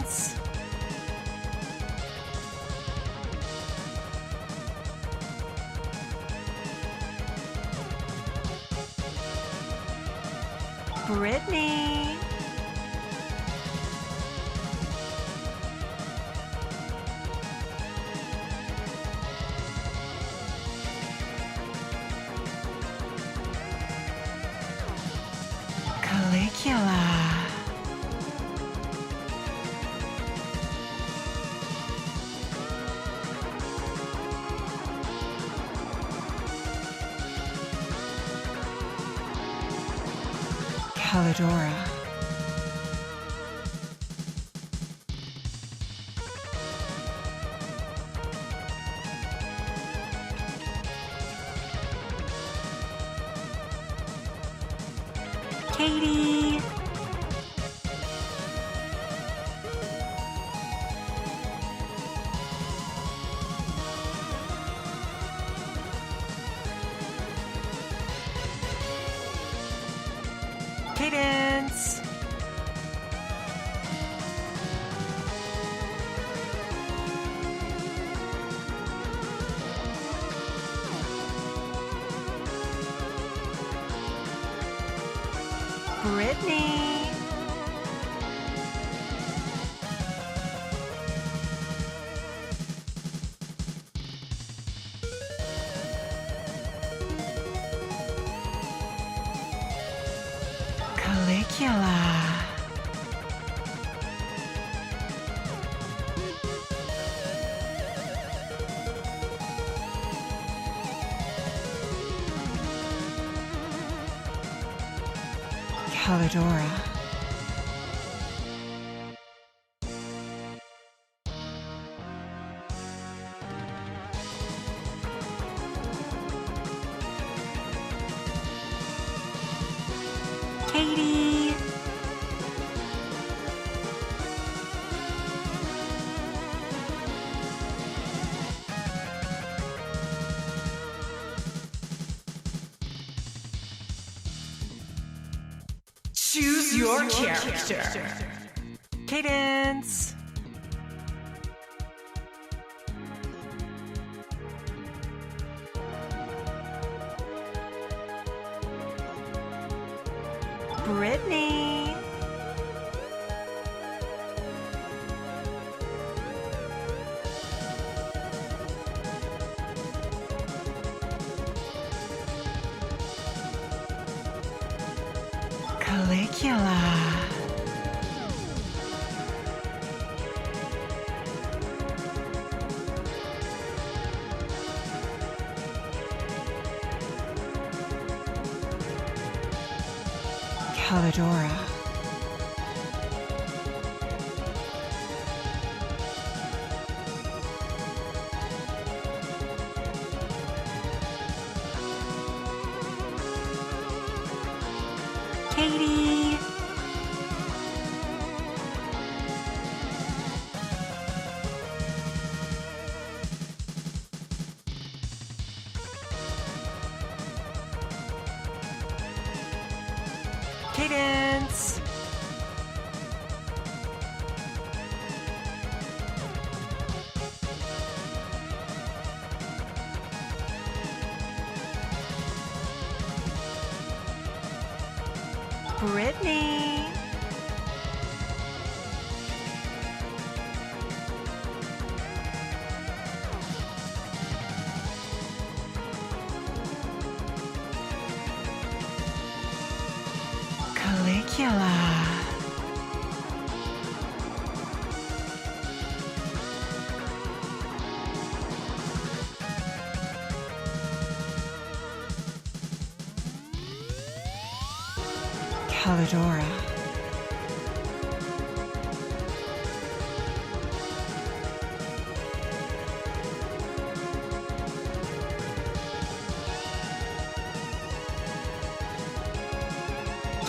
Cadence. Brytknee. Calligula. Callidora. Katie. Cadence. Brytknee. Calligula. Callidora. Katie. Choose your character. Cadence. Brytknee. Calligula. Callidora. Katie. Cadence. Brytknee. Calligula. Callidora.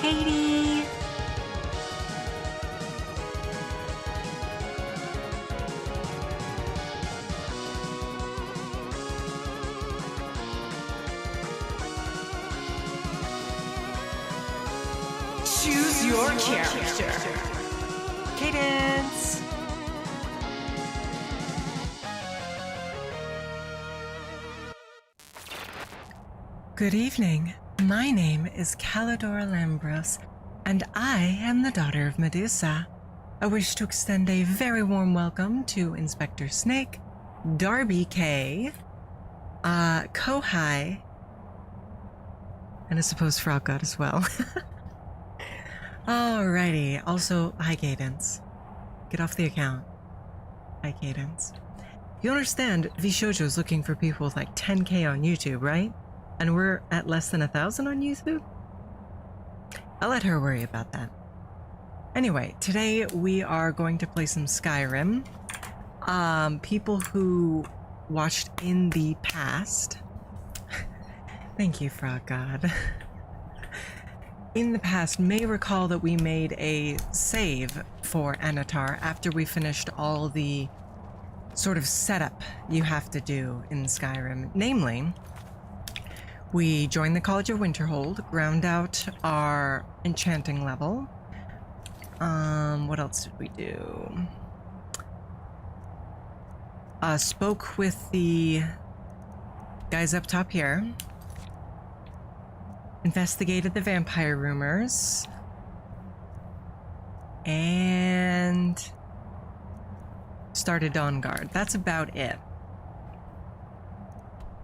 Katie. Choose your character. Cadence. Good evening. My name is Callidora Lambros, and I am the daughter of Medusa. I wish to extend a very warm welcome to Inspector Snake, Darby K, Kohai, and I suppose Frog God as well. Alrighty. Also, hi Cadence. Get off the account. Hi Cadence. You understand, Vshoujo's looking for people with like 10k on YouTube, right? And we're at less than 1,000 on YouTube? I'll let her worry about that. Anyway, today we are going to play some Skyrim. People who watched in the past... Thank you, Frog God. In the past may recall that we made a save for Anatar after we finished all the sort of setup you have to do in Skyrim. Namely, we joined the College of Winterhold, ground out our enchanting level. What else did we do? Spoke with the guys up top here. Investigated the vampire rumors. And started Dawn Guard. That's about it.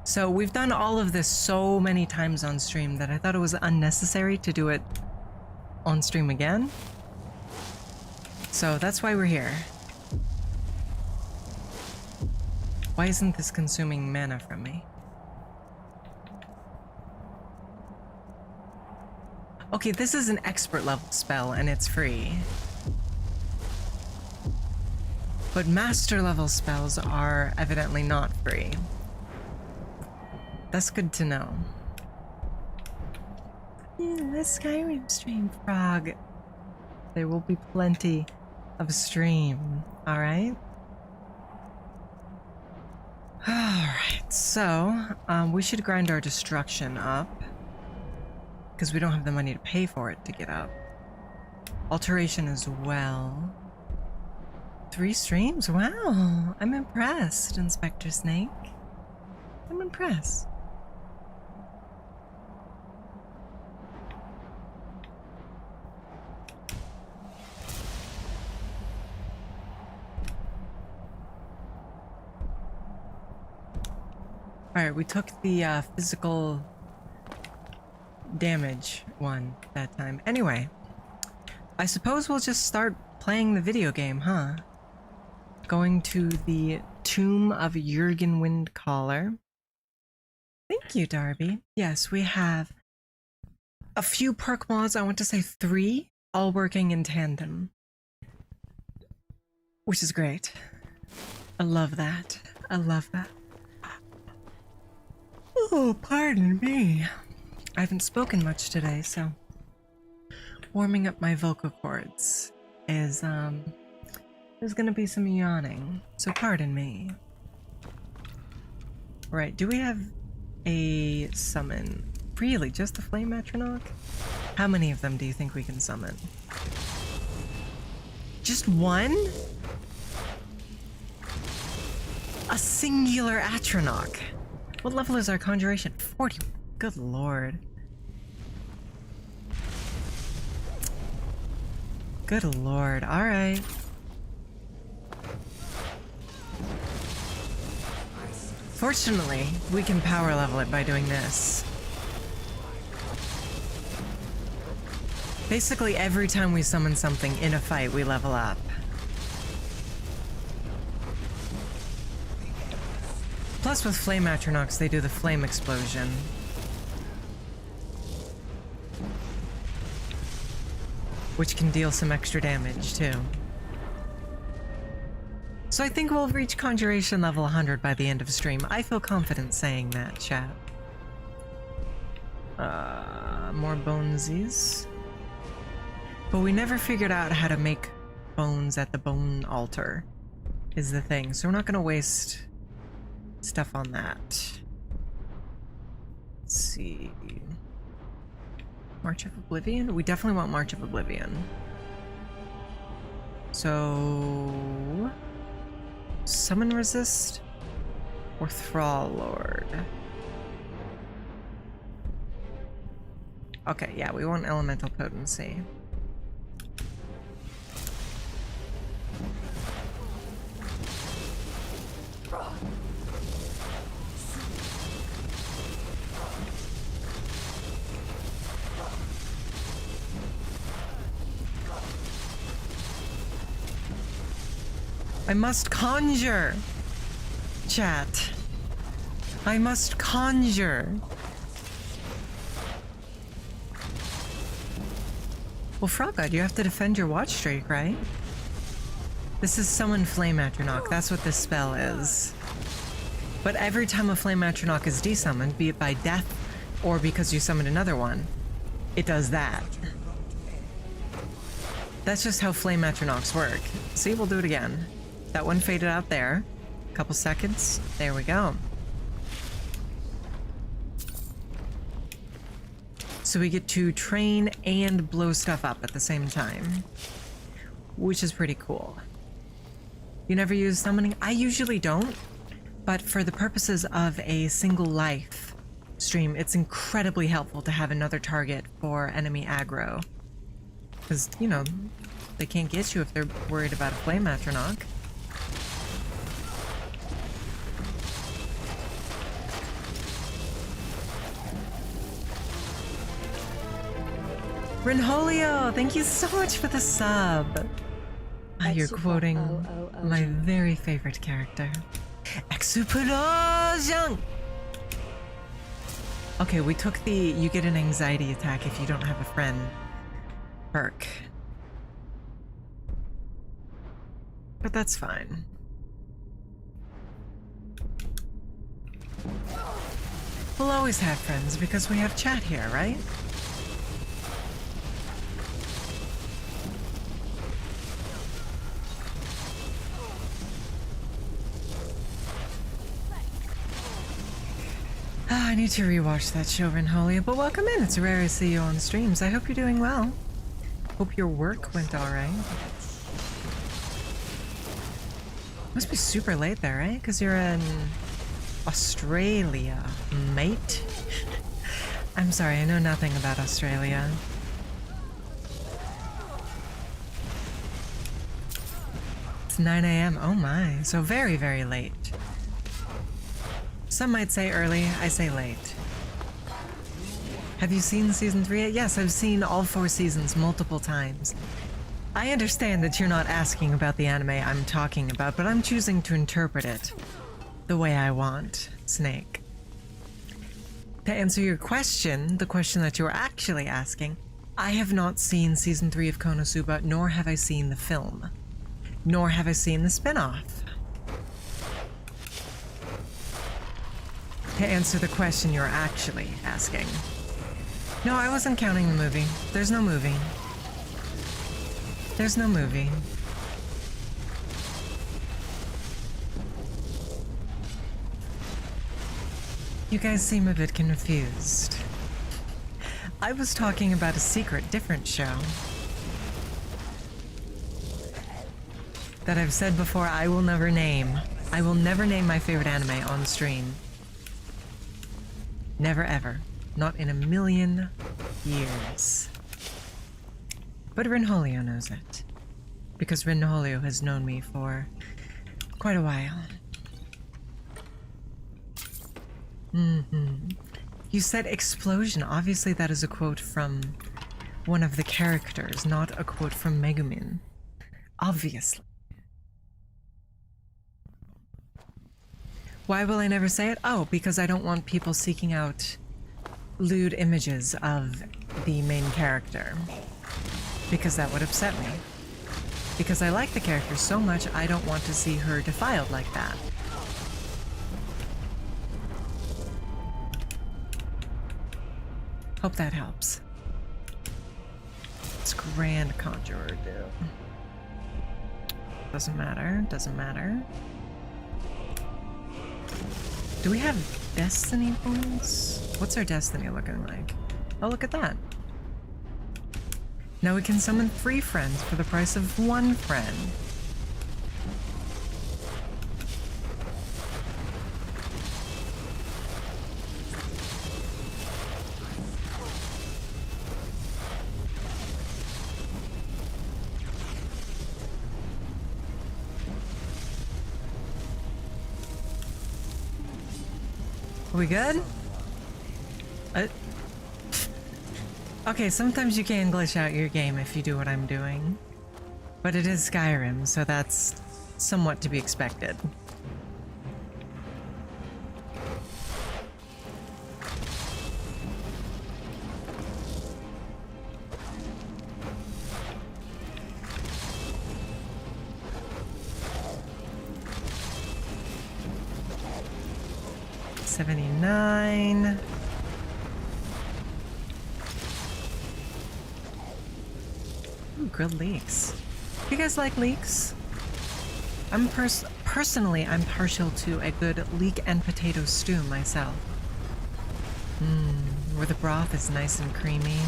So we've done all of this so many times on stream that I thought it was unnecessary to do it on stream again. So that's why we're here. Why isn't this consuming mana from me? Okay, this is an expert level spell and it's free. But master level spells are evidently not free. That's good to know. The Skyrim stream, Frog. There will be plenty of stream, alright? Alright, so, we should grind our destruction up. Because we don't have the money to pay for it to get up. Alteration as well. 3 streams? Wow, I'm impressed, Inspector Snake. I'm impressed. Alright, we took the physical damage one that time. Anyway, I suppose we'll just start playing the video game, huh? Going to the Tomb of Jurgen Windcaller. Thank you, Darby. Yes, we have a few perk mods, I want to say 3, all working in tandem. Which is great. I love that. I love that. Oh, pardon me. I haven't spoken much today, so warming up my vocal cords is, there's gonna be some yawning, so pardon me. Right, do we have a summon? Really, just the Flame Atronach? How many of them do you think we can summon? Just one? A singular Atronach. What level is our conjuration? 40. Good lord. Good lord. Alright. Fortunately, we can power level it by doing this. Basically, every time we summon something in a fight, we level up. Plus, with Flame Atronachs, they do the flame explosion. Which can deal some extra damage, too. So I think we'll reach Conjuration level 100 by the end of stream. I feel confident saying that, chat. More bonesies. But we never figured out how to make bones at the bone altar, is the thing. So we're not gonna waste stuff on that. Let's see. March of Oblivion? We definitely want March of Oblivion. So... Summon Resist or Thrall Lord? Okay, yeah, we want elemental potency. I must conjure! Chat. I must conjure! Well, Frog God, you have to defend your watch streak, right? This is summon Flame Atronach. That's what this spell is. But every time a Flame Atronach is desummoned, be it by death or because you summoned another one, it does that. That's just how Flame Atronachs work. See, we'll do it again. That one faded out there. Couple seconds. There we go. So we get to train and blow stuff up at the same time, which is pretty cool. You never use summoning? I usually don't, but for the purposes of a single life stream, it's incredibly helpful to have another target for enemy aggro. Because, you know, they can't get you if they're worried about a Flame Atronach. Renholio, thank you so much for the sub. You're quoting my very favorite character. Explosion! Okay, we took the you get an anxiety attack if you don't have a friend perk. But that's fine. We'll always have friends because we have chat here, right? I need to rewatch that show, Renholio, but welcome in. It's rare to see you on streams. I hope you're doing well. Hope your work went alright. Must be super late there, right? Because you're in Australia, mate. I'm sorry, I know nothing about Australia. It's 9 AM. Oh my. So very, very late. Some might say early, I say late. Have you seen season 3 yet? Yes, I've seen all 4 seasons multiple times. I understand that you're not asking about the anime I'm talking about, but I'm choosing to interpret it the way I want, Snake. To answer your question, the question that you're actually asking, I have not seen season 3 of Konosuba, nor have I seen the film. Nor have I seen the spin-off. To answer the question you're actually asking. No, I wasn't counting the movie. There's no movie. There's no movie. You guys seem a bit confused. I was talking about a secret, different show. That I've said before I will never name. I will never name my favorite anime on stream. Never ever. Not in a million years. But Renholio knows it. Because Renholio has known me for quite a while. You said explosion. Obviously that is a quote from one of the characters, not a quote from Megumin. Obviously. Why will I never say it? Oh, because I don't want people seeking out lewd images of the main character. Because that would upset me. Because I like the character so much, I don't want to see her defiled like that. Hope that helps. What's Grand Conjurer do? Doesn't matter, doesn't matter. Do we have destiny points? What's our destiny looking like? Oh, look at that. Now we can summon 3 friends for the price of 1 friend. we good? Okay, sometimes you can glitch out your game if you do what I'm doing. But it is Skyrim, so that's somewhat to be expected. $79. Ooh, grilled leeks. You guys like leeks? I'm personally, I'm partial to a good leek and potato stew myself. Where the broth is nice and creamy.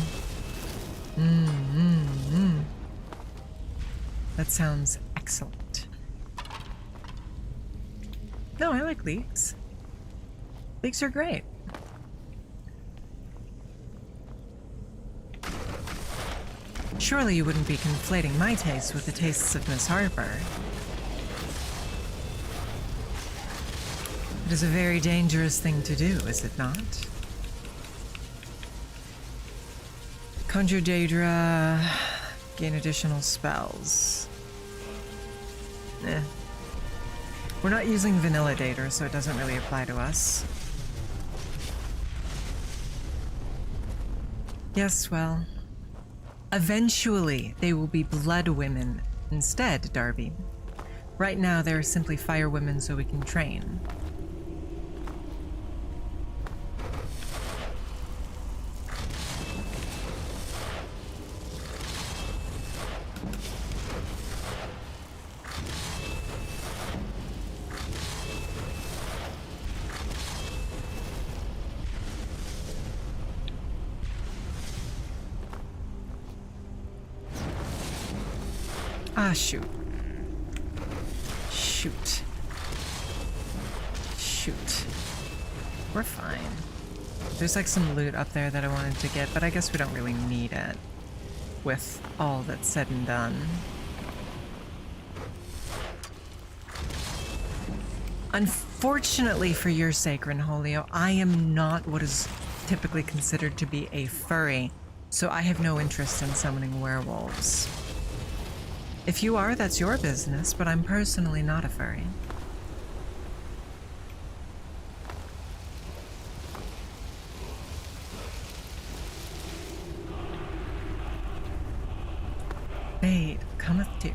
That sounds excellent. No, I like leeks. Leeks are great. Surely you wouldn't be conflating my tastes with the tastes of Miss Harper. It is a very dangerous thing to do, is it not? Conjure Daedra, gain additional spells. We're not using vanilla Daedra, so it doesn't really apply to us. Yes, well, eventually they will be blood women instead, Darby. Right now they're simply fire women so we can train. Ah, shoot. Shoot. Shoot. We're fine. There's like some loot up there that I wanted to get, but I guess we don't really need it with all that's said and done. Unfortunately for your sake, Renholio, I am not what is typically considered to be a furry, so I have no interest in summoning werewolves. If you are, that's your business, but I'm personally not a furry. Fate cometh dear.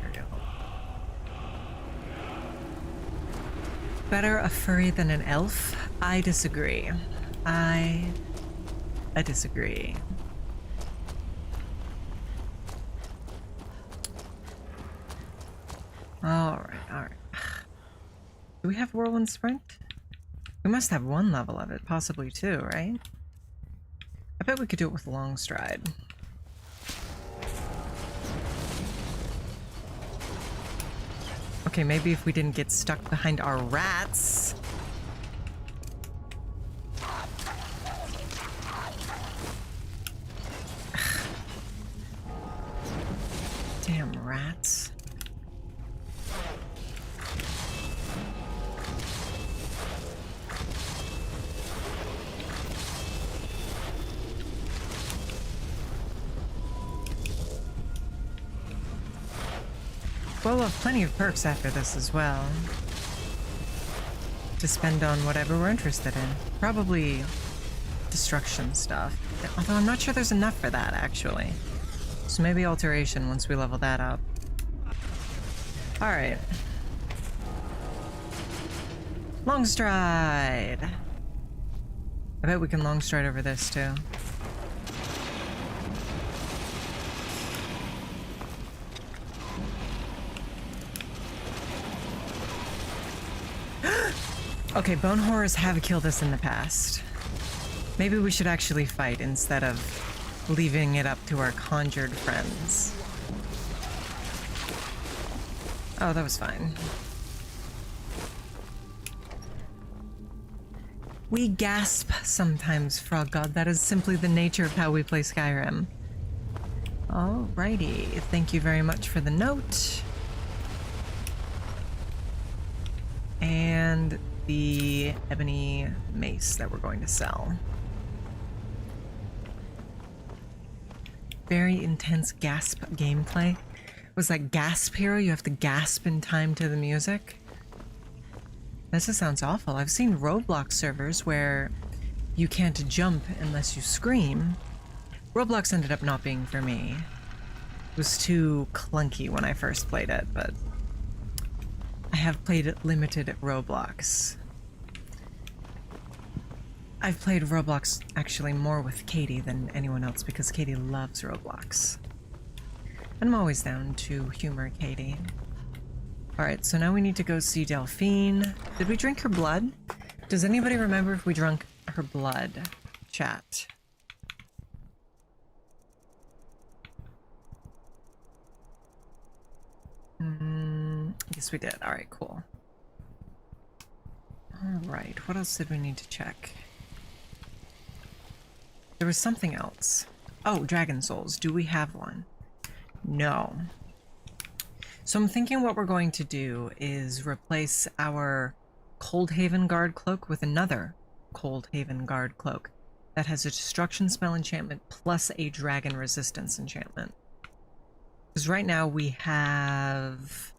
Better a furry than an elf? I disagree. I disagree. Alright. Do we have Whirlwind Sprint? We must have one level of it, possibly two, right? I bet we could do it with Long Stride. Okay, maybe if we didn't get stuck behind our rats. Damn rats. We'll have plenty of perks after this as well, to spend on whatever we're interested in. Probably destruction stuff, although I'm not sure there's enough for that actually. So maybe alteration once we level that up. Alright. Long stride! I bet we can long stride over this too. Okay, bone horrors have killed us in the past. Maybe we should actually fight instead of leaving it up to our conjured friends. Oh, that was fine. We gasp sometimes, Frog God. That is simply the nature of how we play Skyrim. Alrighty, thank you very much for the note. And the ebony mace that we're going to sell. Very intense gasp gameplay. Was that gasp hero? You have to gasp in time to the music? That just sounds awful. I've seen Roblox servers where you can't jump unless you scream. Roblox ended up not being for me. It was too clunky when I first played it, but I have played it limited at Roblox. I've played Roblox actually more with Katie than anyone else because Katie loves Roblox. I'm always down to humor Katie. Alright, so now we need to go see Delphine. Did we drink her blood? Does anybody remember if we drank her blood? Chat. Yes, we did. Alright, cool. Alright, what else did we need to check? There was something else. Oh, Dragon Souls. Do we have one? No. So I'm thinking what we're going to do is replace our Coldhaven Guard Cloak with another Coldhaven Guard Cloak that has a Destruction Spell enchantment plus a Dragon Resistance enchantment. Because right now we have...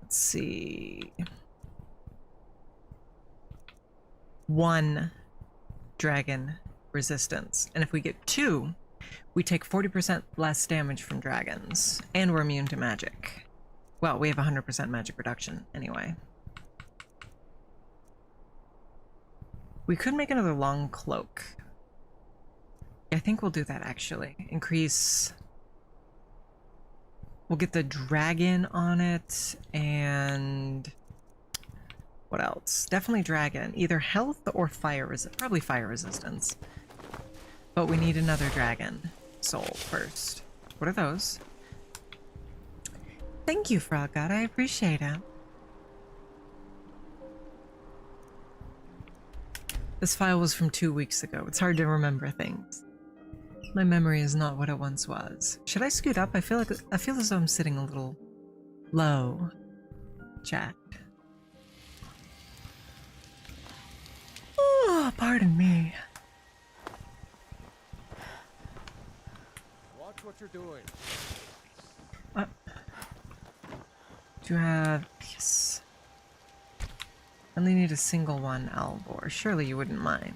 Let's see... 1 Dragon Resistance. And if we get 2... we take 40% less damage from dragons, and we're immune to magic. Well, we have 100% magic reduction, anyway. We could make another long cloak. I think we'll do that, actually. Increase... We'll get the dragon on it, and... what else? Definitely dragon. Either health or fire probably fire resistance. But we need another dragon soul first. What are those? Thank you, Frog God. I appreciate it. This file was from 2 weeks ago. It's hard to remember things. My memory is not what it once was. Should I scoot up? I feel as though I'm sitting a little low. Chat. Oh, pardon me. What you're doing. What? Do you have... Yes. Only need a single one, Albor. Surely you wouldn't mind.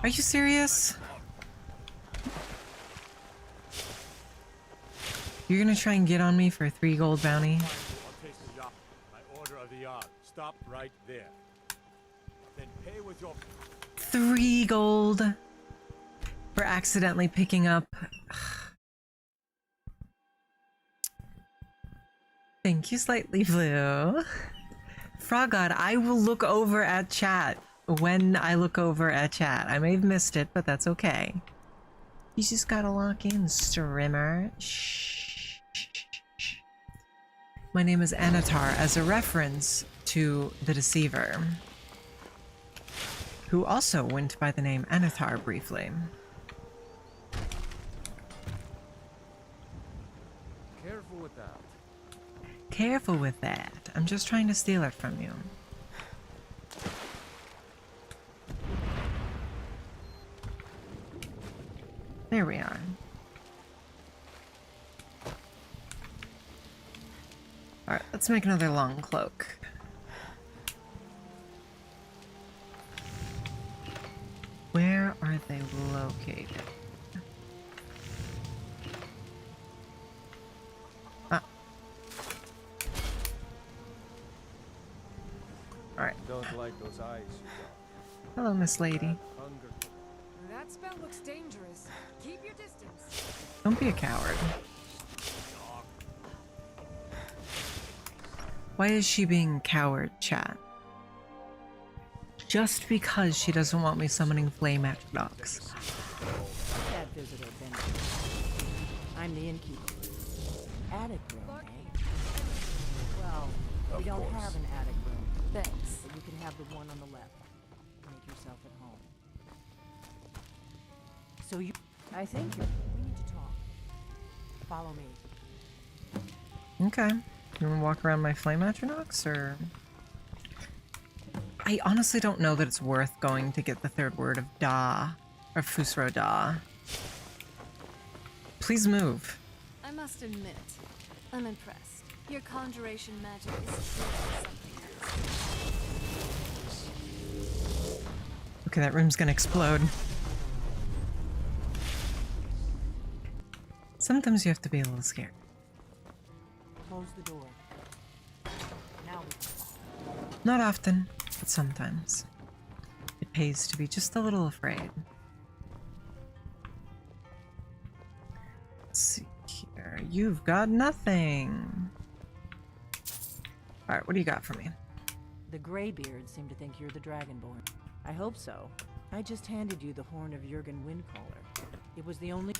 Are you serious? You're gonna try and get on me for a 3 gold bounty? My order of the yard. Stop right there. Then pay with your... 3 gold for accidentally picking up. Thank you, Slightly Blue. Frog God, I will look over at chat when I look over at chat. I may have missed it, but that's okay. You just gotta lock in, streamer. Shh. My name is Anatar as a reference to the Deceiver, who also went by the name Anatar briefly. Careful with that. Careful with that. I'm just trying to steal it from you. There we are. Alright, let's make another long cloak. Where are they located? Ah. Alright. Don't like those eyes. Hello, Miss Lady. Hunger. That spell looks dangerous. Keep your distance. Don't be a coward. Why is she being a coward, chat? Just because she doesn't want me summoning flame after dogs. That visitor, Benjamin. I'm the innkeeper. Attic room, eh? Well, we don't have an attic room. Thanks. But you can have the one on the left. Make yourself at home. So you... I think we need to talk. Follow me. Okay. You want to walk around my flame atronachs, or... I honestly don't know that it's worth going to get the third word of Da, or Fusro Da. Please move. I must admit, I'm impressed. Your conjuration magic is truly something else. Okay, that room's gonna explode. Sometimes you have to be a little scared. Close the door. Now we can talk. Not often, but sometimes. It pays to be just a little afraid. Let's see here. You've got nothing. Alright, what do you got for me? The Greybeards seem to think you're the Dragonborn. I hope so. I just handed you the horn of Jurgen Windcaller. It was the only...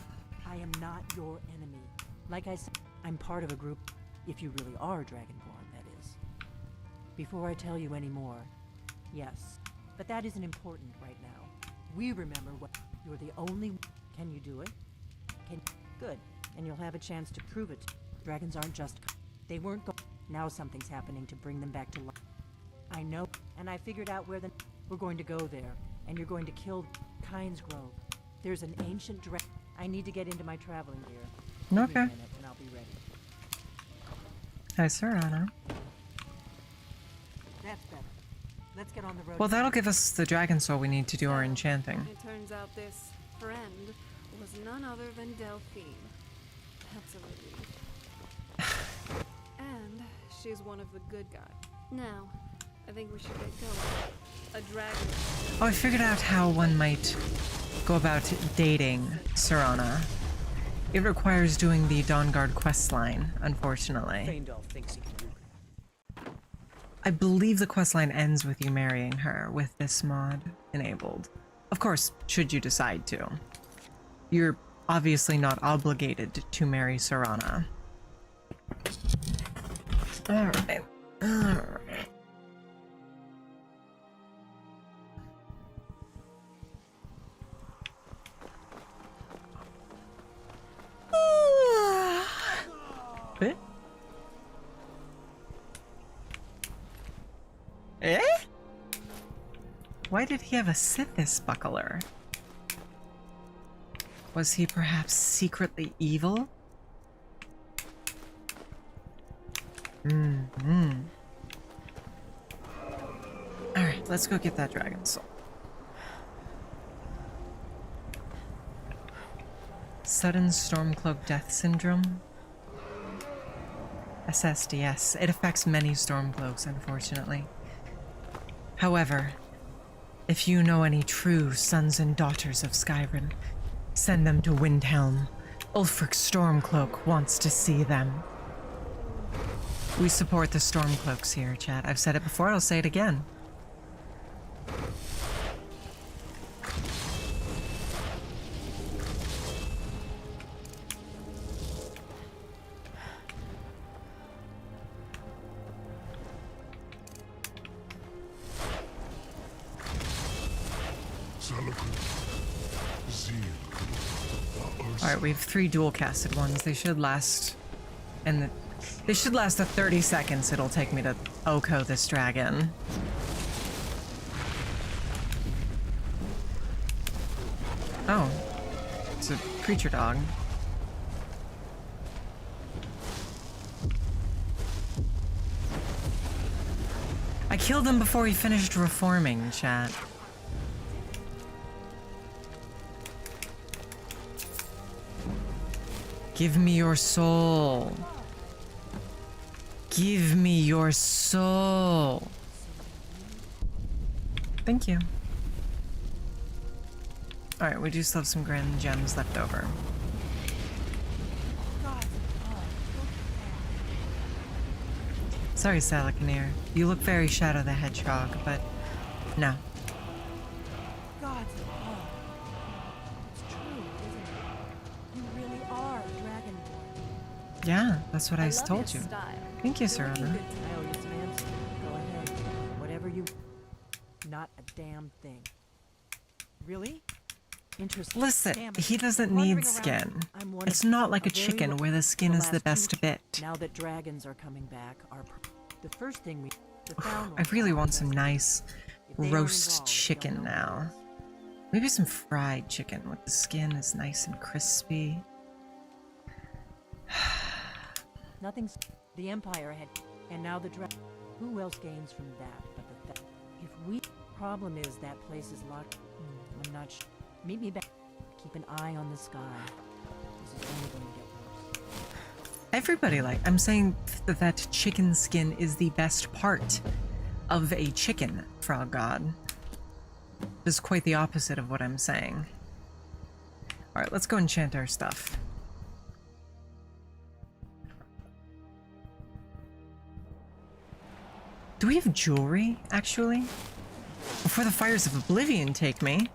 I am not your enemy. Like I said, I'm part of a group, if you really are Dragonborn, that is. Before I tell you any more, yes, but that isn't important right now. We remember what... You're the only... Can you do it? Can... Good. And you'll have a chance to prove it. Dragons aren't just... They weren't go... Now something's happening to bring them back to life. I know, and I figured out where the... We're going to go there, and you're going to kill Kynes Grove. There's an ancient dragon. I need to get into my traveling gear. Give me a Okay. minute and I'll be ready. Hi, Serana. That's better. Let's get on the road. Well, that'll give us the dragon soul we need to do our enchanting. It turns out this friend was none other than Delphine. That's a relief. And she's one of the good guys. Now, I think we should get going. A dragon. Oh, I figured out how one might go about dating Serana. It requires doing the Dawnguard questline, unfortunately. Feindal thinks he can do it. I believe the questline ends with you marrying her with this mod enabled. Of course, should you decide to. You're obviously not obligated to marry Serana. Alright. Alright. Eh? Eh? Why did he have a Sithis buckler? Was he perhaps secretly evil? Alright, let's go get that dragon soul. Sudden Stormcloak Death Syndrome? SSDS. It affects many Stormcloaks, unfortunately. However, if you know any true sons and daughters of Skyrim, send them to Windhelm. Ulfric Stormcloak wants to see them. We support the Stormcloaks here, chat. I've said it before, I'll say it again. Alright, we have 3 dual casted ones. They should last... And they should last the 30 seconds it'll take me to Oko this dragon. Oh. It's a creature dog. I killed him before he finished reforming, chat. Give me your soul. Give me your soul. Thank you. Alright, we do still have some grand gems left over. Sorry, Salakanir. You look very Shadow the Hedgehog, but no. God's love. It's true, isn't it? You really are a Dragonborn. Yeah, that's what I love told your you. style. Thank you, You're looking Serana. good tonight. I owe you some answers. Go ahead. Whatever you... Not a damn thing. Really? Interesting. Listen, Damn it. he doesn't Wandering need around, skin. I'm one It's of not like a very chicken where the skin the is the last best two- bit. Now that dragons are coming back, the first thing the found I ones really are want some investigated. nice If they aren't roast involved, we don't chicken know now. who is. Maybe some fried chicken with the skin is nice and crispy. Nothing's the Empire had, and now the dragon. Who else gains from that but the theft? If we problem is that place is locked. I'm not sure. Meet me back. Keep an eye on the sky. This is only going to get worse. Everybody I'm saying that chicken skin is the best part of a chicken, frog god. This is quite the opposite of what I'm saying. Alright, let's go enchant our stuff. Do we have jewelry, actually? Before the fires of oblivion take me.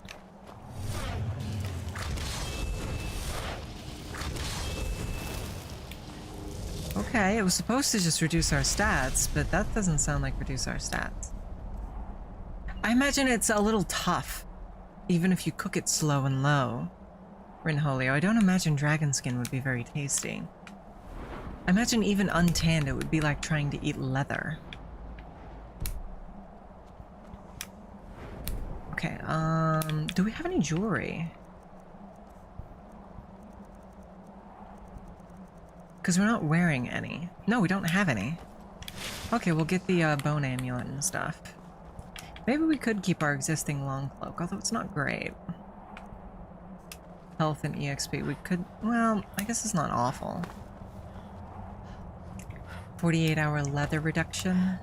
Okay, it was supposed to just reduce our stats, but that doesn't sound like reduce our stats. I imagine it's a little tough, even if you cook it slow and low. Rinholio, I don't imagine dragon skin would be very tasty. I imagine even untanned it would be like trying to eat leather. Okay, do we have any jewelry? Because we're not wearing any. No, we don't have any. Okay, we'll get the bone amulet and stuff. Maybe we could keep our existing long cloak, although it's not great. Health and EXP, we could... Well, I guess it's not awful. 48-hour leather reduction.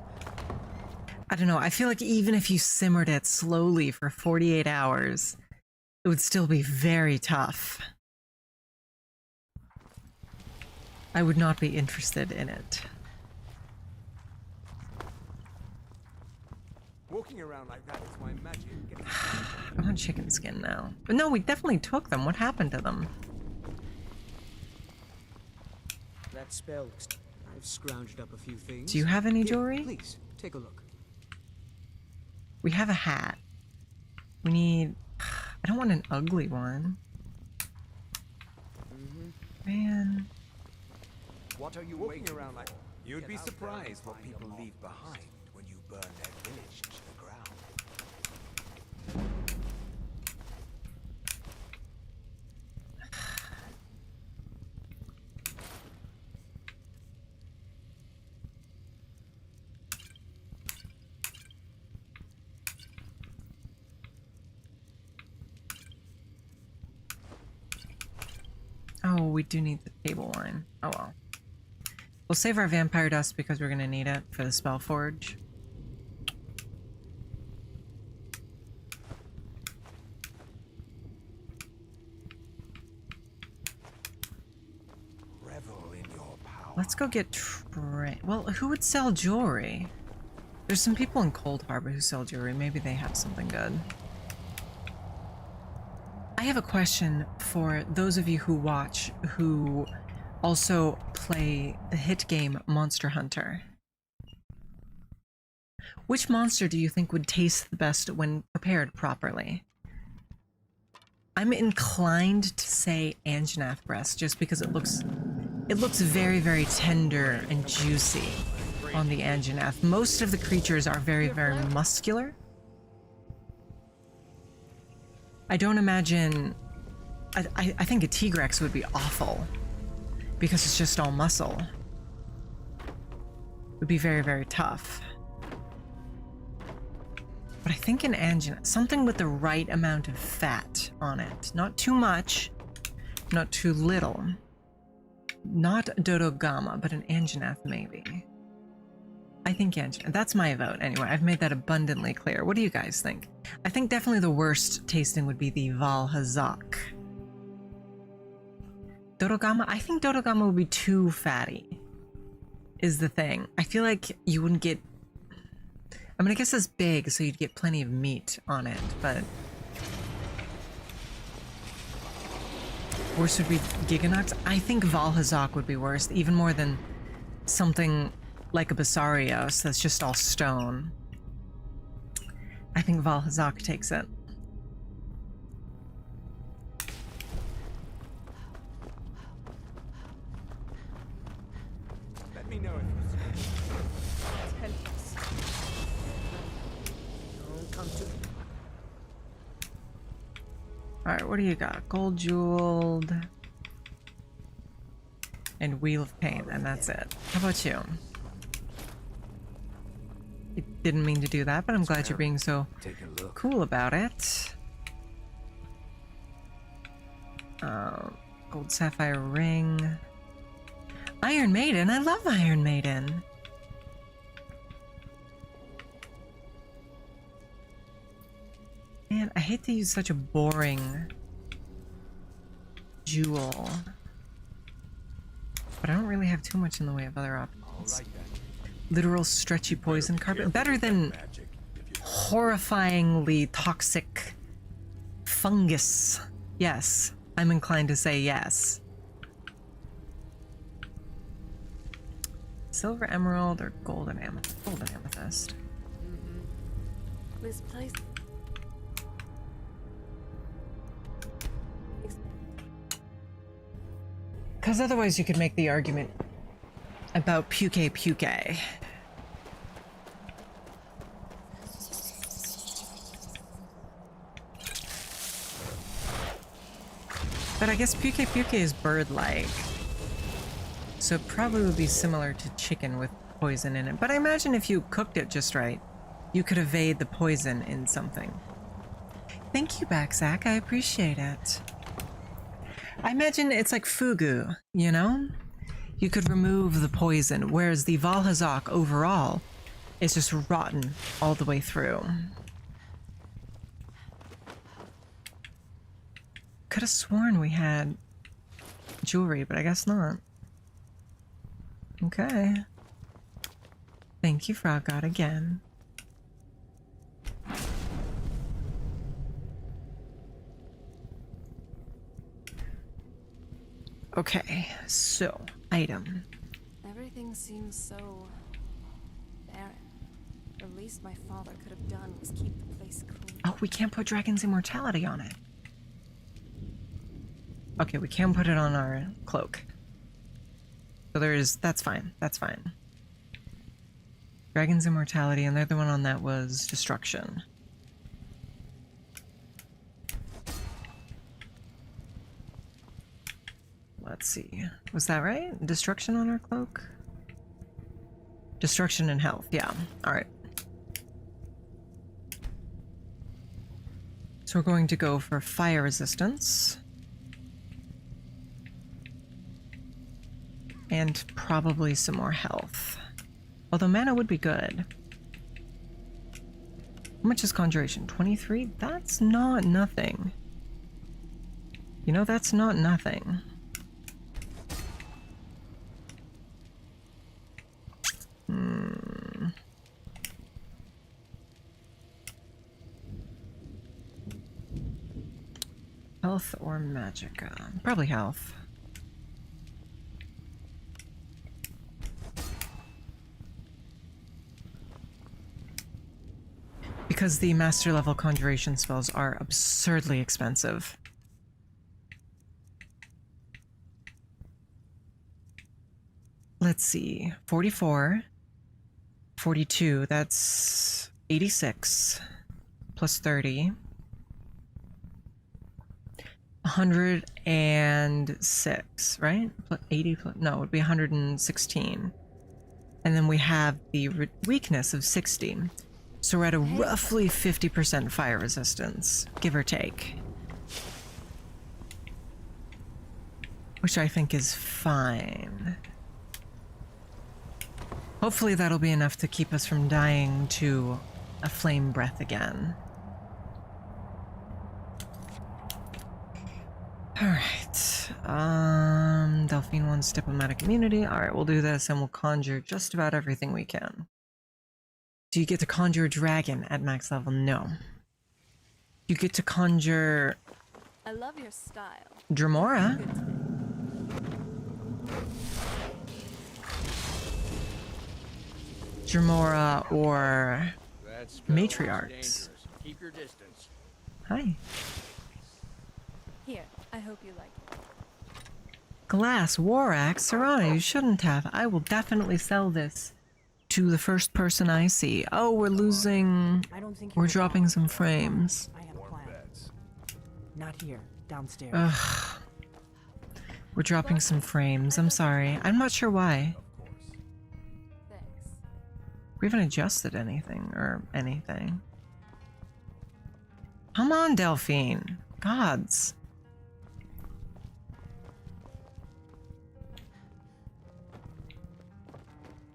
I don't know, I feel like even if you simmered it slowly for 48 hours, it would still be very tough. I would not be interested in it. Walking around like that is why magic gets... I want chicken skin now. But no, we definitely took them. What happened to them? That spell looks... I've scrounged up a few things. Do you have any Here, jewelry? Please, take a look. We have a hat. We need... I don't want an ugly one. Man. What are you walking around like? You'd be surprised what people leave behind when you burn their village to the ground. Oh, we do need the table wine. Oh well. We'll save our vampire dust because we're gonna need it for the spell forge. Revel in your power. Let's go get well, who would sell jewelry? There's some people in Cold Harbor who sell jewelry. Maybe they have something good. I have a question for those of you who watch who also play the hit game Monster Hunter. Which monster do you think would taste the best when prepared properly? I'm inclined to say Anjanath breast just because it looks very, very tender and juicy on the Anjanath. Most of the creatures are very, very muscular. I don't imagine... I think a Tigrex would be awful because it's just all muscle. It would be very, very tough. But I think an Anjanath, something with the right amount of fat on it. Not too much, not too little. Not Dodogama, but an Anjanath maybe. I think Anjanath. That's my vote anyway. I've made that abundantly clear. What do you guys think? I think definitely the worst tasting would be the Valhazak. Dodogama? I think Dodogama would be too fatty, is the thing. I feel like you wouldn't get... I mean, I guess it's big, so you'd get plenty of meat on it, but... Worst would be Giganox? I think Valhazak would be worst, even more than something like a Basarios that's just all stone. I think Valhazak takes it. Alright, what do you got? Gold jeweled. And Wheel of Pain, and that's it. How about you? I didn't mean to do that, but I'm glad you're being so cool about it. Gold sapphire ring. Iron Maiden, I love Iron Maiden. Man, I hate to use such a boring jewel. But I don't really have too much in the way of other options. Literal stretchy poison carpet. Better than horrifyingly toxic fungus. Yes, I'm inclined to say yes. Silver emerald or golden amethyst? Golden amethyst. This place. Because otherwise you could make the argument about puke. But I guess puke is bird-like. So it probably would be similar to chicken with poison in it. But I imagine if you cooked it just right, you could evade the poison in something. Thank you back, Zach. I appreciate it. I imagine it's like fugu, you know? You could remove the poison, whereas the Valhazak overall is just rotten all the way through. Could have sworn we had jewelry, but I guess not. Okay. Thank you, Frog God, again. Okay, so, item. Everything seems so barren. The least my father could have done was keep the place clean. Oh, we can't put Dragon's Immortality on it. Okay, we can put it on our cloak. So that's fine, that's fine. Dragon's Immortality, and the other one on that was Destruction. Let's see. Was that right? Destruction on our cloak? Destruction and health, yeah. Alright. So we're going to go for fire resistance. And probably some more health. Although mana would be good. How much is Conjuration? 23? That's not nothing. You know, that's not nothing. Health or magicka? Probably health. Because the master level conjuration spells are absurdly expensive. Let's see. 44. 42, that's 86 plus 30. 106, right? 80, no, it would be 116. And then we have the weakness of 60. So we're at a roughly 50% fire resistance, give or take. Which I think is fine. Hopefully that'll be enough to keep us from dying to a flame breath again. Alright. Delphine wants diplomatic immunity. Alright, we'll do this and we'll conjure just about everything we can. Do you get to conjure a dragon at max level? No. You get to conjure... I love your style. Dremora. Dremora or matriarchs. Keep your distance. Hi. Here, I hope you like it. Glass, war axe, Serrano, you shouldn't have. I will definitely sell this to the first person I see. Oh, we're losing... I don't think We're you're dropping wrong. some frames. I have a plan. Not here. Downstairs. Ugh. We're dropping some frames. I'm sorry. I'm not sure why. Thanks. We haven't adjusted anything or anything. Come on, Delphine. Gods.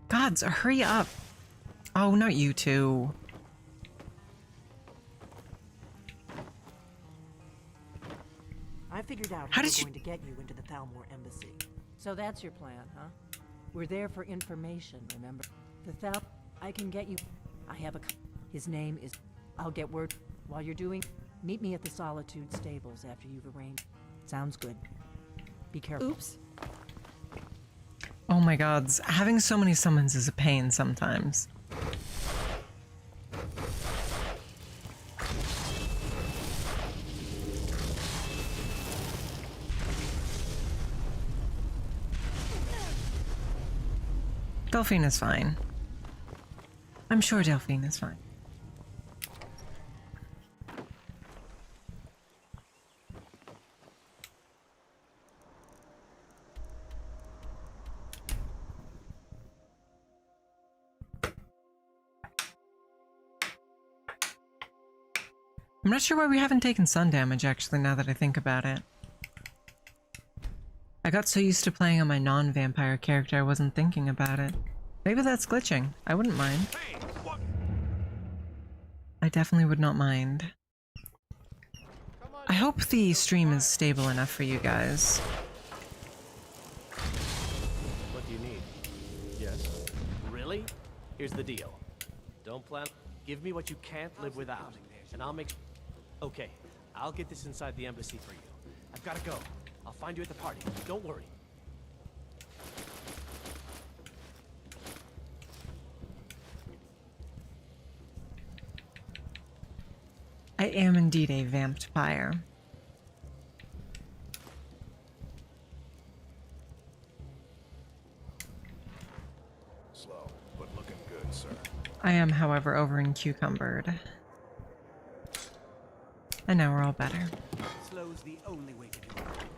Gods, hurry up. Oh, not you two. I figured out How how we're did you- going to get you into the Thalmor embassy. So that's your plan, huh? We're there for information, remember? I can get you... I have a... His name is... I'll get word... While you're doing... Meet me at the Solitude stables after you've arranged... Sounds good. Be careful. Oops. Oh my gods. Having so many summons is a pain sometimes. Delphine is fine. I'm sure Delphine is fine. I'm not sure why we haven't taken sun damage, actually, now that I think about it. I got so used to playing on my non-vampire character I wasn't thinking about it. Maybe that's glitching. I wouldn't mind. I definitely would not mind. I hope the stream is stable enough for you guys. What do you need? Yes. Really? Here's the deal. Don't plan. Give me what you can't live without, and I'll make. Okay, I'll get this inside the embassy for you. I've got to go. I'll find you at the party. Don't worry. I am indeed a vampire. Slow, but looking good, sir. I am, however, over in Cucumbered. And now we're all better. Slow's the only way to do it.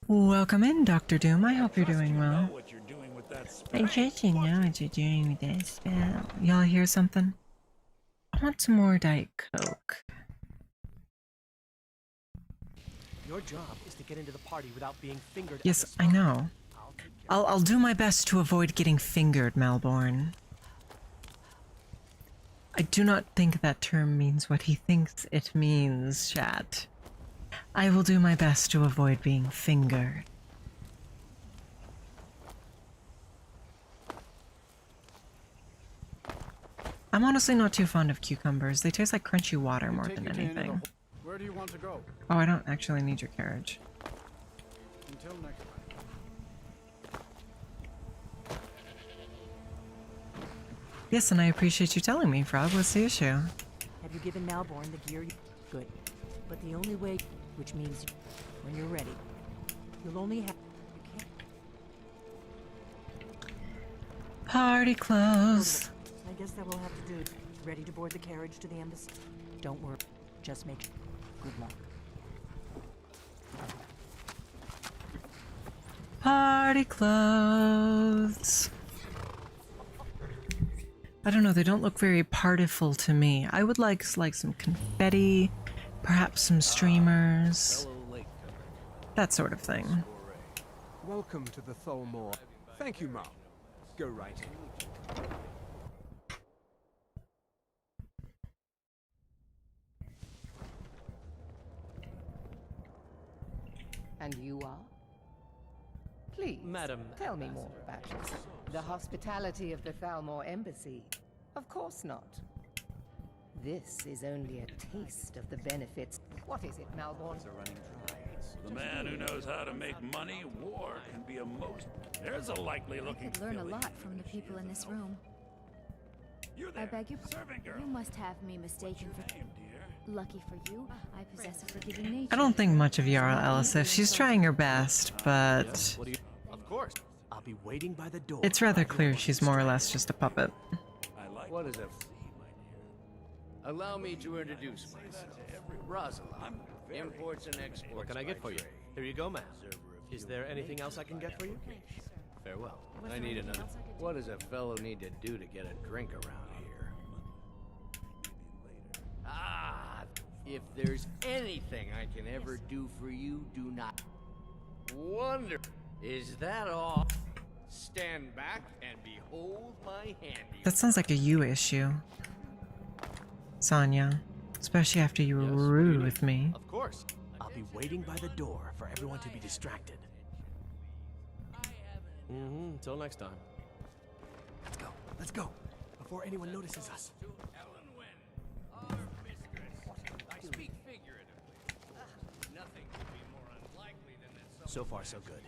Welcome in, Dr. Doom. I hope you're doing well. What you're doing with that I just know what you're doing with that spell. Y'all hear something? I want some more Diet Coke. Your job is to get into the party without being fingered. at Yes, the I start. know. I'll do my best to avoid getting fingered, Malborn. I do not think that term means what he thinks it means, chat. I will do my best to avoid being fingered. I'm honestly not too fond of cucumbers. They taste like crunchy water more than anything. Where do you want to go? Oh, I don't actually need your carriage. Until next time. Yes, and I appreciate you telling me, Frog. What's the issue? Have you given Malborn the gear? Good. But the only way, which means when you're ready, you'll only have. You can't. Party clothes. I guess that will have to do. Ready to board the carriage to the embassy? Don't worry. Just make. Good luck. Party clothes. I don't know, they don't look very partiful to me. I would like some confetti, perhaps some streamers, that sort of thing. Welcome to the Thalmor. Thank you, Mom. Go right in. And you are? Please, Madam tell me more about yourself. The hospitality of the Thalmor embassy? Of course not. This is only a taste of the benefits. What is it, Malborn? The man who knows how to make money, war can be a most... There's a likely looking I could learn a filly lot here. from the people in this room. You I there, beg your servant girl. You must have me mistaken for... Name, dear. Lucky for you, I possess a forgiving nature. I don't think much of Yara Elisif. She's trying her best, but... What do you? Of course. I'll be waiting by the door. It's rather clear she's more or less just a puppet. What is it? Allow me to introduce myself. Rosalind, imports and exports. What can I get for you? Here you go, ma'am. Is there anything else I can get for you? Farewell. I need another. What does a fellow need to do to get a drink around here? Ah, if there's anything I can ever do for you, do not wonder. Is that all? Stand back and behold my handy. That sounds like a you issue, Sonya. Especially after you were rude with me. Of course. I'll be waiting by the door for everyone to be distracted. Until next time. Let's go. Let's go. Before anyone notices us. So far, so good.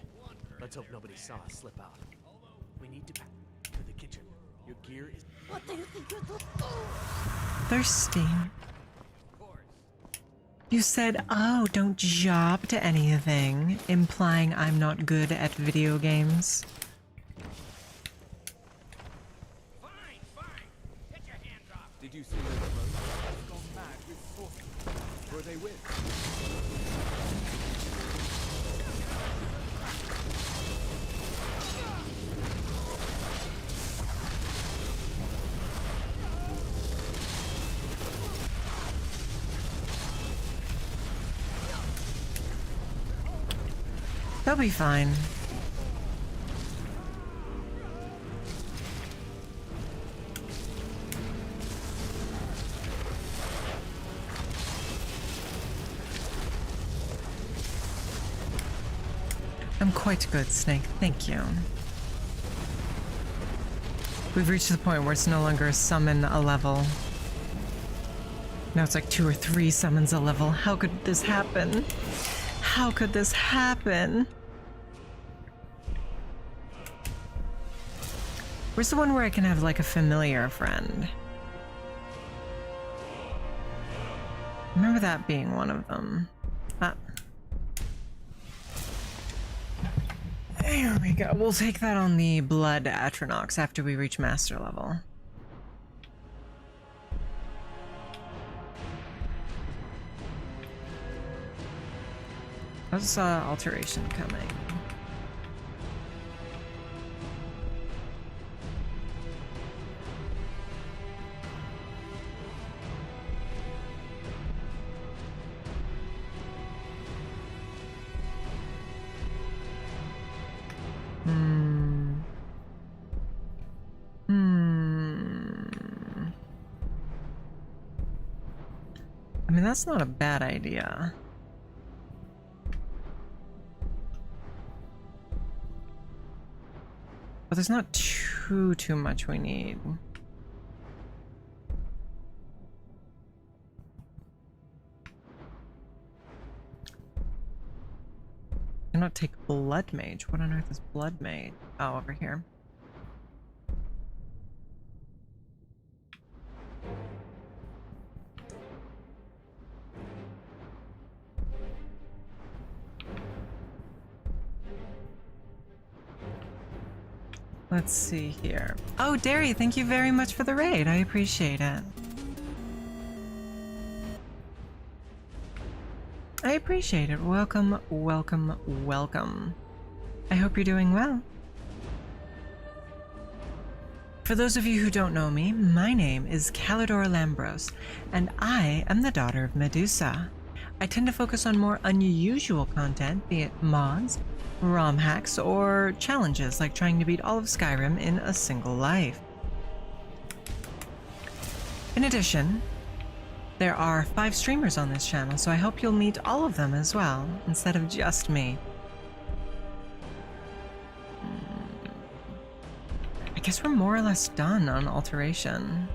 Let's hope nobody saw us slip out. We need to back to the kitchen. Your gear is... What do you think you're doing? Thirsty. You said, oh, don't job to anything, implying I'm not good at video games. Fine, fine. Get your hands off. Did you see those clothes? I've gone mad with force. Were they with? They'll be fine. I'm quite good, Snake. Thank you. We've reached the point where it's no longer summon a level. Now it's like 2 or 3 summons a level. How could this happen? How could this happen? Where's the one where I can have like a familiar friend? Remember that being one of them. There we go. We'll take that on the Blood Atronox after we reach master level. How's alteration coming? I mean, that's not a bad idea. But there's not too much we need. I cannot take Blood Mage. What on earth is Blood Mage? Oh, over here. Let's see here. Oh, Derry, thank you very much for the raid. I appreciate it. I appreciate it. Welcome, welcome, welcome. I hope you're doing well. For those of you who don't know me, my name is Callidora Lambros, and I am the daughter of Medusa. I tend to focus on more unusual content, be it mods, ROM hacks, or challenges like trying to beat all of Skyrim in a single life. In addition, there are 5 streamers on this channel, so I hope you'll meet all of them as well, instead of just me. I guess we're more or less done on alteration.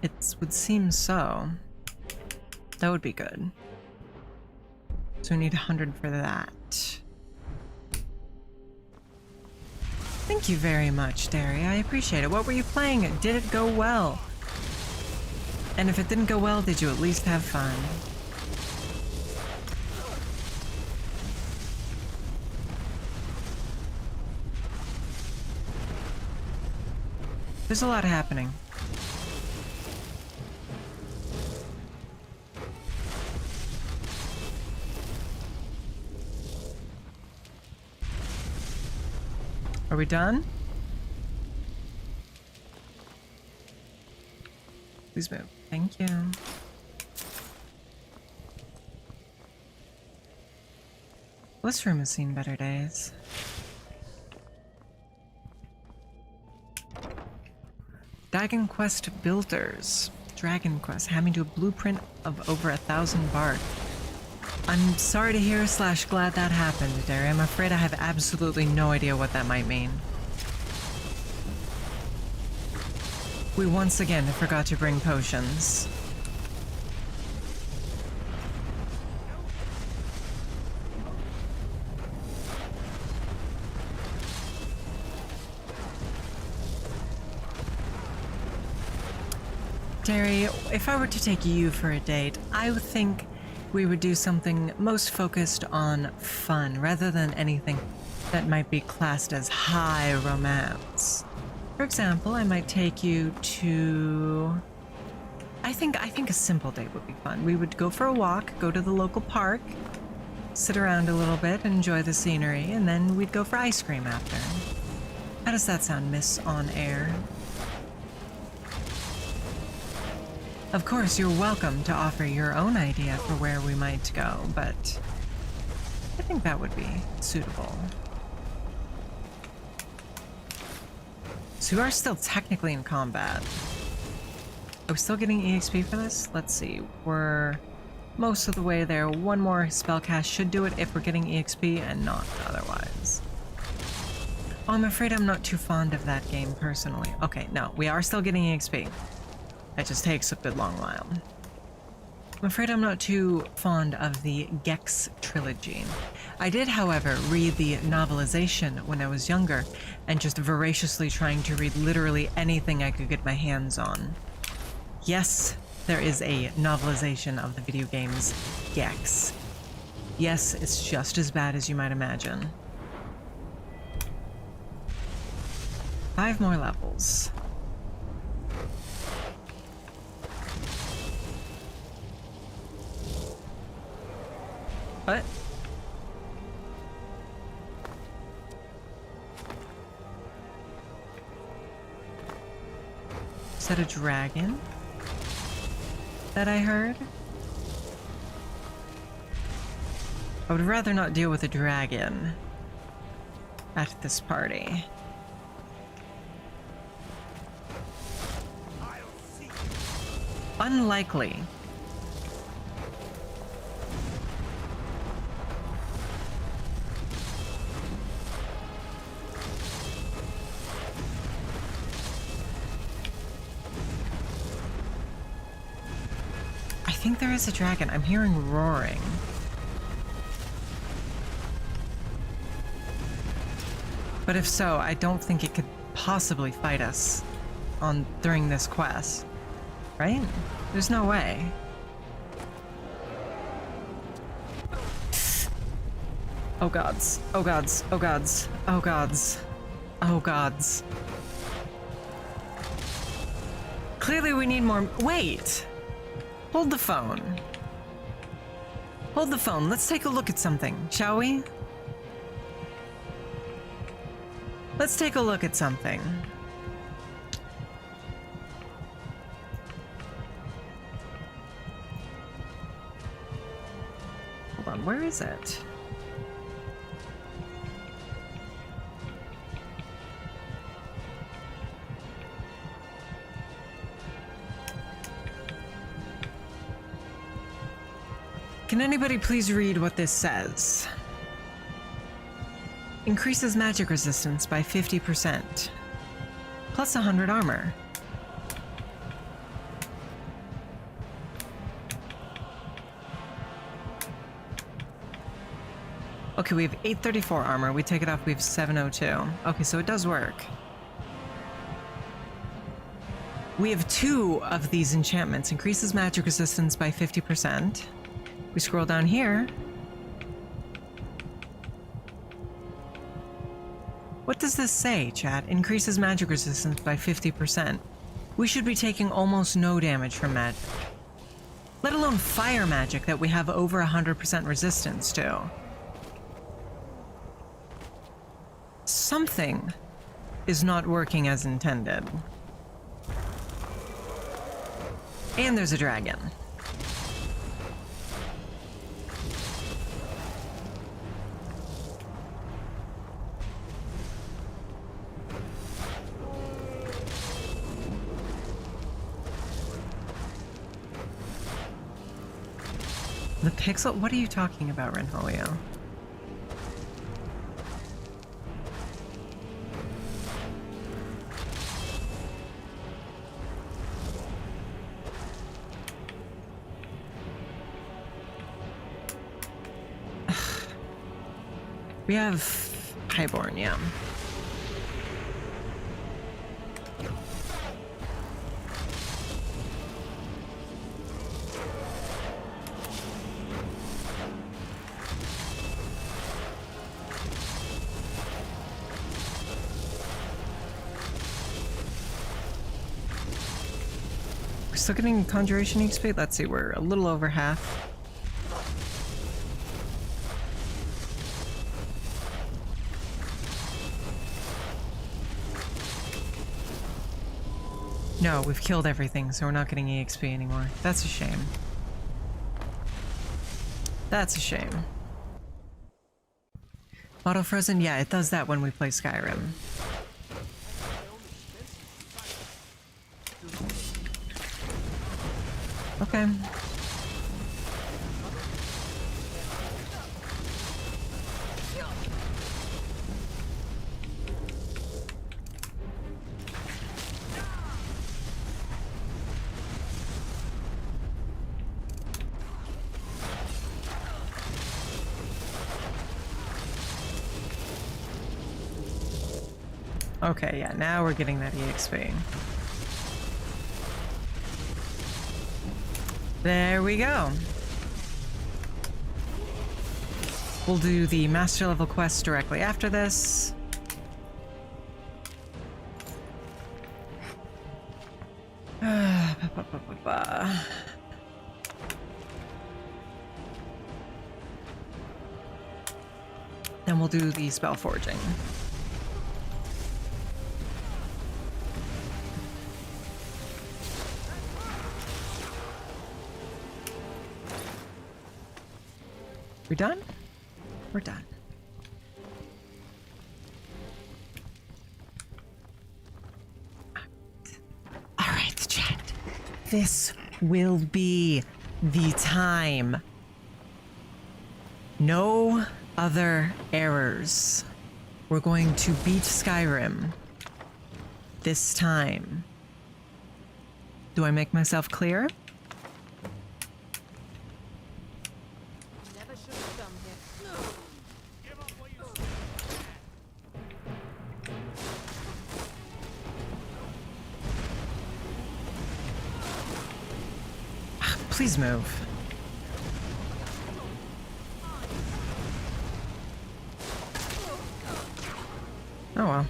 It would seem so. That would be good. So we need 100 for that. Thank you very much, Derry. I appreciate it. What were you playing? Did it go well? And if it didn't go well, did you at least have fun? There's a lot happening. Are we done? Please move. Thank you. This room has seen better days. Dragon Quest Builders. Dragon Quest. Having to a blueprint of over 1,000 bark. I'm sorry to hear / glad that happened, Derry. I'm afraid I have absolutely no idea what that might mean. We once again forgot to bring potions. Derry, if I were to take you for a date, I would think we would do something most focused on fun rather than anything that might be classed as high romance. For example, I might take you to... I think a simple date would be fun. We would go for a walk, go to the local park, sit around a little bit, enjoy the scenery, and then we'd go for ice cream after. How does that sound, Miss On Air? Of course, you're welcome to offer your own idea for where we might go, but I think that would be suitable. So we are still technically in combat. Are we still getting EXP for this? Let's see. We're most of the way there. One more spell cast should do it if we're getting EXP and not otherwise. Oh, I'm afraid I'm not too fond of that game personally. Okay, no, we are still getting EXP. It just takes a good long while. I'm afraid I'm not too fond of the Gex trilogy. I did, however, read the novelization when I was younger, and just voraciously trying to read literally anything I could get my hands on. Yes, there is a novelization of the video games Gex. Yes, it's just as bad as you might imagine. 5 more levels. What? Is that a dragon that I heard? I would rather not deal with a dragon at this party. Unlikely. I think there is a dragon. I'm hearing roaring. But if so, I don't think it could possibly fight us during this quest. Right? There's no way. Oh gods. Oh gods. Oh gods. Oh gods. Oh gods. Clearly we need more. Wait! Hold the phone. Hold the phone. Let's take a look at something, shall we? Let's take a look at something. Hold on, where is it? Can anybody please read what this says? Increases magic resistance by 50%. Plus 100 armor. Okay, we have 834 armor. We take it off, we have 702. Okay, so it does work. We have 2 of these enchantments. Increases magic resistance by 50%. We scroll down here. What does this say, chat? Increases magic resistance by 50%. We should be taking almost no damage from magic. Let alone fire magic that we have over 100% resistance to. Something is not working as intended. And there's a dragon. The pixel? What are you talking about, Renholio? We have Highborn, yeah. We're still getting Conjuration XP? Let's see, we're a little over half. No, we've killed everything, so we're not getting EXP anymore. That's a shame. That's a shame. Auto frozen? Yeah, it does that when we play Skyrim. Okay. Okay, yeah, now we're getting that EXP. There we go. We'll do the master level quest directly after this. Then we'll do the spell forging. We done? We're done. All right, chat. This will be the time. No other errors. We're going to beat Skyrim this time. Do I make myself clear? Please move. Oh well.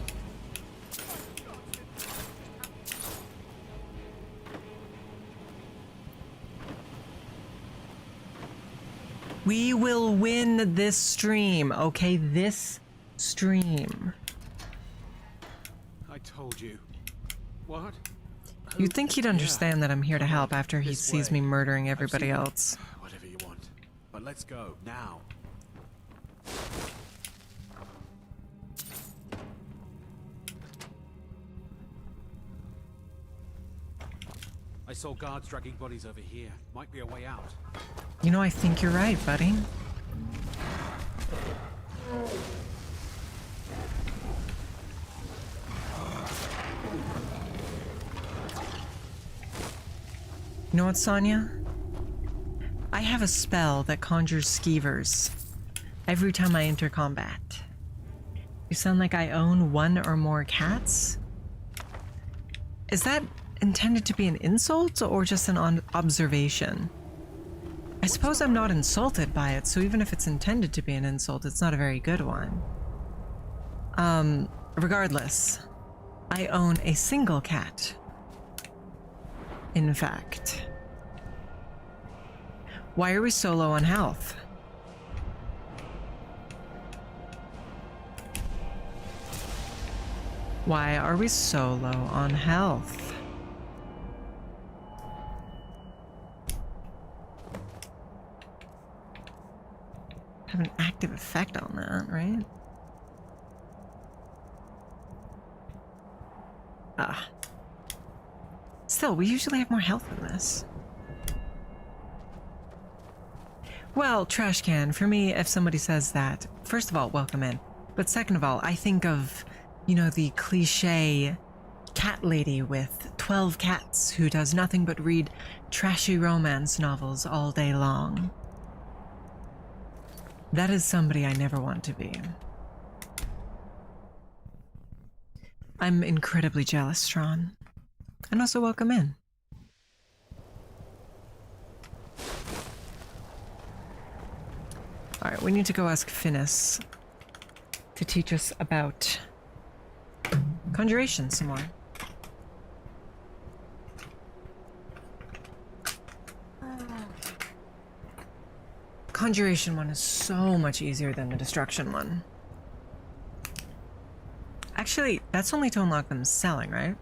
We will win this stream, okay? This stream. I told you. What? You'd think he'd understand that I'm here to help after he sees me murdering everybody else. Whatever you want. But let's go, now. I saw guards dragging bodies over here. Might be a way out. You know, I think you're right, buddy. You know what, Sonya? I have a spell that conjures skeevers every time I enter combat. You sound like I own one or more cats? Is that intended to be an insult or just an observation? I suppose I'm not insulted by it, so even if it's intended to be an insult, it's not a very good one. Regardless, I own a single cat. In fact. Why are we so low on health? Why are we so low on health? Have an active effect on that, right? Ah. Still, we usually have more health than this. Well, trash can, for me, if somebody says that, first of all, welcome in. But second of all, I think of, you know, the cliche cat lady with 12 cats who does nothing but read trashy romance novels all day long. That is somebody I never want to be. I'm incredibly jealous, Tron. And also welcome in. Alright, we need to go ask Finis to teach us about conjuration some more. Conjuration one is so much easier than the destruction one. Actually, that's only to unlock them selling, right?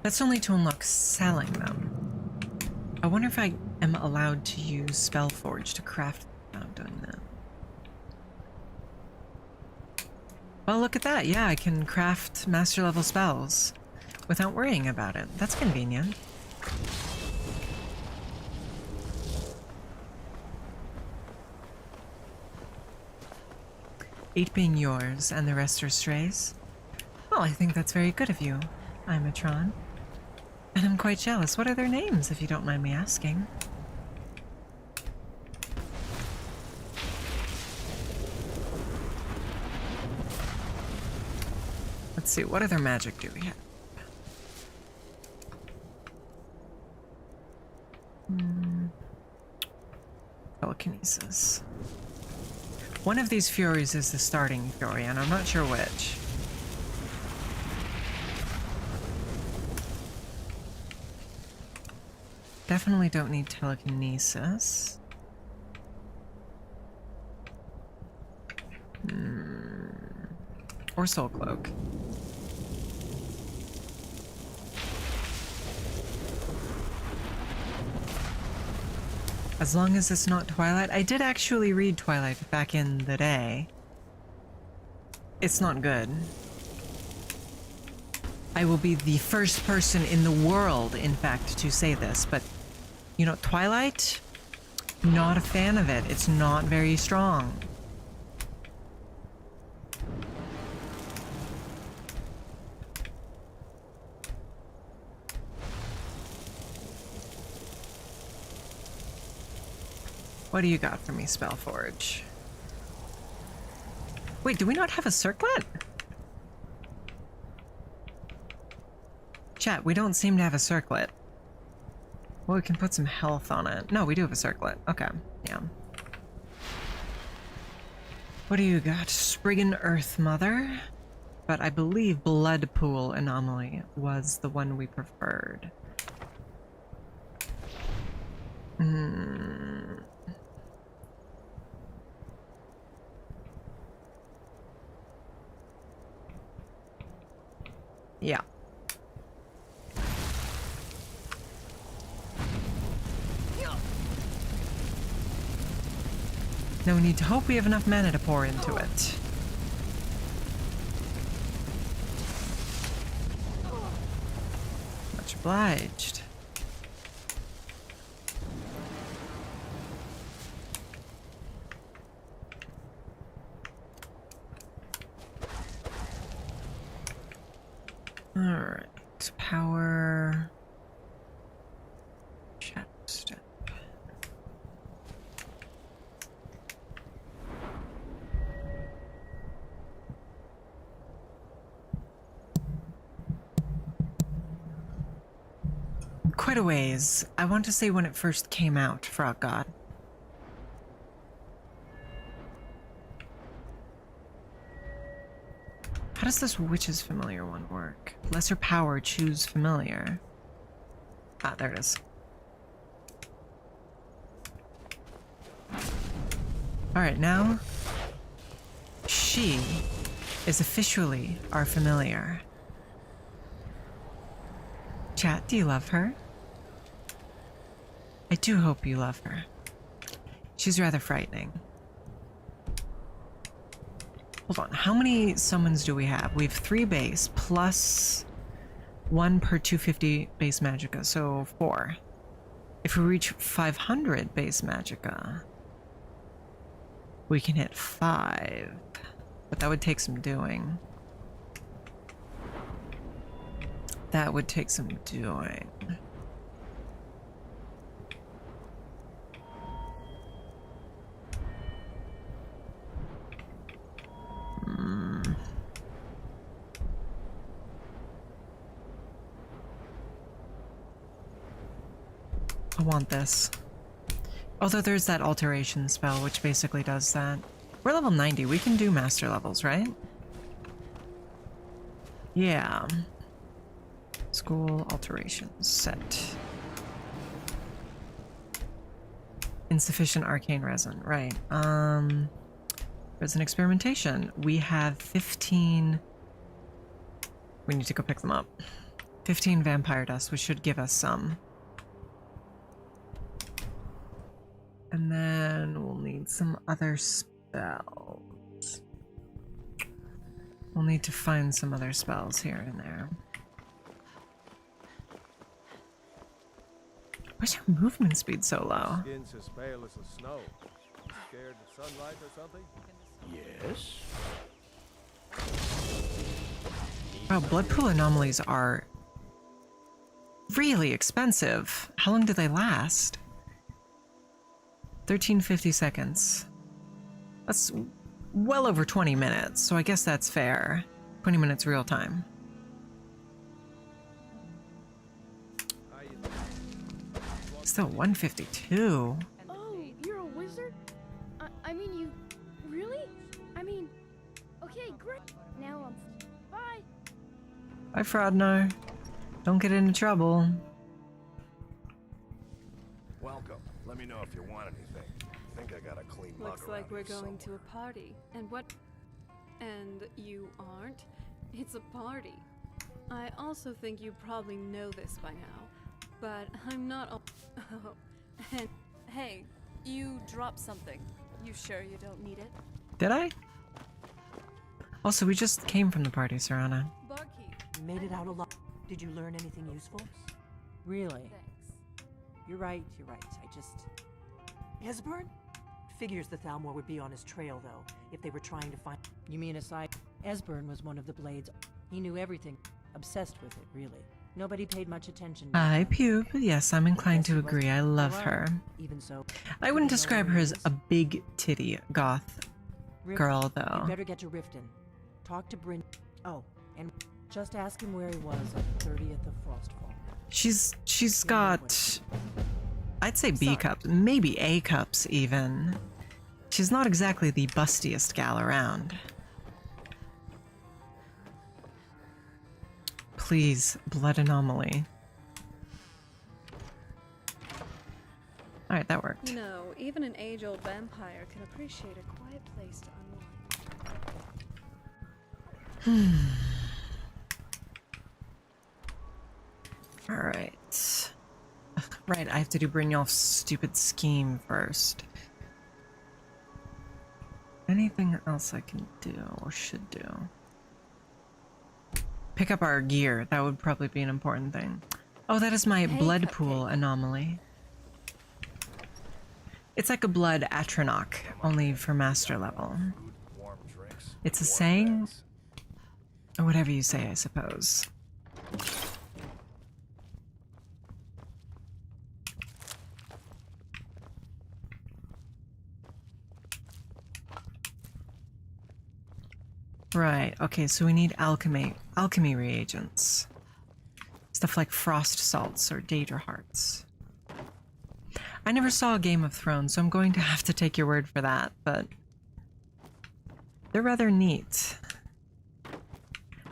That's only to unlock selling them. I wonder if I am allowed to use Spellforge to craft without doing that. Well, look at that. Yeah, I can craft master level spells without worrying about it. That's convenient. Eight being yours and the rest are strays? Well, I think that's very good of you, Imatron. And I'm quite jealous. What are their names, if you don't mind me asking? Let's see, what other magic do we have? Telekinesis. One of these furies is the starting fury, and I'm not sure which. Definitely don't need telekinesis. Or soul cloak. As long as it's not Twilight. I did actually read Twilight back in the day. It's not good. I will be the first person in the world, in fact, to say this, but you know, Twilight, not a fan of it. It's not very strong. What do you got for me, Spellforge? Wait, do we not have a circlet? Chat, we don't seem to have a circlet. Well, we can put some health on it. No, we do have a circlet. Okay, yeah. What do you got? Spriggan Earth Mother? But I believe Blood Pool Anomaly was the one we preferred. Yeah. No need to hope we have enough mana to pour into it. Much obliged. Alright, power... Shadow step. quite a ways. I want to say when it first came out, Frog God. How does this witch's familiar one work? Lesser power, choose familiar. Ah, there it is. Alright, now she is officially our familiar. Chat, do you love her? I do hope you love her. She's rather frightening. Hold on, how many summons do we have? We have 3 base plus 1 per 250 base magicka, so 4. If we reach 500 base magicka, we can hit 5. But that would take some doing. That would take some doing. I want this. Although there's that alteration spell, which basically does that. We're level 90. We can do master levels, right? Yeah. School alterations set. Insufficient arcane resin, right. Resin experimentation. We have 15. We need to go pick them up. 15 vampire dust, which should give us some. And then we'll need some other spells. We'll need to find some other spells here and there. Why's your movement speed so low? Skin's as pale as the snow. Scared of sunlight or something? Yes. Wow, blood pool anomalies are really expensive. How long do they last? 1350 seconds. That's well over 20 minutes, so I guess that's fair. 20 minutes real time. Still 152. Oh, you're a wizard? I mean, you... Really? I mean... Okay, great. Now I'm... Bye. Bye, Frodno. Don't get into trouble. Welcome. Let me know if you want anything. I think I got a clean mug Looks like around we're here going to somewhere. a party. And what? And you aren't? It's a party. I also think you probably know this by now. But I'm not oh, and hey, you dropped something. You sure you don't need it? Did I? Also, we just came from the party, Serana. Barkeep. Made it out alive. Did you learn anything useful? Really? Thanks. You're right. I just... Esbern? Figures the Thalmor would be on his trail, though, if they were trying to find... You mean aside... Esbern was one of the Blades. He knew everything. Obsessed with it, really. Nobody paid much attention. I pube. Yes, I'm inclined to agree. I love her. Even so... I wouldn't describe her as a big titty goth girl, though. You better get to Riften. Talk to Bryn... Oh, and just ask him where he was on the 30th of Frostfall. She's got... I'd say B cups, maybe A cups even. She's not exactly the bustiest gal around. Please, blood anomaly. Alright, that worked. You know, even an age-old vampire can appreciate a quiet place to unwind. Alright. Right, I have to do Brynjolf's stupid scheme first. Anything else I can do or should do? Pick up our gear. That would probably be an important thing. Oh, that is my blood pool anomaly. It's like a blood Atronach, only for master level. Warm drinks. It's a saying? Or whatever you say, I suppose. Right, okay, so we need alchemy reagents. Stuff like frost salts or data hearts. I never saw Game of Thrones, so I'm going to have to take your word for that, but they're rather neat.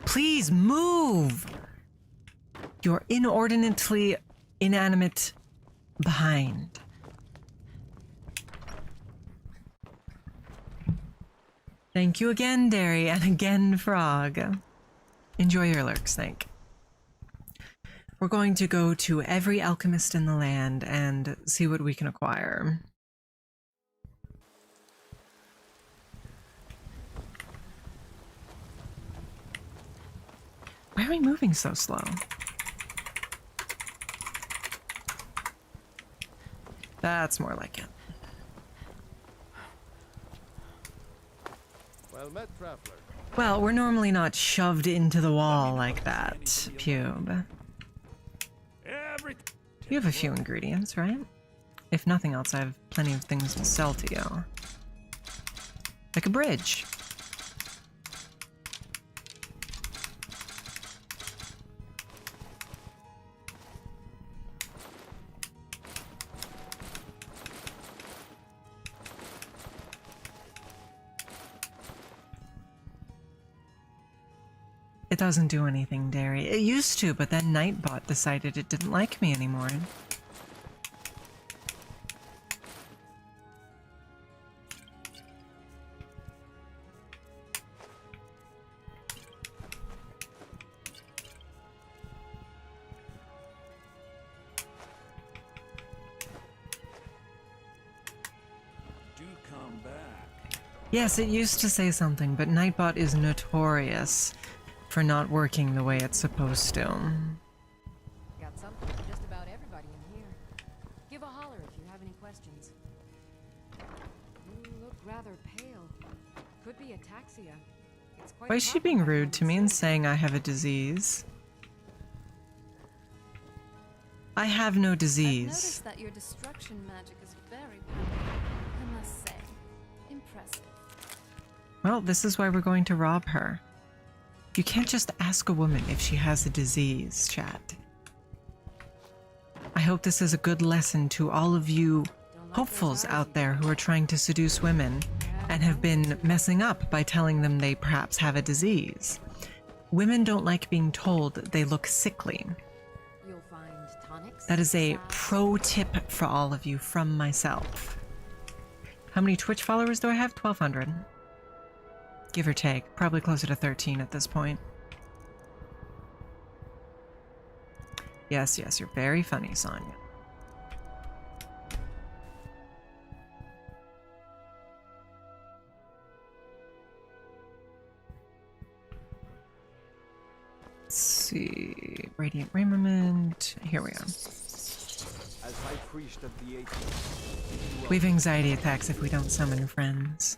Please move! You're inordinately inanimate behind. Thank you again, Derry, and again, Frog. Enjoy your lurk, Snake. We're going to go to every alchemist in the land and see what we can acquire. Why are we moving so slow? That's more like it. Well met, traveler. Well, we're normally not shoved into the wall like that, Pube. You have a few ingredients, right? If nothing else, I have plenty of things to sell to you. Like a bridge. It doesn't do anything, Derry. It used to, but then Nightbot decided it didn't like me anymore. Do come back. Yes, it used to say something, but Nightbot is notorious for not working the way it's supposed to. Got something for just about everybody in here. Give a holler if you have any questions. You look rather pale. Could be ataxia. It's quite Why is she being rude to me and saying I have a disease? I have no I've disease. noticed that your destruction magic is very powerful, I must say. Impressive. Well, this is why we're going to rob her. You can't just ask a woman if she has a disease, chat. I hope this is a good lesson to all of you hopefuls out there who are trying to seduce women and have been messing up by telling them they perhaps have a disease. Women don't like being told they look sickly. You'll find tonics. That is a pro tip for all of you from myself. How many Twitch followers do I have? 1,200. Give or take. Probably closer to 13 at this point. Yes, yes, you're very funny, Sonya. Let's see. Radiant Raiment. Here we are. As High Priest of the 18th. We have anxiety attacks if we don't summon friends.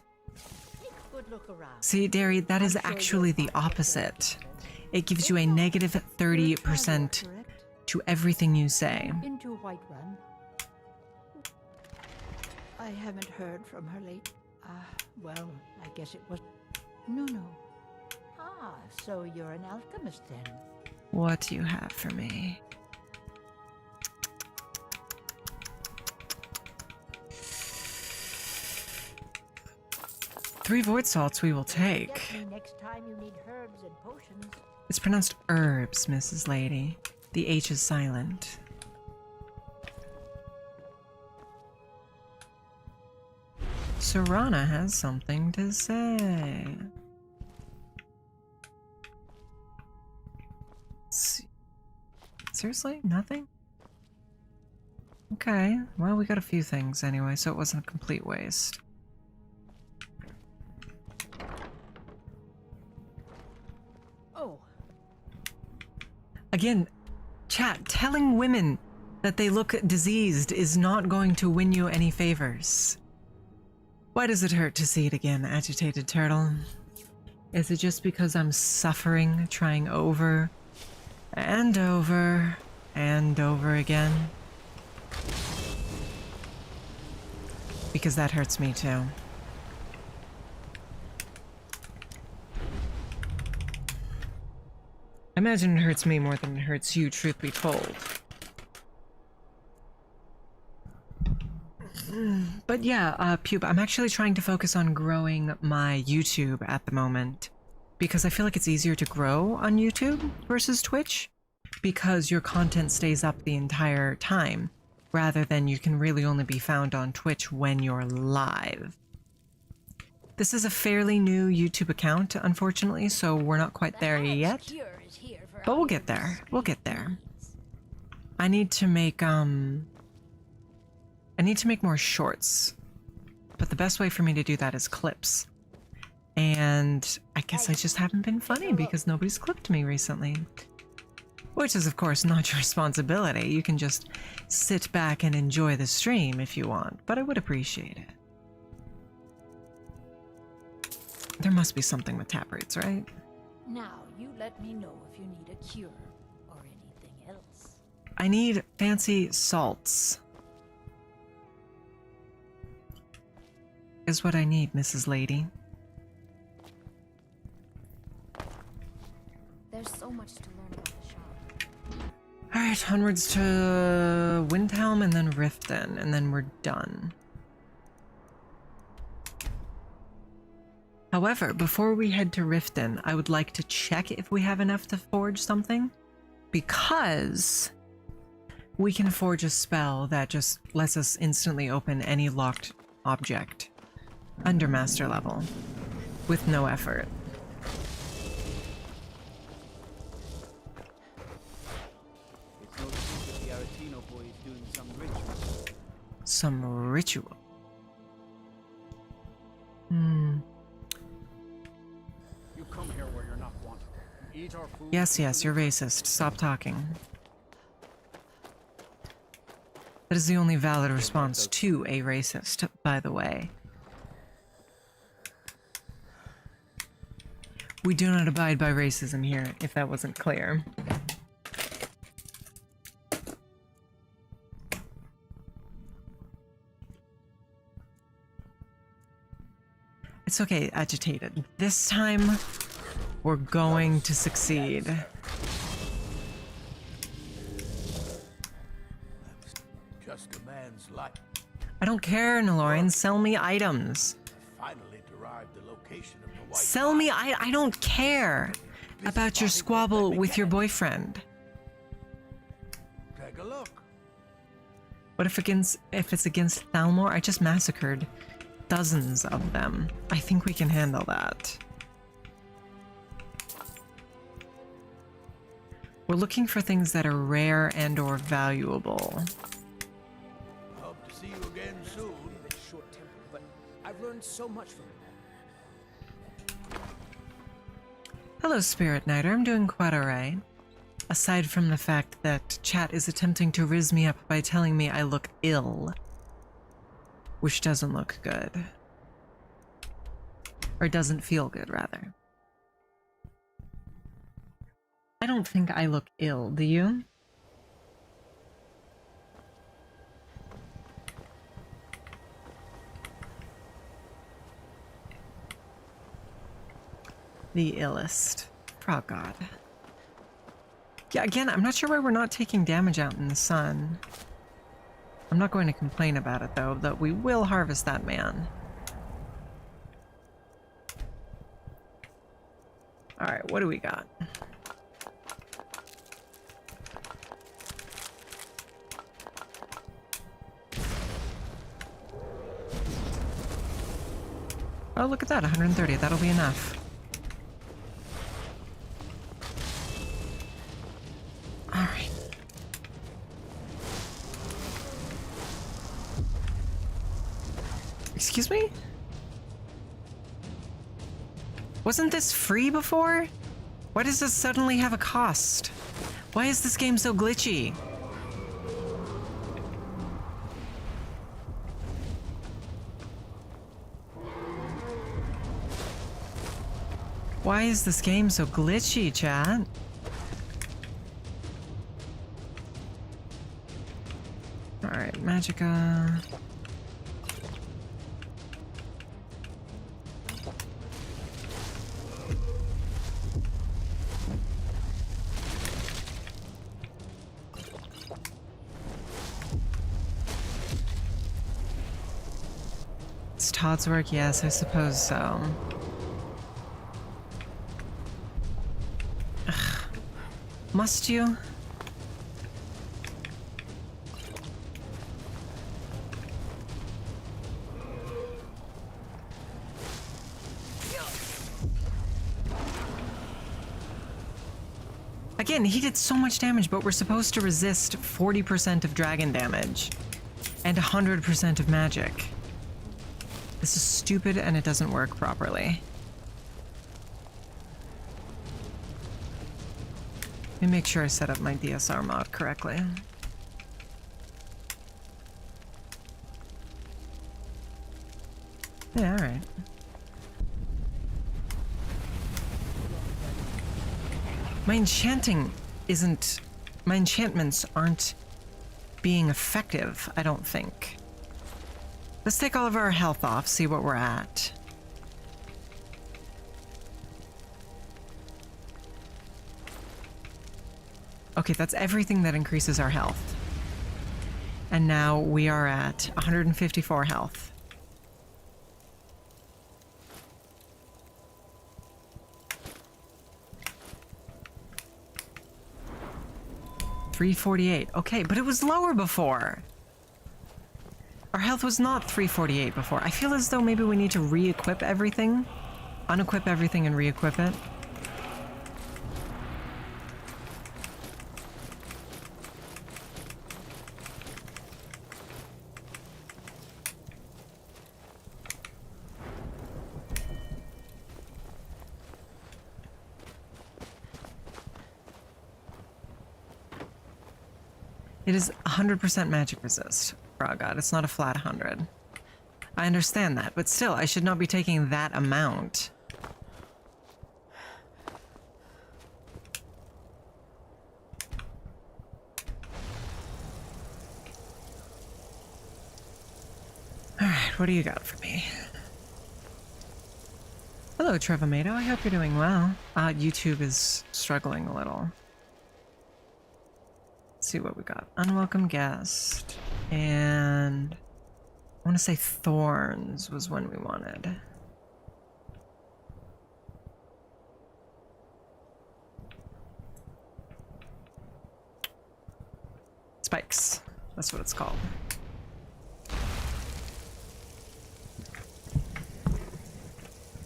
See, Derry, that is actually the opposite. It gives you a negative 30% to everything you say. Into Whiterun. I haven't heard from her late. Well, I guess it was... No. Ah, so you're an alchemist then? What do you have for me? Three void salts we will take. Next time you need herbs and potions. It's pronounced herbs, Mrs. Lady. The H is silent. Serana has something to say. Seriously? Nothing? Okay, well, we got a few things anyway, so it wasn't a complete waste. Again, chat, telling women that they look diseased is not going to win you any favors. Why does it hurt to see it again, agitated turtle? Is it just because I'm suffering, trying over and over and over again? Because that hurts me too. imagine it hurts me more than it hurts you, truth be told. But yeah, Pube, I'm actually trying to focus on growing my YouTube at the moment, because I feel like it's easier to grow on YouTube versus Twitch, because your content stays up the entire time, rather than you can really only be found on Twitch when you're live. This is a fairly new YouTube account, unfortunately, so we're not quite there yet. But we'll get there. We'll get there. I need to make more shorts. But the best way for me to do that is clips. And I guess I just haven't been funny because nobody's clipped me recently. Which is, of course, not your responsibility. You can just sit back and enjoy the stream if you want, but I would appreciate it. There must be something with taproots, right? Now, you let me know if you need a cure or anything else. I need fancy salts. Is what I need, Mrs. Lady. There's so much to learn about the shop. Alright, onwards to Windhelm and then Riften, and then we're done. However, before we head to Riften, I would like to check if we have enough to forge something, because we can forge a spell that just lets us instantly open any locked object under master level with no effort. It's no secret the Aretino boy is doing some ritual. Some ritual. You come here where you're not wanted. You eat our food. Yes, you're racist. Stop talking. That is the only valid response to a racist, by the way. We do not abide by racism here, if that wasn't clear. It's okay, agitated. This time, we're going to succeed. Just a man's life. I don't care, Naloran. Sell me items. Finally derived the location of the white. Sell me. I don't care about your squabble with your boyfriend. Take a look. What if it's against Thalmor? I just massacred dozens of them. I think we can handle that. We're looking for things that are rare and or valuable. Hope to see you again soon. Short temper, but I've learned so much from him. Hello, Spirit Knighter. I'm doing quite alright. Aside from the fact that chat is attempting to rizz me up by telling me I look ill. Which doesn't look good. Or doesn't feel good, rather. I don't think I look ill, do you? The illest. Oh god. Yeah, again, I'm not sure why we're not taking damage out in the sun. I'm not going to complain about it, though, that we will harvest that man. Alright, what do we got? Oh, look at that, 130. That'll be enough. Alright. Excuse me? Wasn't this free before? Why does this suddenly have a cost? Why is this game so glitchy? Why is this game so glitchy, chat? Alright, Magicka. Miss Todd's work? Yes, I suppose so. Ugh. Must you? Again, he did so much damage, but we're supposed to resist 40% of dragon damage and 100% of magic. This is stupid and it doesn't work properly. Let me make sure I set up my DSR mod correctly. Yeah, alright. My enchanting isn't... My enchantments aren't being effective, I don't think. Let's take all of our health off, see what we're at. Okay, that's everything that increases our health. And now we are at 154 health. $348. Okay, but it was lower before. Our health was not 348 before. I feel as though maybe we need to re-equip everything. Unequip everything and re-equip it. It is 100% magic resist, oh god, it's not a flat 100. I understand that, but still, I should not be taking that amount. Alright, what do you got for me? Hello, Trevomato, I hope you're doing well. YouTube is struggling a little. Let's see what we got. Unwelcome guest. And I want to say thorns was one we wanted. Spikes. That's what it's called.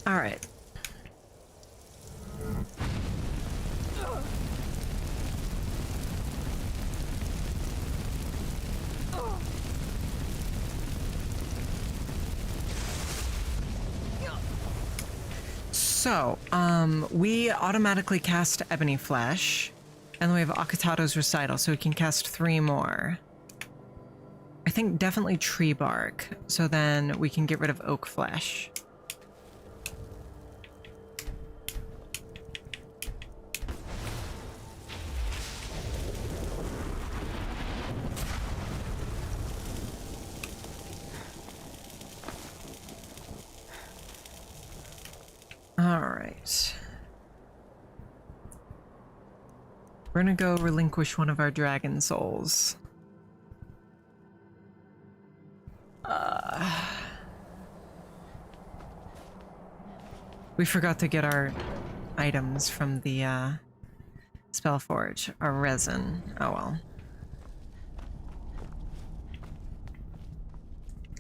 All right. So, we automatically cast Ebony Flesh, and then we have Akatado's Recital, so we can cast 3 more. I think definitely Tree Bark, so then we can get rid of Oak Flesh. Alright. We're gonna go relinquish one of our dragon souls. We forgot to get our items from the Spellforge, our resin. Oh well.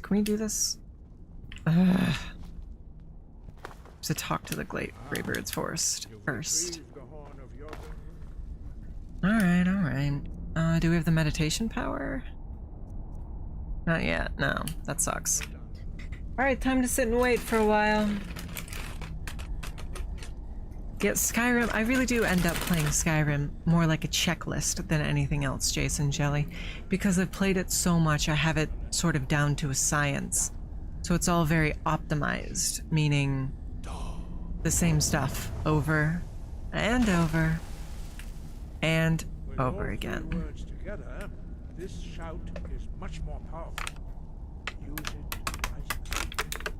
Can we do this? To talk to the Greybirds first. Alright, alright. Do we have the meditation power? Not yet, no. That sucks. Alright, time to sit and wait for a while. Yeah, Skyrim, I really do end up playing Skyrim more like a checklist than anything else, Jason Jelly. Because I've played it so much, I have it sort of down to a science. So it's all very optimized, meaning the same stuff over and over and over again. Words together, this shout is much more powerful. Use it wisely.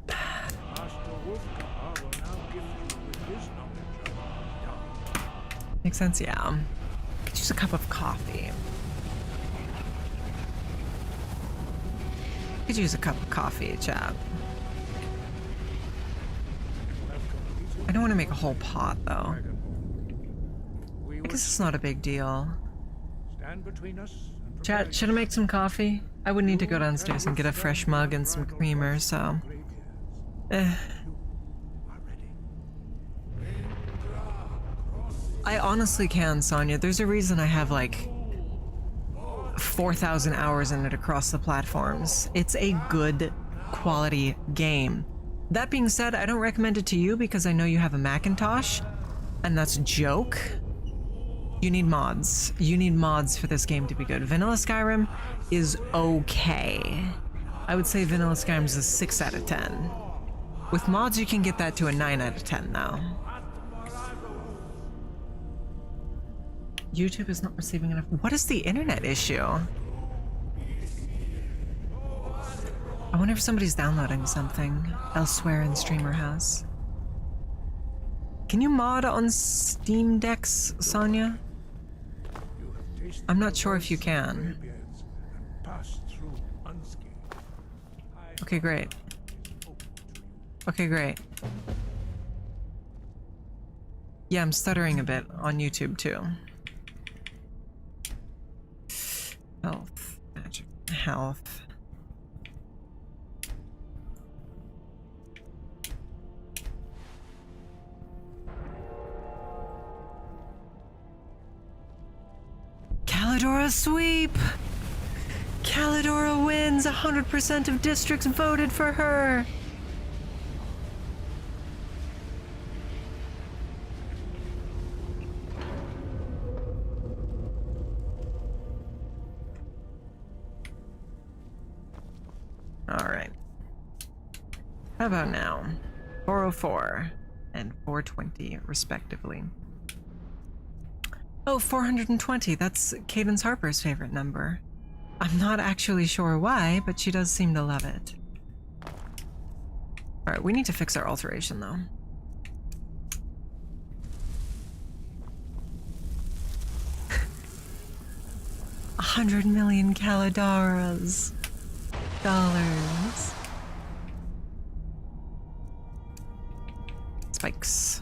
Master Wolfgar will now gift you with his knowledge of dark. Makes sense, yeah. Could use a cup of coffee. Could use a cup of coffee, chap. I don't want to make a whole pot, though. I guess it's not a big deal. Stand between us and Chat, should I make some coffee? I would need to go downstairs and get a fresh mug and some creamer, so... I honestly can, Sonia. There's a reason I have, like, 4,000 hours in it across the platforms. It's a good quality game. That being said, I don't recommend it to you because I know you have a Macintosh, and that's a joke. You need mods. You need mods for this game to be good. Vanilla Skyrim is okay. I would say Vanilla Skyrim's a 6 out of 10. With mods, you can get that to a 9 out of 10 now. YouTube is not receiving enough. What is the internet issue? I wonder if somebody's downloading something elsewhere in Streamer House. Can you mod on Steam Decks, Sonia? I'm not sure if you can. Okay, great. Okay, great. Yeah, I'm stuttering a bit on YouTube too. Health. Magic. Health. Callidora sweep! Callidora wins! 100% of districts voted for her! Alright. How about now? 404 and 420, respectively. Oh, 420. That's Cadence Harper's favorite number. I'm not actually sure why, but she does seem to love it. Alright, we need to fix our alteration, though. $100 million Callidoras. Dollars. Spikes.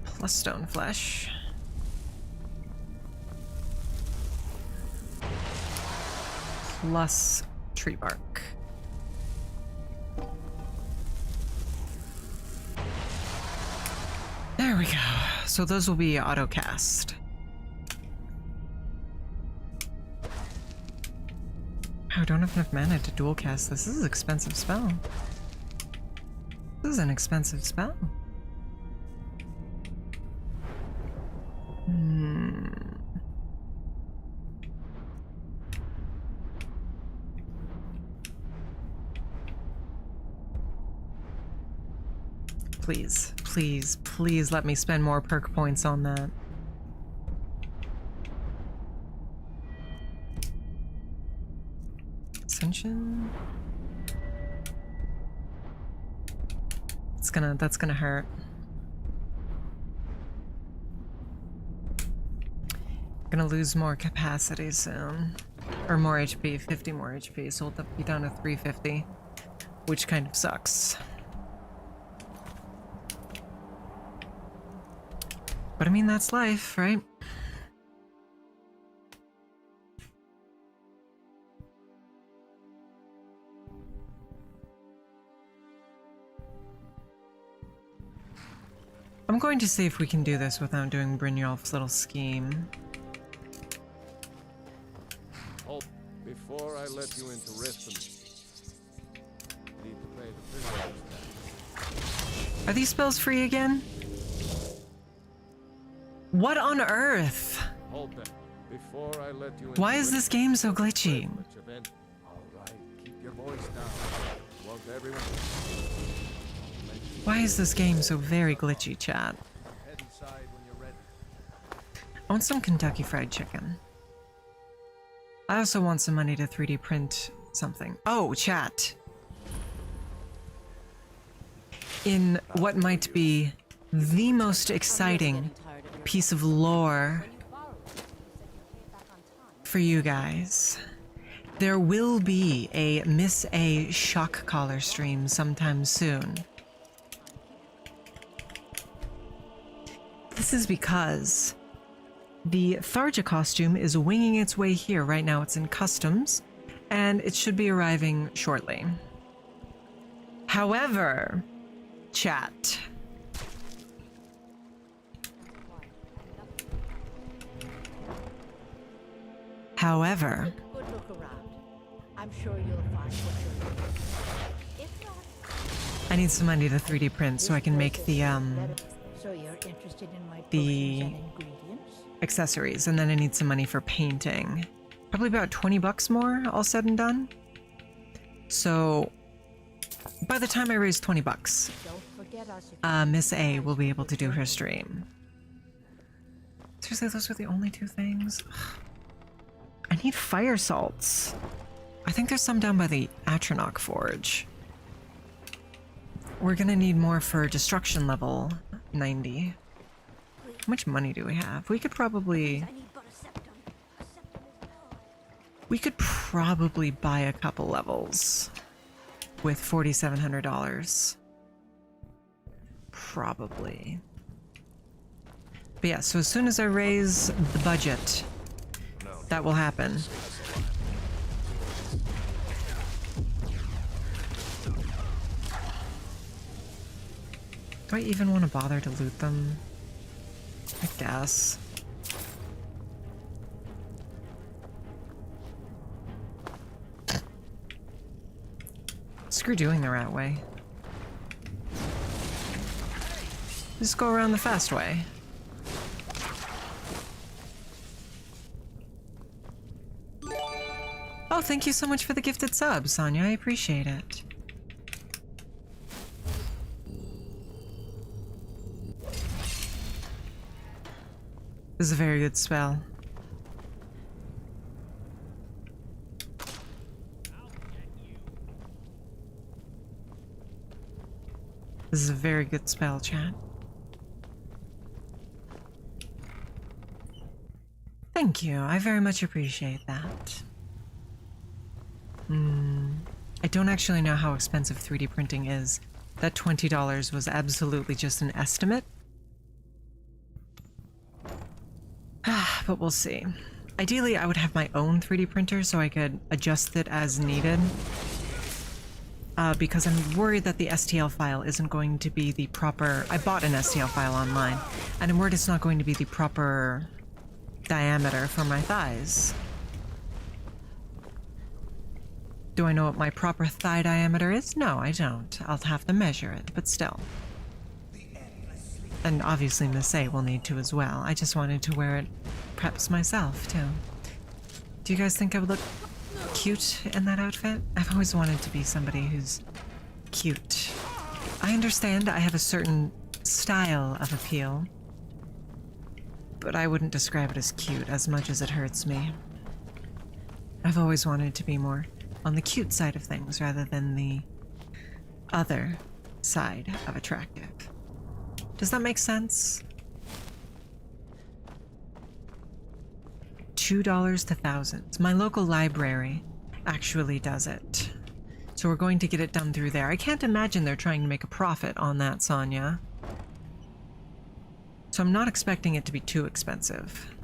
Plus stone flesh. Plus tree bark. There we go. So those will be auto cast. I don't have enough mana to dual cast this. This is an expensive spell. This is an expensive spell. Please, please, please let me spend more perk points on that. Ascension? That's gonna hurt. Gonna lose more capacity soon. Or more HP, 50 more HP, so we'll be down to 350. Which kind of sucks. But I mean, that's life, right? I'm going to see if we can do this without doing Brynjolf's little scheme. Hold. Before I let you into Riften, you need to pay the prisoners tax. Are these spells free again? What on earth? Hold them. Before I let you Why is this game so glitchy? Alright, keep your voice down. Won't everyone? Why is this game so very glitchy, chat? Head inside when you're ready. I want some Kentucky Fried Chicken. I also want some money to 3D print something. Oh, chat. In what might be the most exciting piece of lore for you guys, There will be a Miss A shock collar stream sometime soon. This is because the Tharja costume is winging its way here. Right now it's in customs, and it should be arriving shortly. However, chat. However, Good look around. I'm sure you'll find what you're looking for. If not, I need some money to 3D print so I can make the so you're interested in my the potions and ingredients? accessories, and then I need some money for painting. Probably about 20 bucks more, all said and done. So by the time I raise 20 bucks, Don't forget us if Miss A will be able to do her stream. Seriously, those are the only two things? I need fire salts. I think there's some down by the Atronach Forge. We're gonna need more for destruction level 90. How much money do we have? We could probably buy a couple levels with $4,700. Probably. But yeah, so as soon as I raise the budget, that will happen. Do I even want to bother to loot them? I guess. Screw doing the right way. Just go around the fast way. Oh, thank you so much for the gifted sub, Sonia. I appreciate it. This is a very good spell. This is a very good spell, chat. Thank you. I very much appreciate that. I don't actually know how expensive 3D printing is. That $20 was absolutely just an estimate. But we'll see. Ideally, I would have my own 3D printer so I could adjust it as needed. Because I'm worried that the STL file isn't going to be the proper... I bought an STL file online, and I'm worried it's not going to be the proper diameter for my thighs. Do I know what my proper thigh diameter is? No, I don't. I'll have to measure it, but still. And obviously Miss A will need to as well. I just wanted to wear it perhaps myself, too. Do you guys think I would look cute in that outfit? I've always wanted to be somebody who's cute. I understand I have a certain style of appeal, but I wouldn't describe it as cute as much as it hurts me. I've always wanted to be more on the cute side of things rather than the other side of attractive. Does that make sense? $2 to thousands. My local library actually does it. So we're going to get it done through there. I can't imagine they're trying to make a profit on that, Sonia. So I'm not expecting it to be too expensive.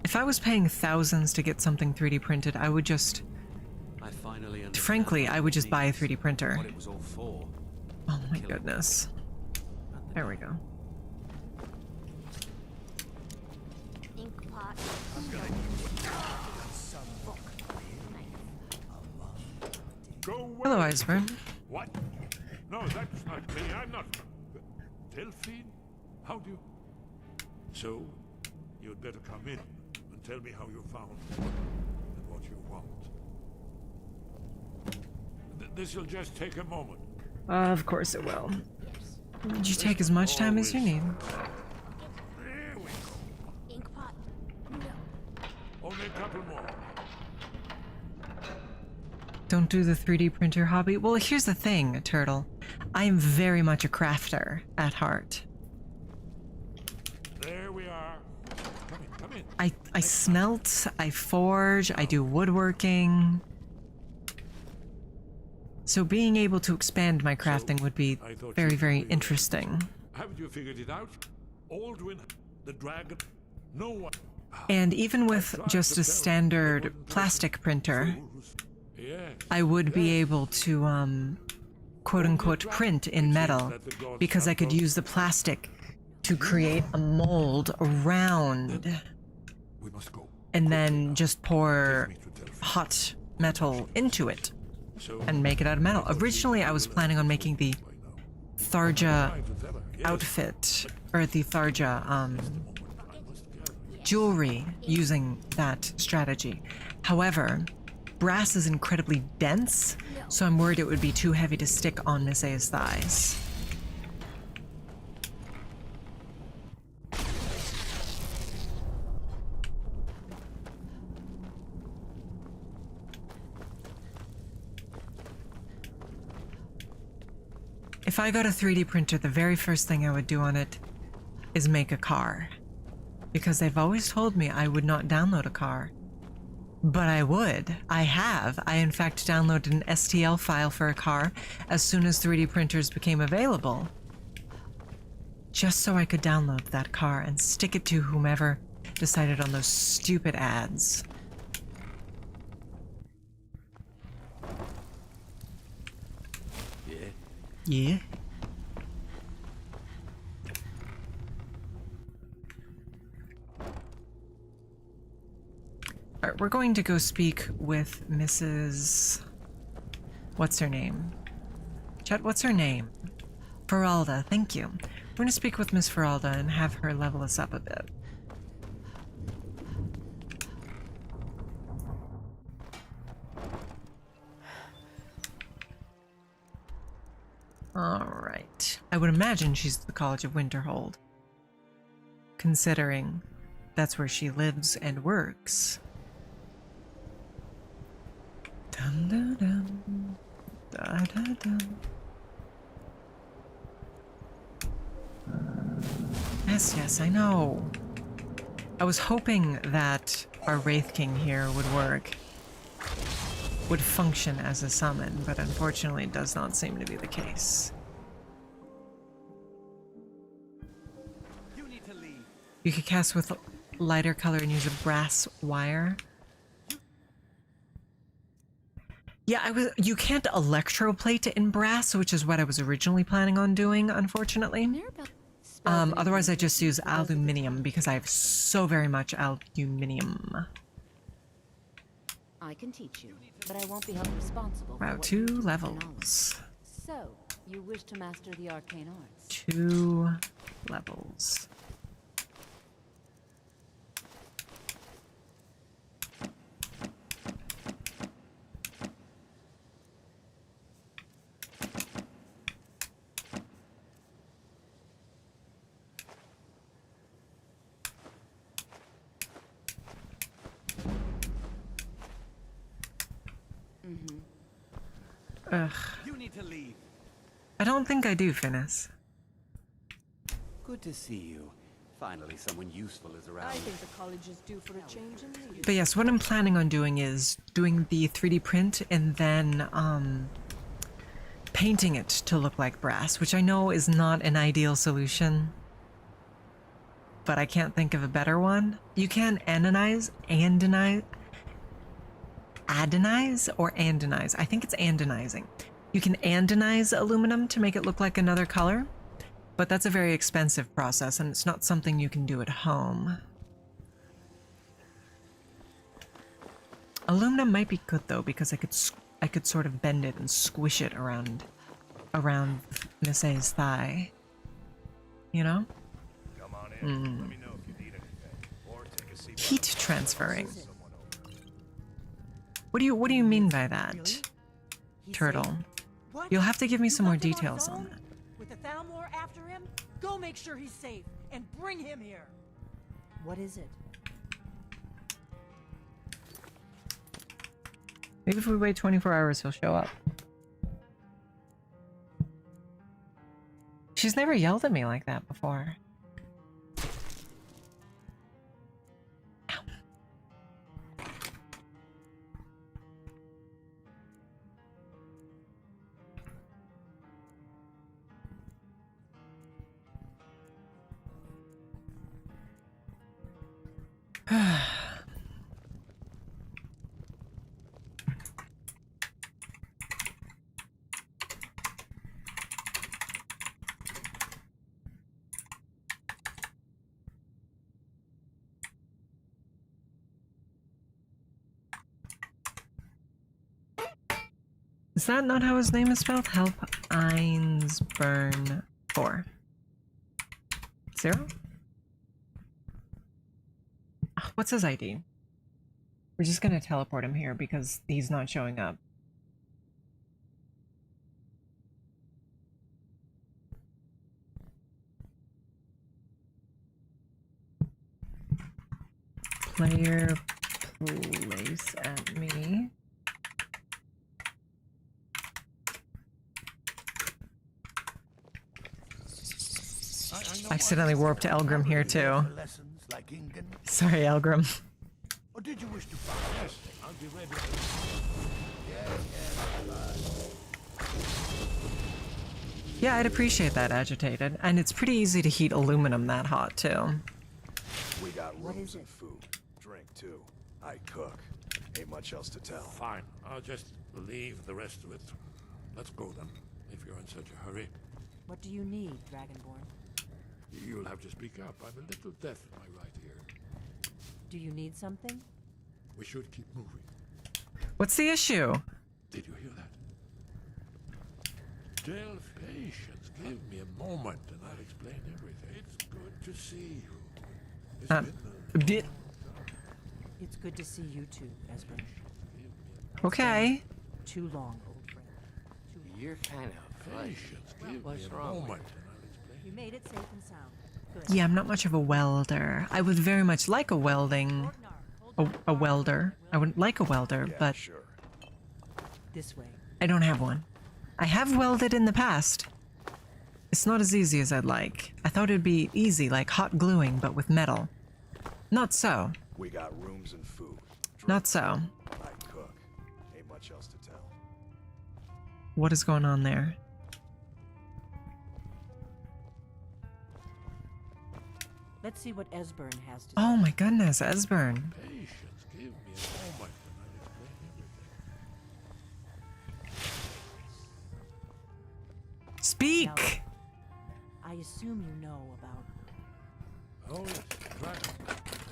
If I was paying thousands to get something 3D printed, I would just... Frankly, I would just buy a 3D printer. What it was all for. Oh my goodness. There we go. Hello, Iceberg. What? No, that's not me. I'm not. Delphine? How do you... So, you'd better come in and tell me how you found and what you want. This'll just take a moment. Of course it will. Would you take as much time as you need? There we go. Inkpot. No. Only a couple more. Don't do the 3D printer hobby? Well, here's the thing, Turtle. I am very much a crafter at heart. There we are. Come in, come in. I smelt, I forge, I do woodworking. So being able to expand my crafting would be very, very interesting. Haven't you figured it out? Aldwin, the dragon, no one. And even with just a standard plastic printer, I would be able to, quote-unquote, print in metal, because I could use the plastic to create a mold around, and then just pour hot metal into it and make it out of metal. Originally, I was planning on making the Tharja outfit, or the Tharja jewelry using that strategy. However, brass is incredibly dense, so I'm worried it would be too heavy to stick on Miss A's thighs. If I got a 3D printer, the very first thing I would do on it is make a car. Because they've always told me I would not download a car. But I would. I have. I in fact downloaded an STL file for a car as soon as 3D printers became available. Just so I could download that car and stick it to whomever decided on those stupid ads. Yeah? Alright, we're going to go speak with Mrs. What's her name? Chet, what's her name? Feralda, thank you. We're going to speak with Miss Feralda and have her level us up a bit. Alright. I would imagine she's at the College of Winterhold, considering that's where she lives and works. Dum dum dum. Da da dum. Yes, yes, I know. I was hoping that our Wraith King here would work. Would function as a summon, but unfortunately it does not seem to be the case. You could cast with lighter color and use a brass wire. Yeah, you can't electroplate it in brass, which is what I was originally planning on doing, unfortunately. Otherwise I just use aluminium because I have so very much aluminium. I can teach you, but I won't be held responsible. Wow, 2 levels. So, you wish to master the arcane arts? 2 levels. Ugh. You need to leave. I don't think I do, Finis. Good to see you. Finally, someone useful is around. I think the college is due for a change in leadership. But yes, what I'm planning on doing is doing the 3D print and then painting it to look like brass, which I know is not an ideal solution, but I can't think of a better one. You can andinize or andinize. I think it's andinizing. You can andinize aluminum to make it look like another color, but that's a very expensive process and it's not something you can do at home. Aluminum might be good though, because I could sort of bend it and squish it around Miss A's thigh. You know? Come on in. Let me know if you need anything. Or take a seat. Heat transferring. What do you mean by that? Really? Turtle. What? You'll have to give me some You more left him details his on own? that. With the Thalmor after him? Go make sure he's safe and bring him here. What is it? Maybe if we wait 24 hours, he'll show up. She's never yelled at me like that before. Ow. Is that not how his name is spelled? Help Einsburn 4. 0? What's his ID? We're just gonna teleport him here because he's not showing up. Player place at me. I accidentally warped to Elgrim here too. Sorry, Elgrim. Or did you wish to find? Yes, I'll be ready. Yeah, I'd appreciate that, Agitated. And it's pretty easy to heat aluminum that hot too. We got rooms and food, drink too. I cook. Ain't much else to tell. Fine, I'll just leave the rest of it. Let's go then, if you're in such a hurry. What do you need, Dragonborn? You'll have to speak up. I'm a little deaf in my right ear. Do you need something? We should keep moving. What's the issue? Did you hear that? Tell patience. Give me a moment and I'll explain everything. It's good to see you. It's good to see you too, Esbern. Okay. Too long, old friend. You're kind of patience. Give What's me a wrong? moment. You made it safe and sound. Good. Yeah, I'm not much of a welder. I would very much like a welding... A welder. I would like a welder, but... Sure. This way. I don't have one. I have welded in the past. It's not as easy as I'd like. I thought it'd be easy, like hot gluing, but with metal. Not so. We got rooms and food. Not so. I cook. Ain't much else to tell. What is going on there? Let's see what Esbern has to say. Oh my goodness, Esbern. Patience. Give me a moment and I'll explain everything. Speak! Now, I assume you know about... Oh yes, dragon.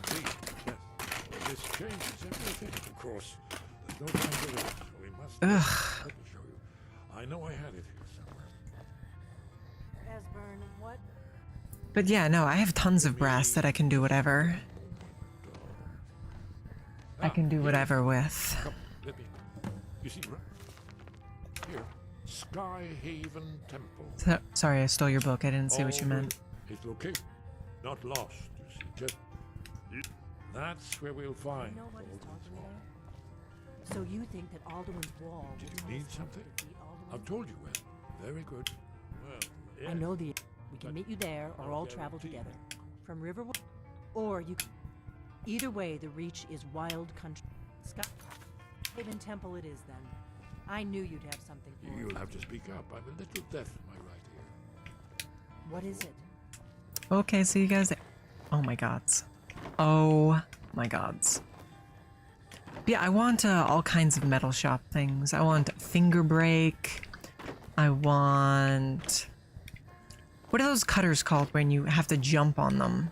Indeed, yes. This changes everything, of course. There's no time to wait, so we must... Let me show you. I know I had it here somewhere. Esbern, what? But yeah, no, I have tons of brass that I can do whatever. I can do whatever with. Come, let me... You see, right here, Sky Haven Temple. Sorry, I stole your book. I didn't see what you meant. It's located, not lost, you see. Just... That's where we'll find... You know what is talking there? So you think that Alduin's wall... Did you need something? I've told you, well. Very good. Well, yes. I know the... We can meet you there, or all travel together. From Riverwood, or you... Either way, the Reach is wild country. Sky Haven Temple it is, then. I knew you'd have something for You'll us. have to speak up. I'm a little deaf in my right ear. What is it? Okay, so you guys... Oh my gods. Oh my gods. Yeah, I want all kinds of metal shop things. I want finger break. I want... What are those cutters called when you have to jump on them?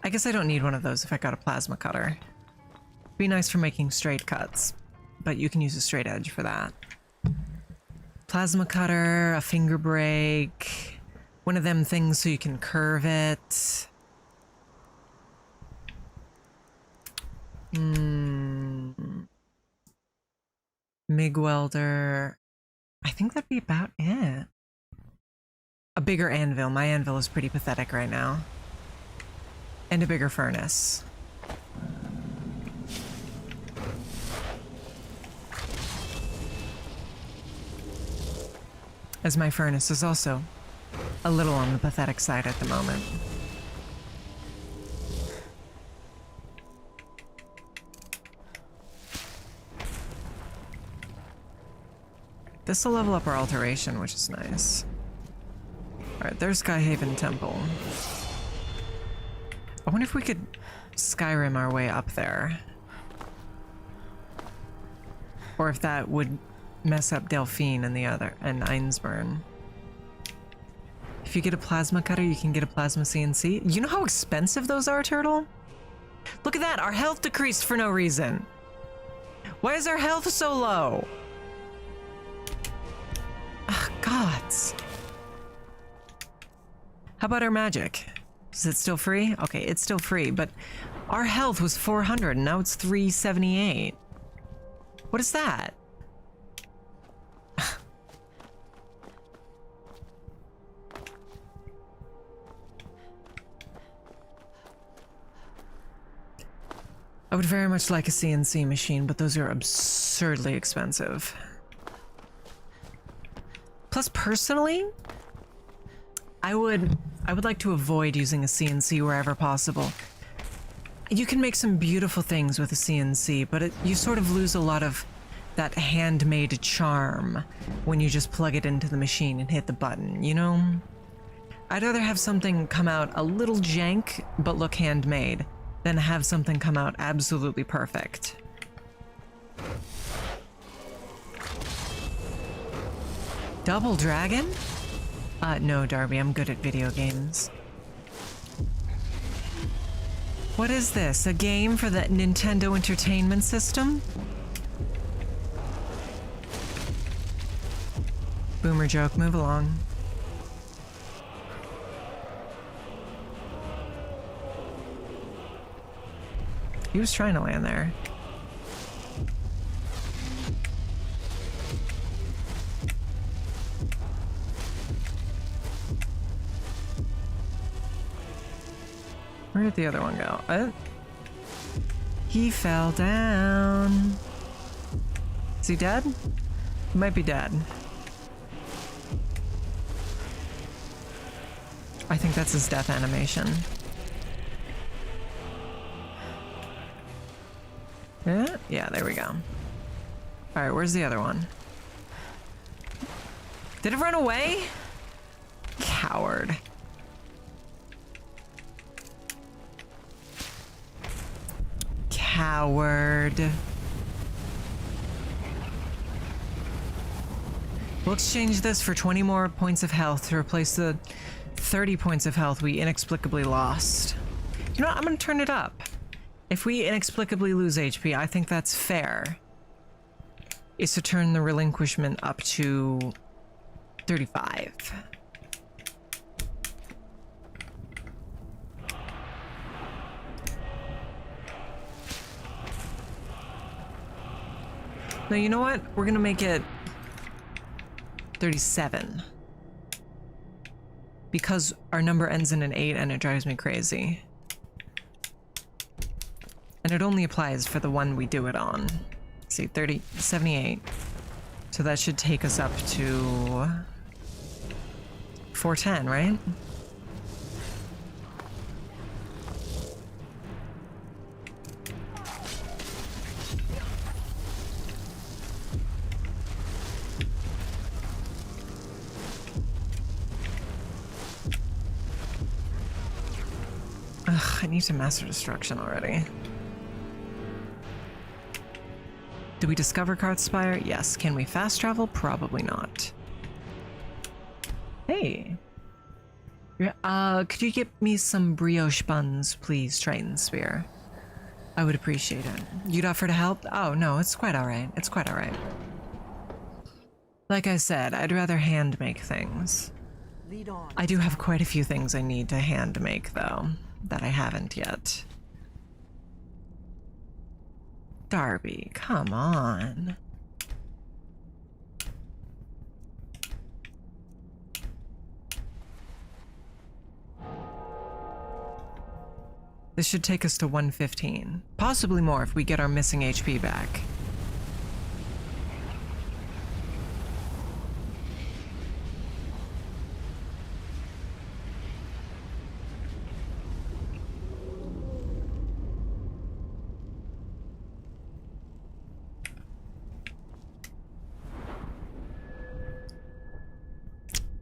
I guess I don't need one of those if I got a plasma cutter. Be nice for making straight cuts, but you can use a straight edge for that. Plasma cutter, a finger break, one of them things so you can curve it. MIG welder. I think that'd be about it. A bigger anvil. My anvil is pretty pathetic right now. And a bigger furnace. As my furnace is also a little on the pathetic side at the moment. This will level up our alteration, which is nice. Alright, there's Skyhaven Temple. I wonder if we could Skyrim our way up there. Or if that would mess up Delphine and the other, and Einsburn. If you get a plasma cutter, you can get a plasma CNC. You know how expensive those are, Turtle? Look at that, our health decreased for no reason. Why is our health so low? Ugh, gods. How about our magic? Is it still free? Okay, it's still free, but our health was 400 and now it's 378. What is that? I would very much like a CNC machine, but those are absurdly expensive. Plus, personally, I would like to avoid using a CNC wherever possible. You can make some beautiful things with a CNC, but you sort of lose a lot of that handmade charm when you just plug it into the machine and hit the button, you know? I'd rather have something come out a little jank, but look handmade, than have something come out absolutely perfect. Double Dragon? No, Darby, I'm good at video games. What is this? A game for the Nintendo Entertainment System? Boomer joke, move along. He was trying to land there. Where did the other one go? He fell down. Is he dead? He might be dead. I think that's his death animation. Yeah, there we go. Alright, where's the other one? Did it run away? Coward. Coward. We'll exchange this for 20 more points of health to replace the 30 points of health we inexplicably lost. You know what? I'm gonna turn it up. If we inexplicably lose HP, I think that's fair. Is to turn the relinquishment up to 35. No, you know what? We're gonna make it 37. Because our number ends in an 8 and it drives me crazy. And it only applies for the one we do it on. Let's see, 78. So that should take us up to 410, right? Ugh, I need to master destruction already. Do we discover Karthspire? Yes. Can we fast travel? Probably not. Hey. Could you get me some brioche buns, please, Triton Spear? I would appreciate it. You'd offer to help? Oh, no, it's quite alright. It's quite alright. Like I said, I'd rather hand make things. Lead on. I do have quite a few things I need to hand make, though, that I haven't yet. Darby, come on. This should take us to 115. Possibly more if we get our missing HP back.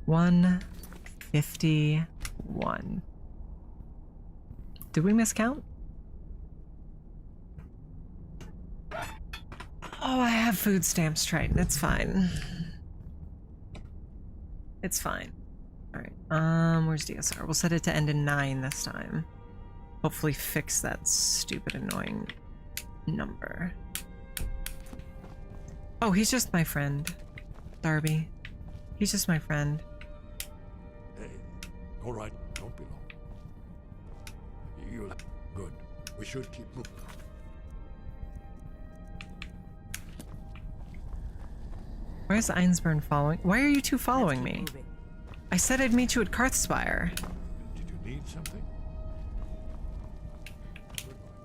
$151. Did we miscount? Oh, I have food stamps, Triton. It's fine. It's fine. Alright, where's DSR? We'll set it to end in 9 this time. Hopefully fix that stupid annoying number. Oh, he's just my friend. Darby. He's just my friend. Hey, all right, don't be long. You're good. We should keep moving. Why is Einsburn following? Why are you two following me? I said I'd meet you at Karthspire. Did you need something?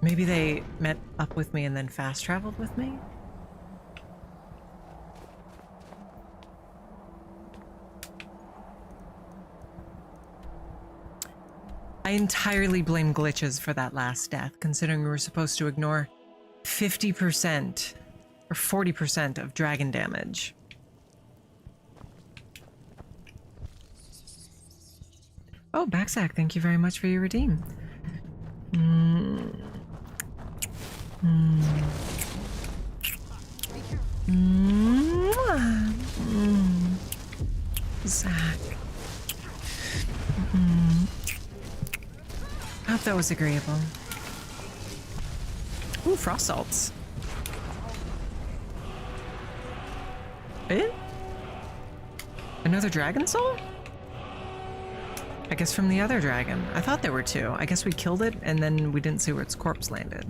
Maybe they met up with me and then fast traveled with me? I entirely blame glitches for that last death, considering we were supposed to ignore 50% or 40% of dragon damage. Oh, Backsack, thank you very much for your redeem. Zach. I hope that was agreeable. Ooh, frost salts. Eh? Another dragon soul? I guess from the other dragon. I thought there were 2. I guess we killed it and then we didn't see where its corpse landed.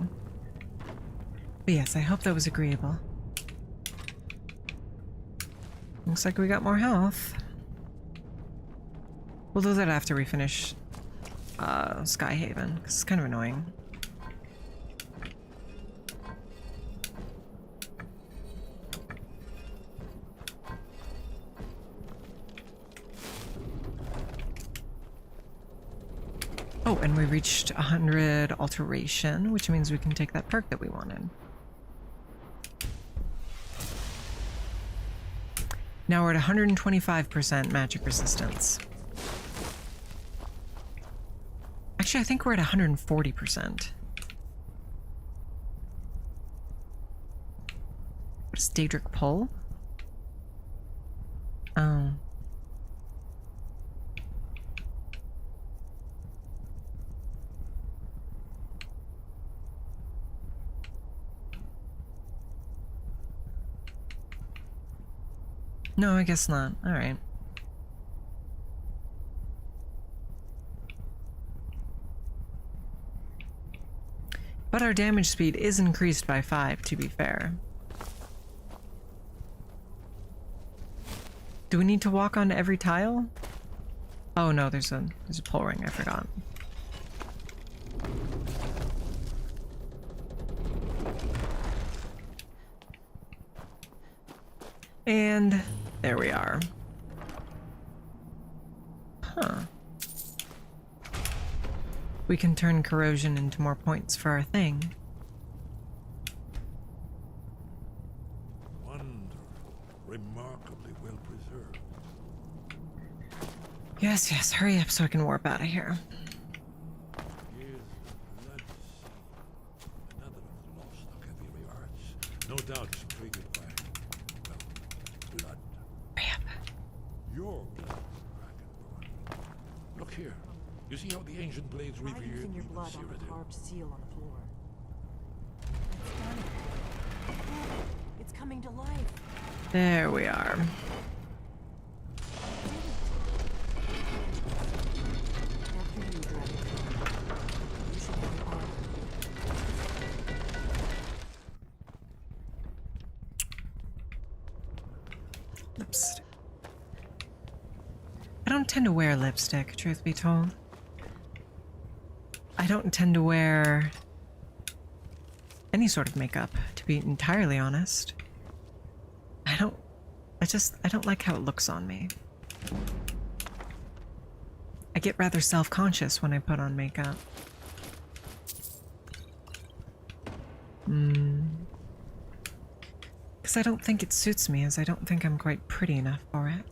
But yes, I hope that was agreeable. Looks like we got more health. We'll do that after we finish Skyhaven, because it's kind of annoying. Oh, and we reached 100 alteration, which means we can take that perk that we wanted. Now we're at 125% magic resistance. Actually, I think we're at 140%. What is Daedric Pull? Oh. No, I guess not. All right. But our damage speed is increased by 5, to be fair. Do we need to walk on every tile? Oh no, there's a pull ring, I forgot. And there we are. Huh. We can turn corrosion into more points for our thing. Wonderful. Remarkably well preserved. Yes, yes, hurry up so I can warp out of here. Here's the blood sea. Another of the lost Akaviri arts. No doubt triggered by, well, blood. Hurry up. Your blood, Dragonborn. Look here. You see how the ancient blades revered Writing's in your even blood on the Cyrodiil? carved seal on the floor. It's done. It's coming to life. There we are. After you, Dragon. You should have the armor. Lipstick. I don't tend to wear lipstick, truth be told. I don't tend to wear any sort of makeup, to be entirely honest. I don't like how it looks on me. I get rather self-conscious when I put on makeup. Because I don't think it suits me, as I don't think I'm quite pretty enough for it.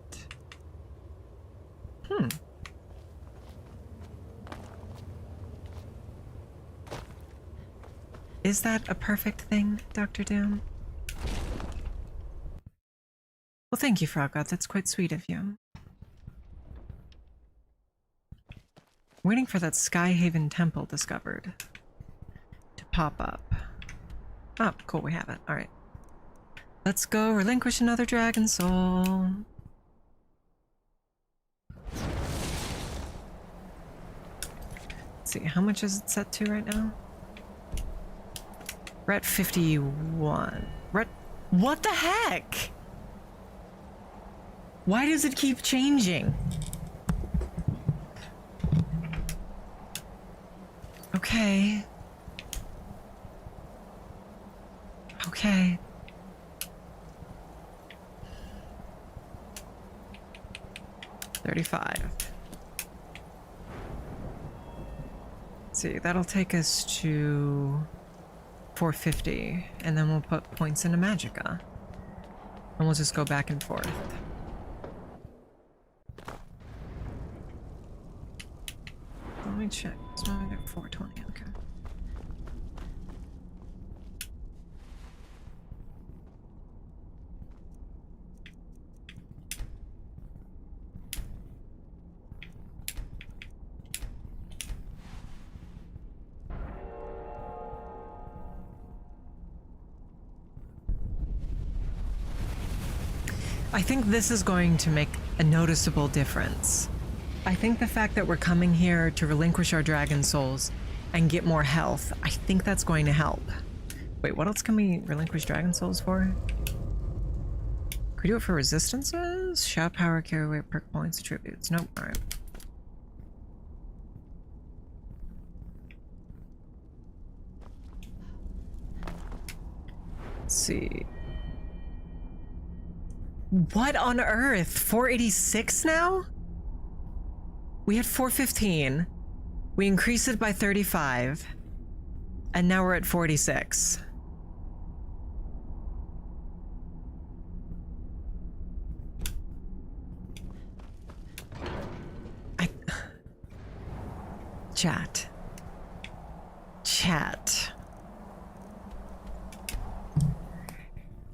Is that a perfect thing, Dr. Doom? Well, thank you, Frog God. That's quite sweet of you. Waiting for that Skyhaven temple discovered to pop up. Oh, cool, we have it. Alright. Let's go relinquish another dragon soul. Let's see, how much is it set to right now? We're at 51. We're at... What the heck? Why does it keep changing? Okay. Okay. $35. Let's see, that'll take us to 450, and then we'll put points into Magicka. And we'll just go back and forth. Let me check. So I'm at 420, okay. I think this is going to make a noticeable difference. I think the fact that we're coming here to relinquish our dragon souls and get more health, I think that's going to help. Wait, what else can we relinquish dragon souls for? Can we do it for resistances? Shout power, carry weight, perk points, attributes. Nope, alright. Let's see. What on earth? 486 now? We had 415. We increased it by 35. And now we're at 46. Chat.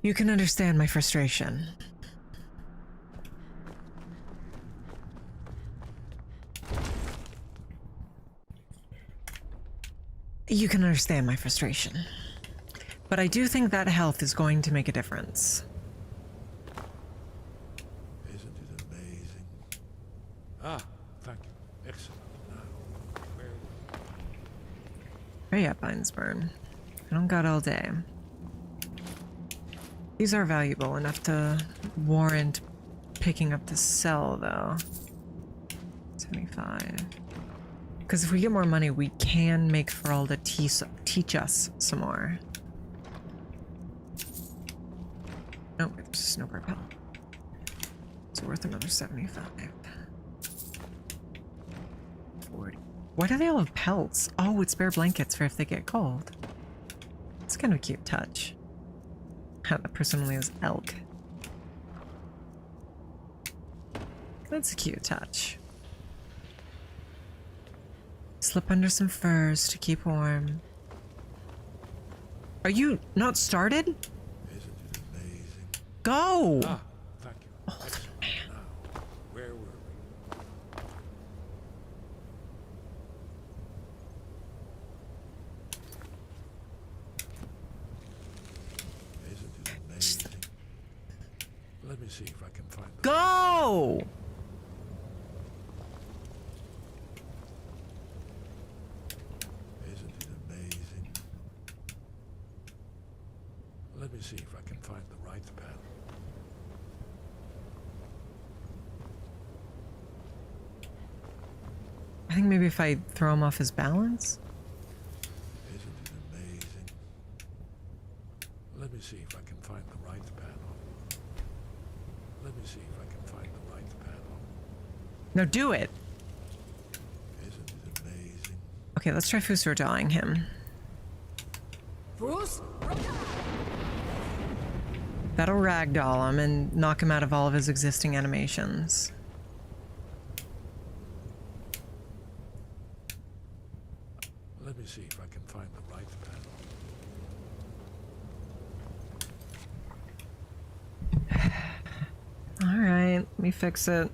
You can understand my frustration. You can understand my frustration. But I do think that health is going to make a difference. Isn't it amazing? Ah, thank you. Excellent. Now, where... Hurry up, Einsburn. I don't got all day. These are valuable enough to warrant picking up the cell, though. 75. Because if we get more money, we can make Feralda teach us some more. Nope, there's just no repel. It's worth another 75. 40. Why do they all have pelts? Oh, it's spare blankets for if they get cold. It's kind of a cute touch. That personally is elk. That's a cute touch. Slip under some furs to keep warm. Are you not started? Isn't it amazing? Go! Ah, thank you. Oh, man. Now, where were we? Isn't it amazing? Let me see if I can find the... Go! Let me see if I can find the right path. I think maybe if I throw him off his balance? Isn't it amazing? Let me see if I can find the right panel. Let me see if I can find the right panel. No, do it! Isn't it amazing? Okay, let's try Fusor drawing him. That'll ragdoll him and knock him out of all of his existing animations. Let me see if I can find the right panel. Alright, let me fix it.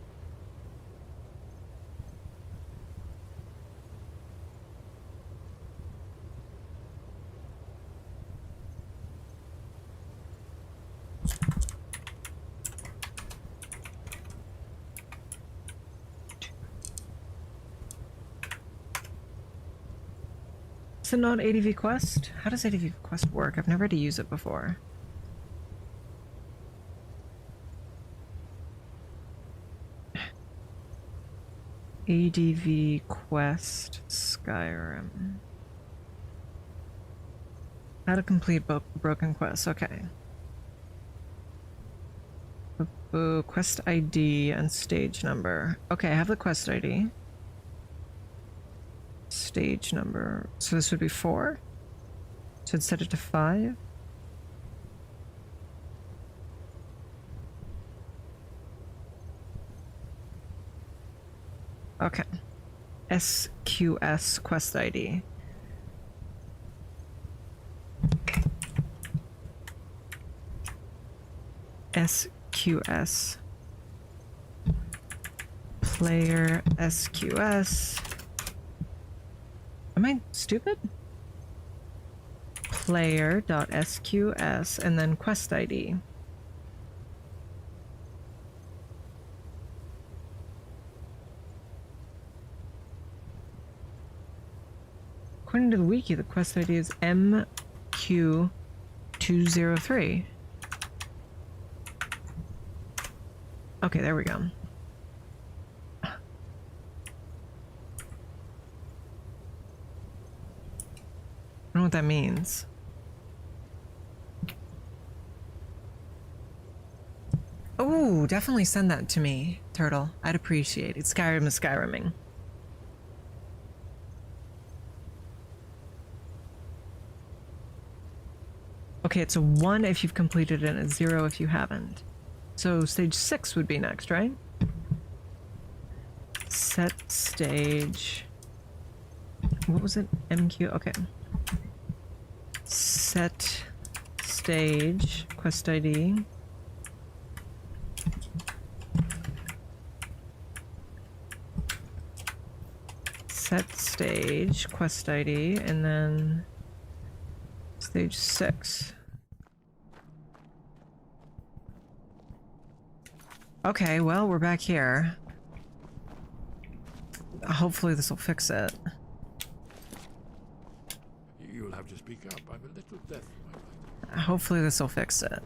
Is it not ADV Quest? How does ADV Quest work? I've never had to use it before. ADV Quest Skyrim. How to complete broken quests. Okay. Quest ID and stage number. Okay, I have the quest ID. Stage number. So this would be 4. So I'd set it to 5. Okay. SQS quest ID. SQS. Player SQS. Am I stupid? Player.sqs and then quest ID. According to the wiki, the quest ID is MQ203. Okay, there we go. I don't know what that means. Oh, definitely send that to me, Turtle. I'd appreciate it. Skyrim is Skyriming. Okay, it's a 1 if you've completed it and a 0 if you haven't. So stage 6 would be next, right? Set stage. What was it? MQ? Okay. Set stage, quest ID. Set stage, quest ID, and then stage 6. Okay, well, we're back here. Hopefully this will fix it. You'll have to speak up. I'm a little deaf. Hopefully this will fix it.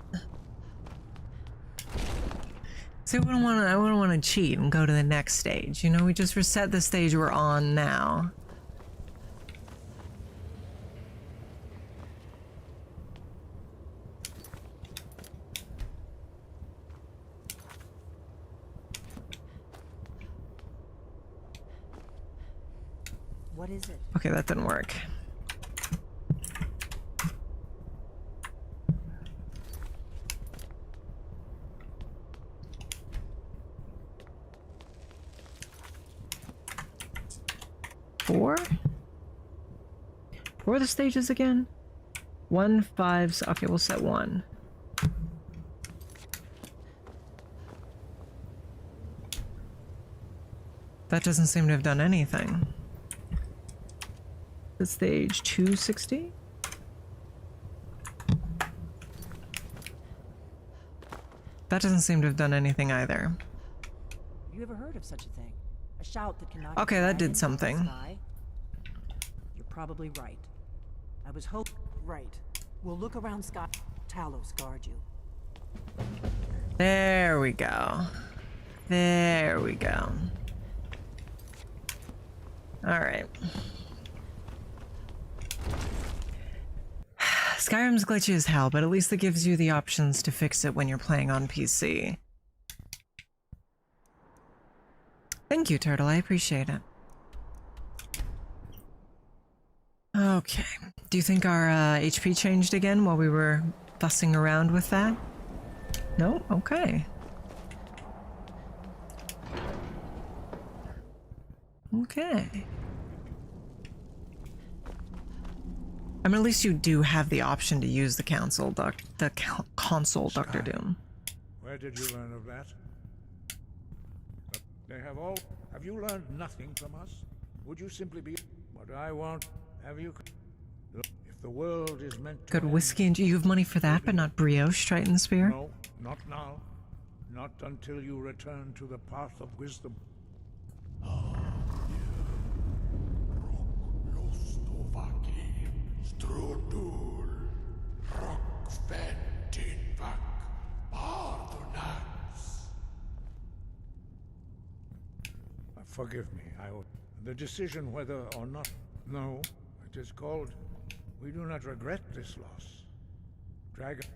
See, I wouldn't want to cheat and go to the next stage. You know, we just reset the stage we're on now. What is it? Okay, that didn't work. Four are the stages again? 1, 5, okay, we'll set 1. That doesn't seem to have done anything. The stage 260? That doesn't seem to have done anything either. Have you ever heard of such a thing? A shout that can knock Okay, you that right did into the something. sky? You're probably right. I was right. We'll look around Sky. Talos guard you. There we go. There we go. Alright. Skyrim's glitchy as hell, but at least it gives you the options to fix it when you're playing on PC. Thank you, Turtle. I appreciate it. Okay. Do you think our HP changed again while we were fussing around with that? No? Okay. Okay. I mean, at least you do have the option to use the console, Dr. Doom. Where did you learn of that? They have all... Have you learned nothing from us? Would you simply be... What I want, have you... Look, if the world is meant to... Good whiskey and you have money for that, but not brioche, Triton Spear? No, not now. Not until you return to the path of wisdom. Forgive me, the decision whether or not... No, it is called... We do not regret this loss. Dragon,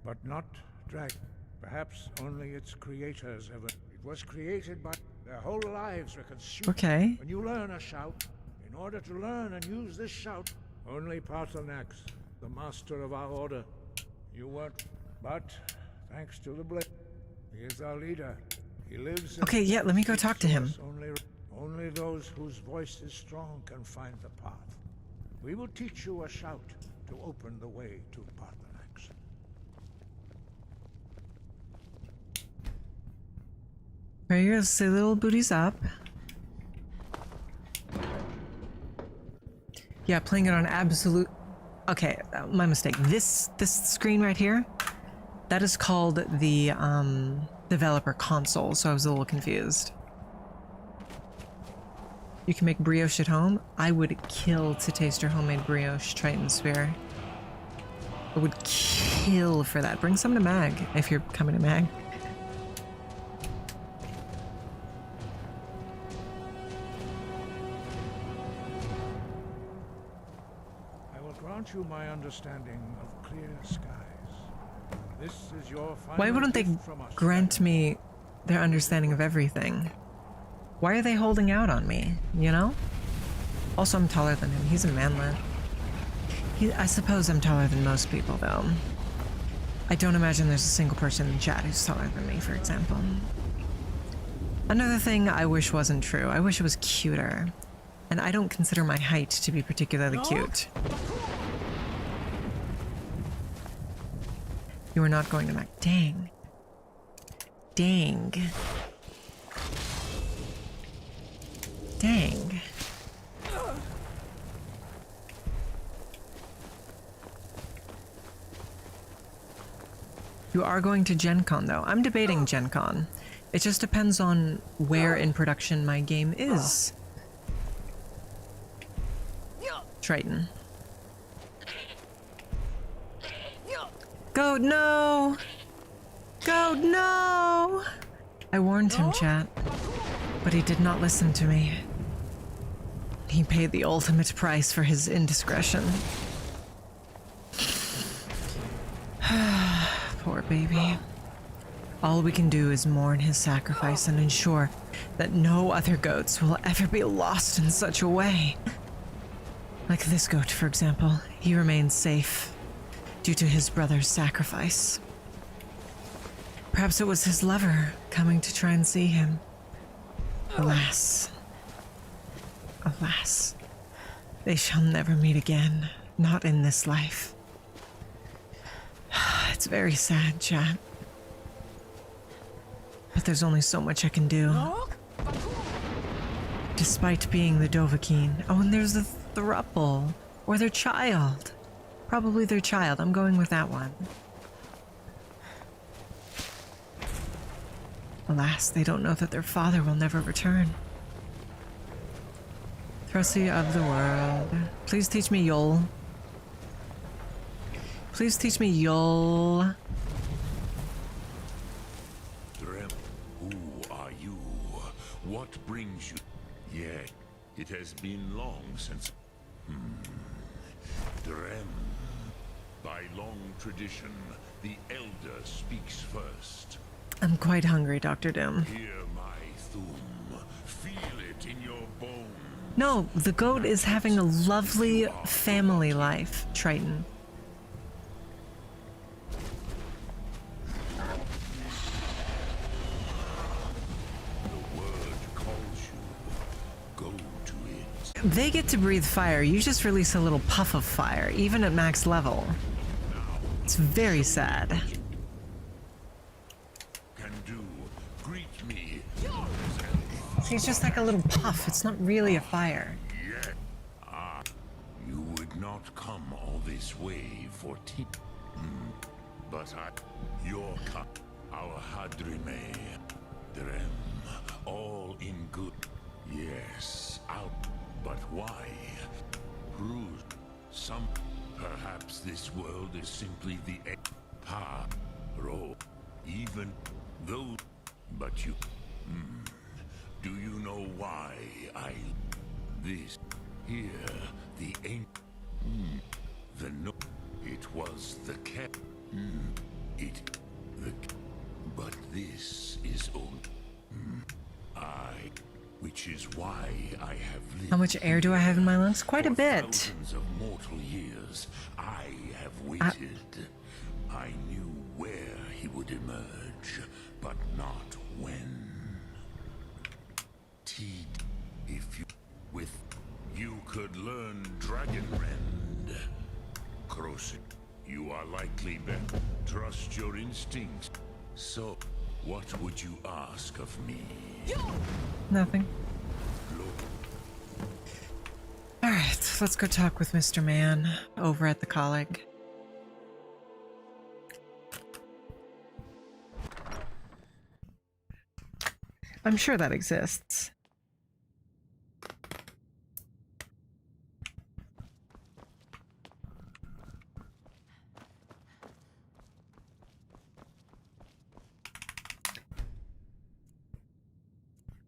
but not dragon. Perhaps only its creators ever... It was created by... Their whole lives were consumed. Okay. When you learn a shout, in order to learn and use this shout, only Paarthurnax, the master of our order, you weren't... But, thanks to the blade, he is our leader. He lives in... Okay, yeah, let me go talk to him. Only those whose voice is strong can find the path. We will teach you a shout to open the way to Paarthurnax. Right here, say little booties up. Yeah, playing it on absolute... Okay, my mistake. This screen right here, that is called the developer console, so I was a little confused. You can make brioche at home. I would kill to taste your homemade brioche, Triton Spear. I would kill for that. Bring some to Mag, if you're coming to Mag. I will grant you my understanding of clear skies. This is your final Why wouldn't they gift from us. grant me their understanding of everything? Why are they holding out on me, you know? Also, I'm taller than him. He's a manlet. I suppose I'm taller than most people, though. I don't imagine there's a single person in chat who's taller than me, for example. Another thing I wish wasn't true. I wish it was cuter. And I don't consider my height to be particularly cute. You are not going to Mac. Dang. Dang. Dang. You are going to Gen Con, though. I'm debating Gen Con. It just depends on where in production my game is. Triton. Goat, no! Goat, no! I warned him, chat. But he did not listen to me. He paid the ultimate price for his indiscretion. Poor baby. All we can do is mourn his sacrifice and ensure that no other goats will ever be lost in such a way. Like this goat, for example. He remains safe due to his brother's sacrifice. Perhaps it was his lover coming to try and see him. Alas. Alas. They shall never meet again. Not in this life. It's very sad, chat. But there's only so much I can do. Despite being the Dovahkiin. Oh, and there's the throuple. Or their child. Probably their child. I'm going with that one. Alas, they don't know that their father will never return. Thrusty of the world. Please teach me Yol. Please teach me Yol. Drem, who are you? What brings you? Yet, it has been long since... Drem. By long tradition, the elder speaks first. I'm quite hungry, Dr. Doom. Hear my thum. Feel it in your bones. No, the goat is having a lovely family life, Triton. The word calls you. Go to it. They get to breathe fire. You just release a little puff of fire, even at max level. It's very sad. Can do. Greet me. And See, it's just like a little puff. It's not really a fire. Yeah. You would not come all this way for tea. But your our Hadrime, Drem, all in good. Yes, out. But why? Bruce, perhaps this world is simply the Ro. Even though, but you. Do you know why this here the ain't the no it was the cat but this is old which is why I have lived. How much air do I have in my lungs? Quite a bit. Thousands of mortal years I have waited. I knew where he would emerge, but not when. If you could learn Dragon Rend. Cross it. You are likely better. Trust your instincts. So, what would you ask of me? Nothing. Alright, let's go talk with Mr. Man over at the Collig. I'm sure that exists.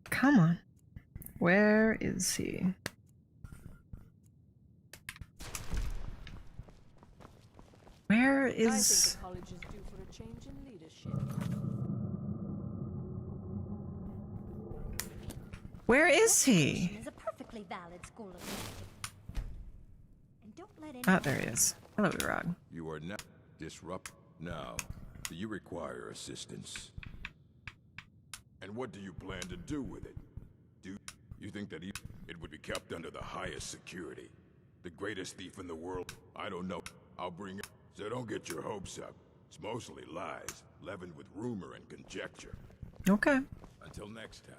Come on. Where is he? Where is... I think the college is due for a change in leadership. Where is he? Is a perfectly valid school of music. And don't let Oh, there he is. Hello, Rod. You are not disrupt now. Do you require assistance? And what do you plan to do with it? Do you think that it would be kept under the highest security? The greatest thief in the world? I don't know. I'll bring it. So don't get your hopes up. It's mostly lies, leavened with rumor and conjecture. Okay. Until next time.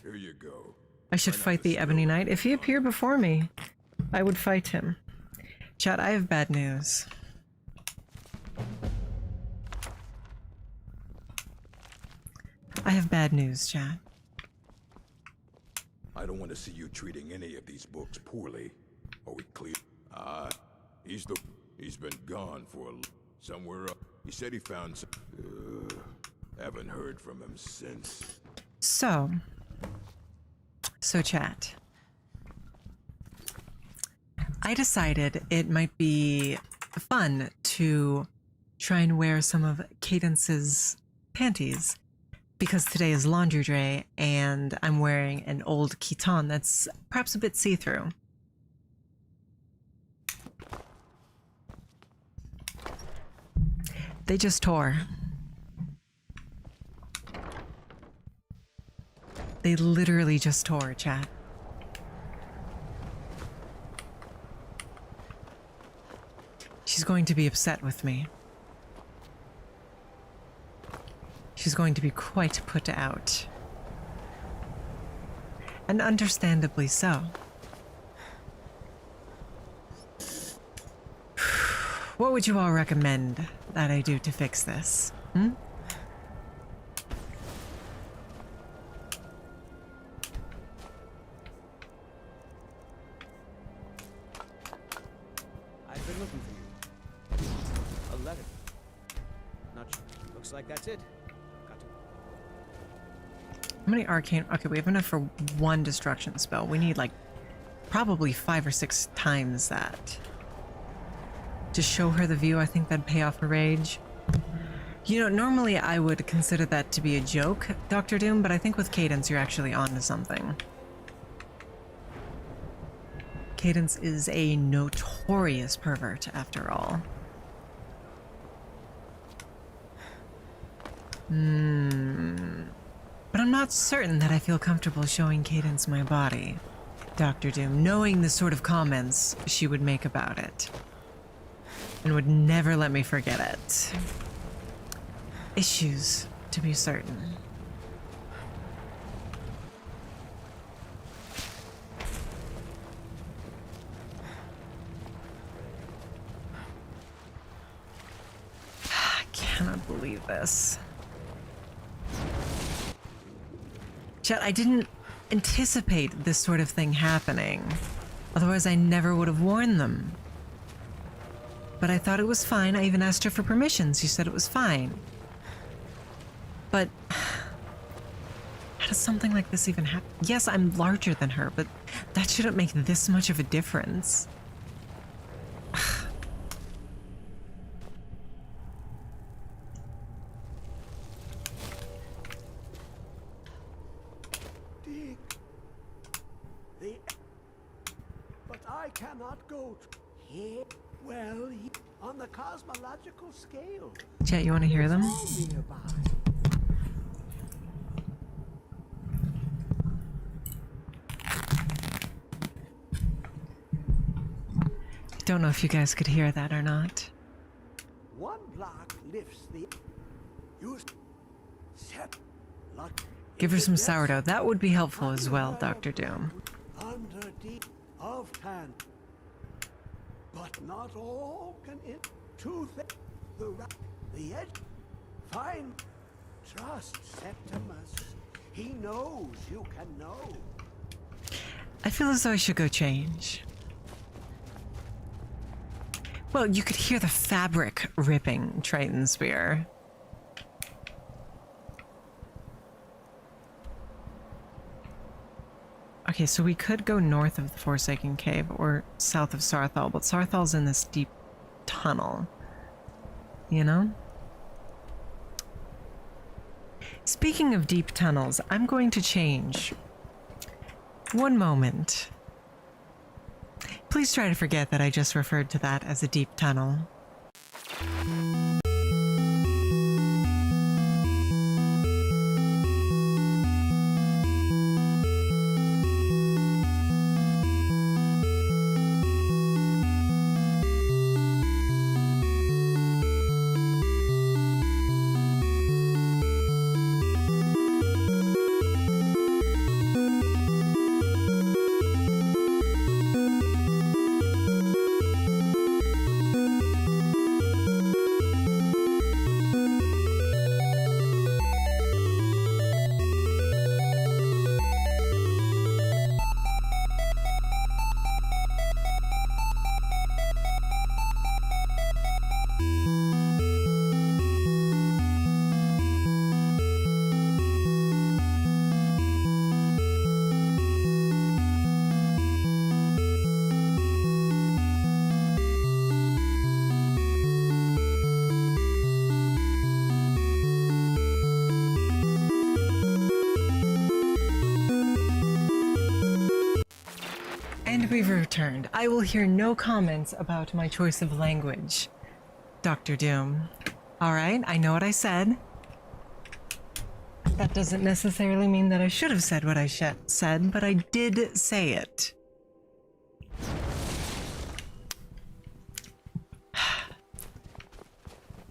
Here you go. I should fight the Ebony Knight. If he appeared before me, I would fight him. Chat, I have bad news. I have bad news, chat. I don't want to see you treating any of these books poorly. Are we clear? He's been gone for somewhere up. He said he found some... haven't heard from him since. So chat. I decided it might be fun to try and wear some of Cadence's panties because today is laundry day and I'm wearing an old chiton that's perhaps a bit see-through. They just tore. They literally just tore, chat. She's going to be upset with me. She's going to be quite put out. And understandably so. What would you all recommend that I do to fix this? I've been looking for you. A letter. Not sure. Looks like that's it. Got to. How many arcane? Okay, we have enough for one destruction spell. We need like probably 5 or 6 times that. To show her the view, I think that'd pay off her rage. You know, normally I would consider that to be a joke, Dr. Doom, but I think with Cadence you're actually onto something. Cadence is a notorious pervert, after all. But I'm not certain that I feel comfortable showing Cadence my body, Dr. Doom, knowing the sort of comments she would make about it. And would never let me forget it. issues, to be certain. I cannot believe this. Chat, I didn't anticipate this sort of thing happening. Otherwise, I never would have warned them. But I thought it was fine. I even asked her for permission. She said it was fine. But how does something like this even happen? Yes, I'm larger than her, but that shouldn't make this much of a difference. But I cannot go here. Well, on the cosmological scale. Chat, you want to hear them? Don't know if you guys could hear that or not. One block lifts the set. Give her some sourdough. That would be helpful as well, Dr. Doom. Under deep of hand. But not all can it to the edge. Fine. Trust Septimus. He knows you can know. I feel as though I should go change. Well, you could hear the fabric ripping Triton Spear. Okay, so we could go north of the Forsaken Cave or south of Sarthal, but Sarthal's in this deep tunnel. You know? Speaking of deep tunnels, I'm going to change. One moment. Please try to forget that I just referred to that as a deep tunnel. We've returned. I will hear no comments about my choice of language, Dr. Doom. Alright, I know what I said. That doesn't necessarily mean that I should have said what I said, but I did say it.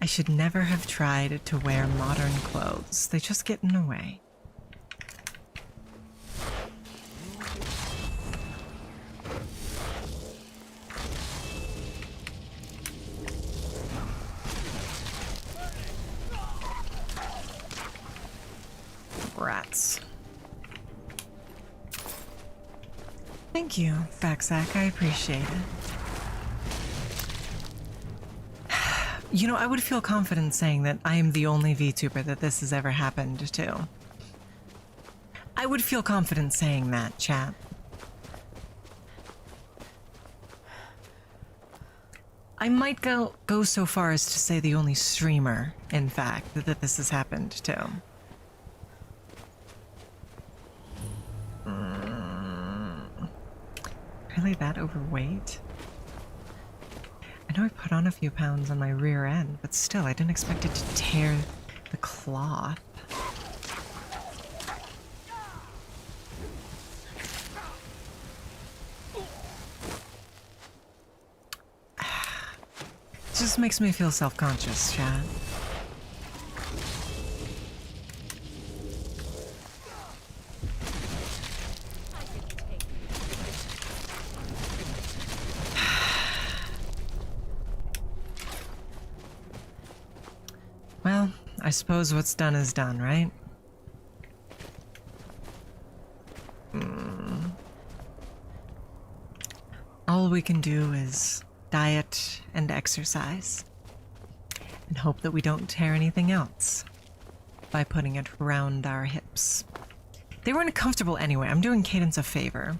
I should never have tried to wear modern clothes. They just get in the way. Rats. Thank you, Backsack. I appreciate it. You know, I would feel confident saying that I am the only VTuber that this has ever happened to. I would feel confident saying that, chat. I might go so far as to say the only streamer, in fact, that this has happened to. Really that overweight? I know I put on a few pounds on my rear end, but still, I didn't expect it to tear the cloth. It just makes me feel self-conscious, chat. I suppose what's done is done, right? All we can do is diet and exercise and hope that we don't tear anything else by putting it around our hips. They weren't comfortable anyway. I'm doing Cadence a favor.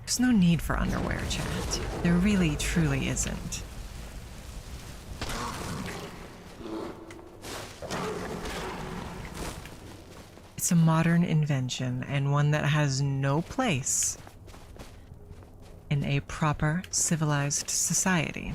There's no need for underwear, chat. There really, truly isn't. It's a modern invention, and one that has no place in a proper, civilized society.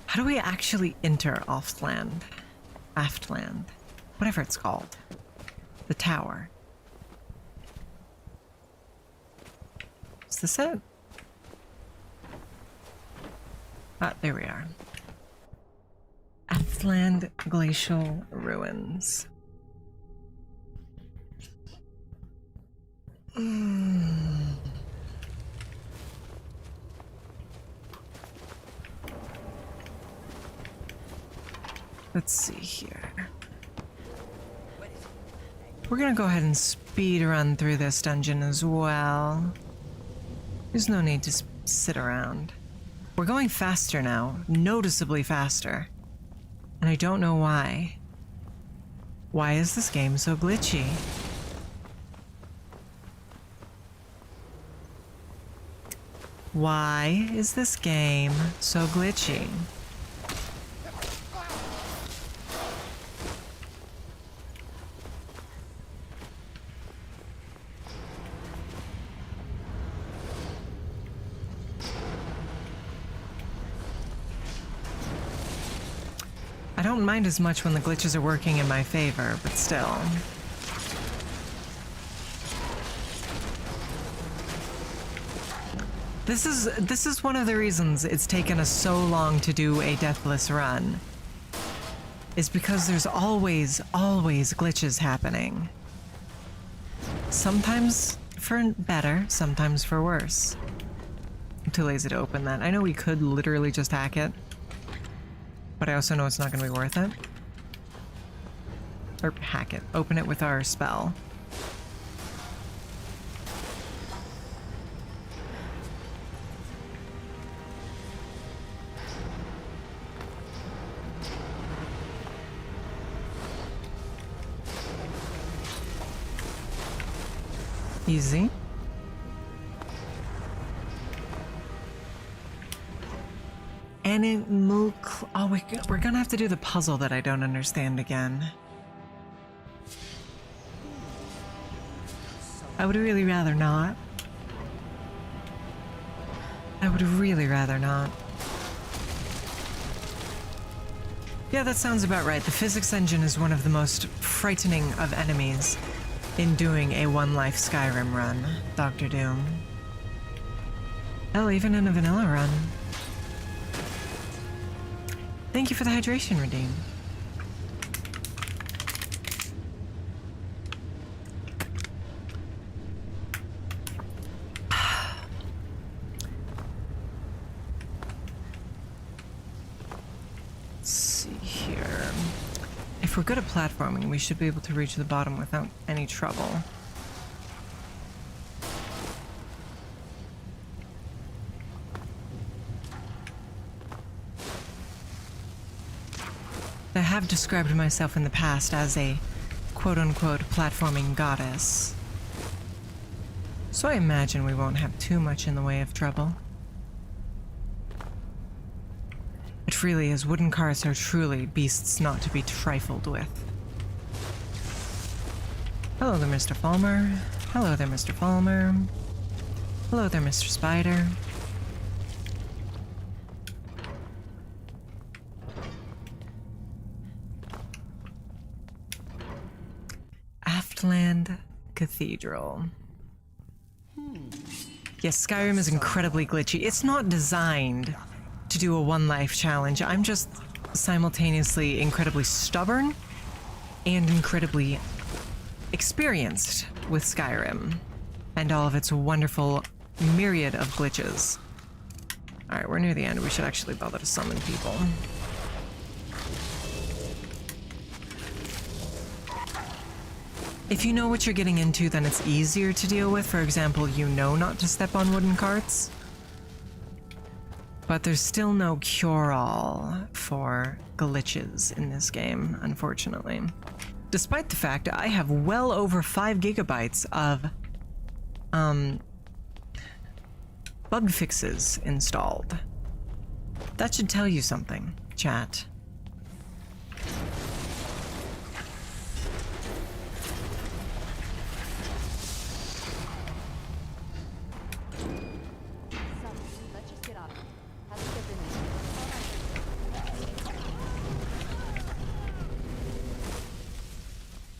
How do we actually enter Aftland? Aftland? Whatever it's called. The tower. Is this it? Ah, there we are. Aftland Glacial Ruins. Let's see here. We're gonna go ahead and speed run through this dungeon as well. There's no need to sit around. We're going faster now, noticeably faster. And I don't know why. Why is this game so glitchy? Why is this game so glitchy? I don't mind as much when the glitches are working in my favor, but still. This is one of the reasons it's taken us so long to do a deathless run. Is because there's always glitches happening. Sometimes for better, sometimes for worse. I'm too lazy to open that. I know we could literally just hack it. But I also know it's not going to be worth it. Or hack it. Open it with our spell. Easy. And it oh, we're gonna have to do the puzzle that I don't understand again. I would really rather not. I would really rather not. Yeah, that sounds about right. The physics engine is one of the most frightening of enemies in doing a one-life Skyrim run, Dr. Doom. Hell, even in a vanilla run. Thank you for the hydration, Redeem. Let's see here. If we're good at platforming, we should be able to reach the bottom without any trouble. I have described myself in the past as a quote-unquote platforming goddess. So I imagine we won't have too much in the way of trouble. It really is. Wooden cars are truly beasts not to be trifled with. Hello there, Mr. Falmer. Hello there, Mr. Falmer. Hello there, Mr. Spider. Northland Cathedral. Yes, Skyrim is incredibly glitchy. It's not designed to do a one life challenge. I'm just simultaneously incredibly stubborn and incredibly experienced with Skyrim and all of its wonderful myriad of glitches. Alright, we're near the end. We should actually bother to summon people. If you know what you're getting into, then it's easier to deal with. For example, you know not to step on wooden carts. But there's still no cure-all for glitches in this game, unfortunately. Despite the fact I have well over 5 gigabytes of bug fixes installed. That should tell you something, chat.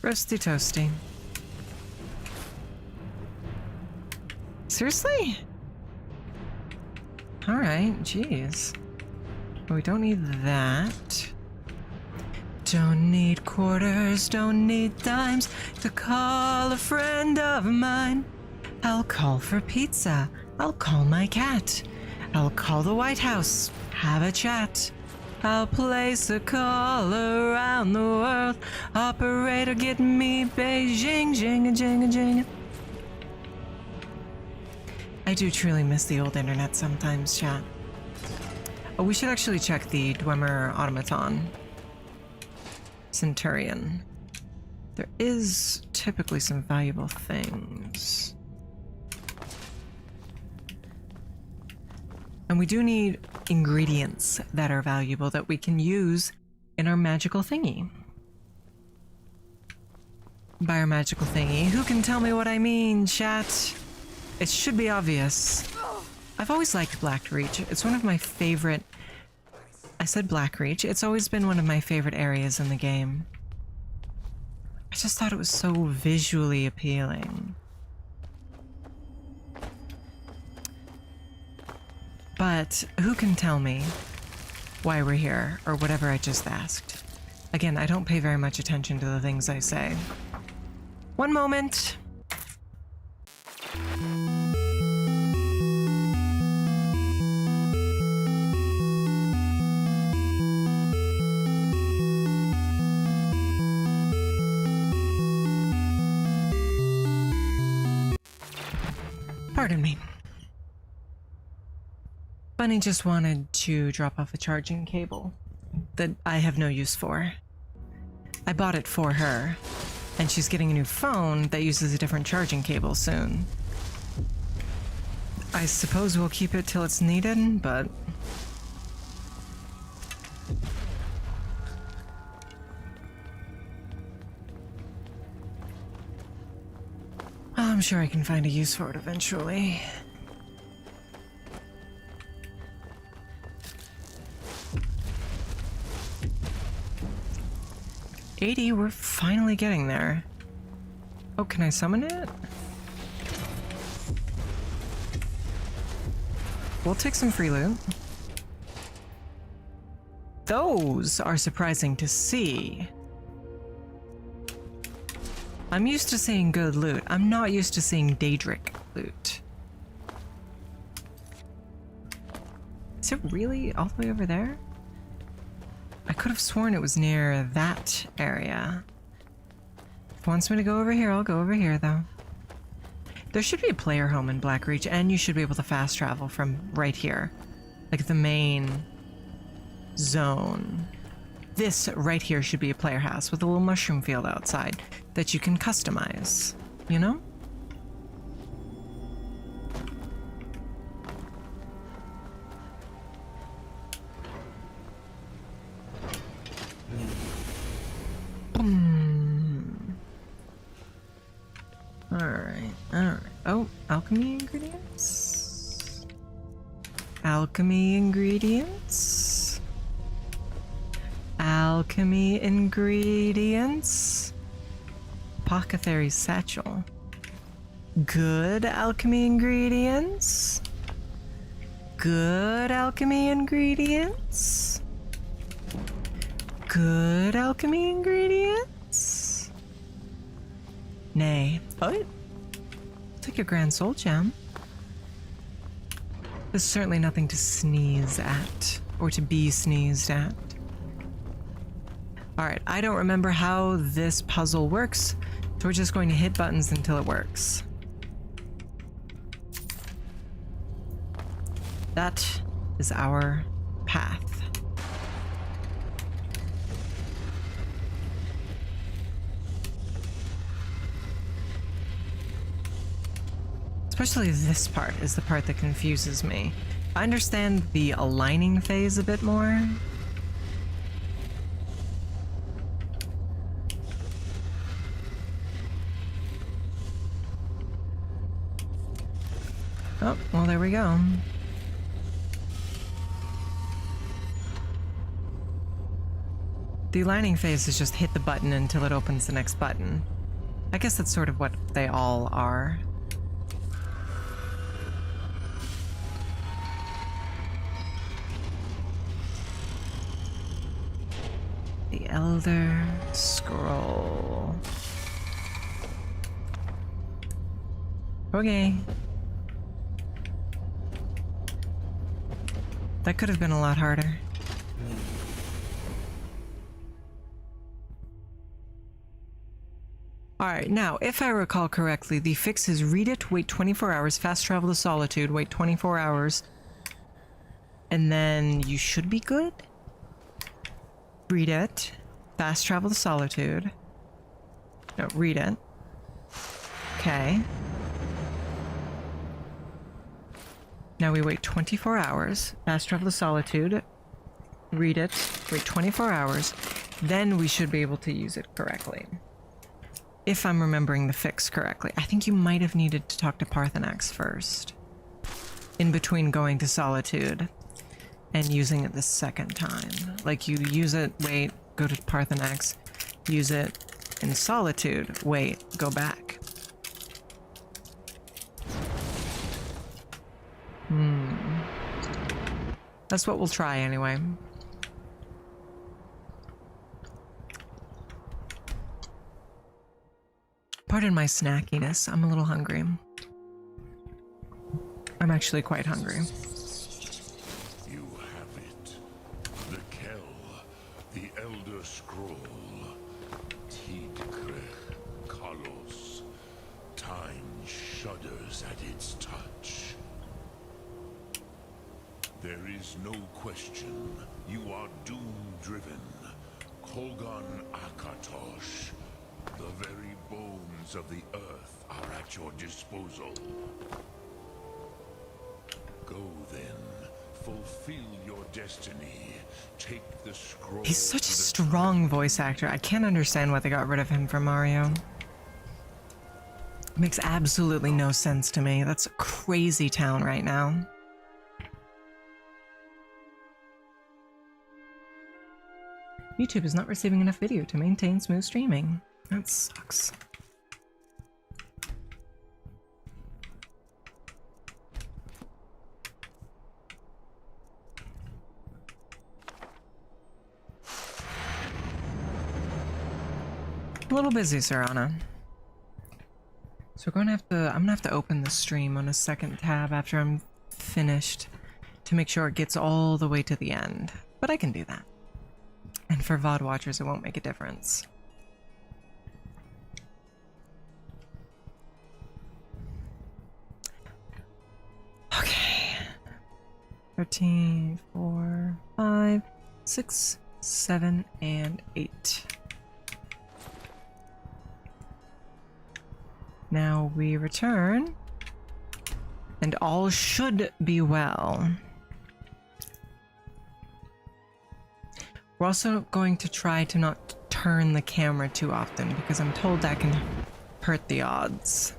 Roasty toasty. Seriously? Alright, jeez. We don't need that. Don't need quarters, don't need dimes to call a friend of mine. I'll call for pizza, I'll call my cat. I'll call the White House, have a chat. I'll place a call around the world. Operator, get me Beijing, jinga, jinga, jinga. I do truly miss the old internet sometimes, chat. Oh, we should actually check the Dwemer automaton. Centurion. There is typically some valuable things. And we do need ingredients that are valuable that we can use in our magical thingy. By our magical thingy, who can tell me what I mean, chat? It should be obvious. I've always liked Blackreach. It's one of my favorite... I said Blackreach. It's always been one of my favorite areas in the game. I just thought it was so visually appealing. But who can tell me why we're here, or whatever I just asked? Again, I don't pay very much attention to the things I say. One moment. Pardon me. Bunny just wanted to drop off a charging cable that I have no use for. I bought it for her, and she's getting a new phone that uses a different charging cable soon. I suppose we'll keep it till it's needed, but... I'm sure I can find a use for it eventually. We're finally getting there. Oh, can I summon it? We'll take some free loot. Those are surprising to see. I'm used to seeing good loot. I'm not used to seeing Daedric loot. Is it really all the way over there? I could have sworn it was near that area. If it wants me to go over here, I'll go over here, though. There should be a player home in Blackreach, and you should be able to fast travel from right here. Like the main zone. This right here should be a player house with a little mushroom field outside that you can customize, you know? Alright. Oh, alchemy ingredients? Alchemy ingredients? Alchemy ingredients? Apothecary's satchel. Good alchemy ingredients. Good alchemy ingredients. Good alchemy ingredients. Nay. Oh, take your grand soul gem. There's certainly nothing to sneeze at, or to be sneezed at. Alright, I don't remember how this puzzle works, so we're just going to hit buttons until it works. That is our path. Especially this part is the part that confuses me. I understand the aligning phase a bit more. Oh, well, there we go. The aligning phase is just hit the button until it opens the next button. I guess that's sort of what they all are. The Elder Scroll. Okay. That could have been a lot harder. Alright, now, if I recall correctly, the fix is read it, wait 24 hours, fast travel to Solitude, wait 24 hours, and then you should be good? Read it, fast travel to Solitude. No, read it. Okay. Now we wait 24 hours, fast travel to Solitude, read it, wait 24 hours, then we should be able to use it correctly. If I'm remembering the fix correctly. I think you might have needed to talk to Parthenax first. In between going to Solitude and using it the second time. Like, you use it, wait, go to Parthenax, use it in Solitude, wait, go back. That's what we'll try anyway. Pardon my snackiness, I'm a little hungry. I'm actually quite hungry. You have it. The Kell, the Elder Scroll. Tidkre, Kalos. Time shudders at its touch. There is no question. You are doom-driven. Kogan Akatosh. The very bones of the earth are at your disposal. Go then, fulfill your destiny. Take the scroll. He's such a strong voice actor. I can't understand why they got rid of him from Mario. It makes absolutely no sense to me. That's a crazy town right now. YouTube is not receiving enough video to maintain smooth streaming. That sucks. A little busy, Serana. So I'm gonna have to open the stream on a second tab after I'm finished to make sure it gets all the way to the end. But I can do that. And for VOD watchers, it won't make a difference. Okay. 13, 4, 5, 6, 7, and 8. Now we return, and all should be well. We're also going to try to not turn the camera too often, because I'm told that can hurt the odds.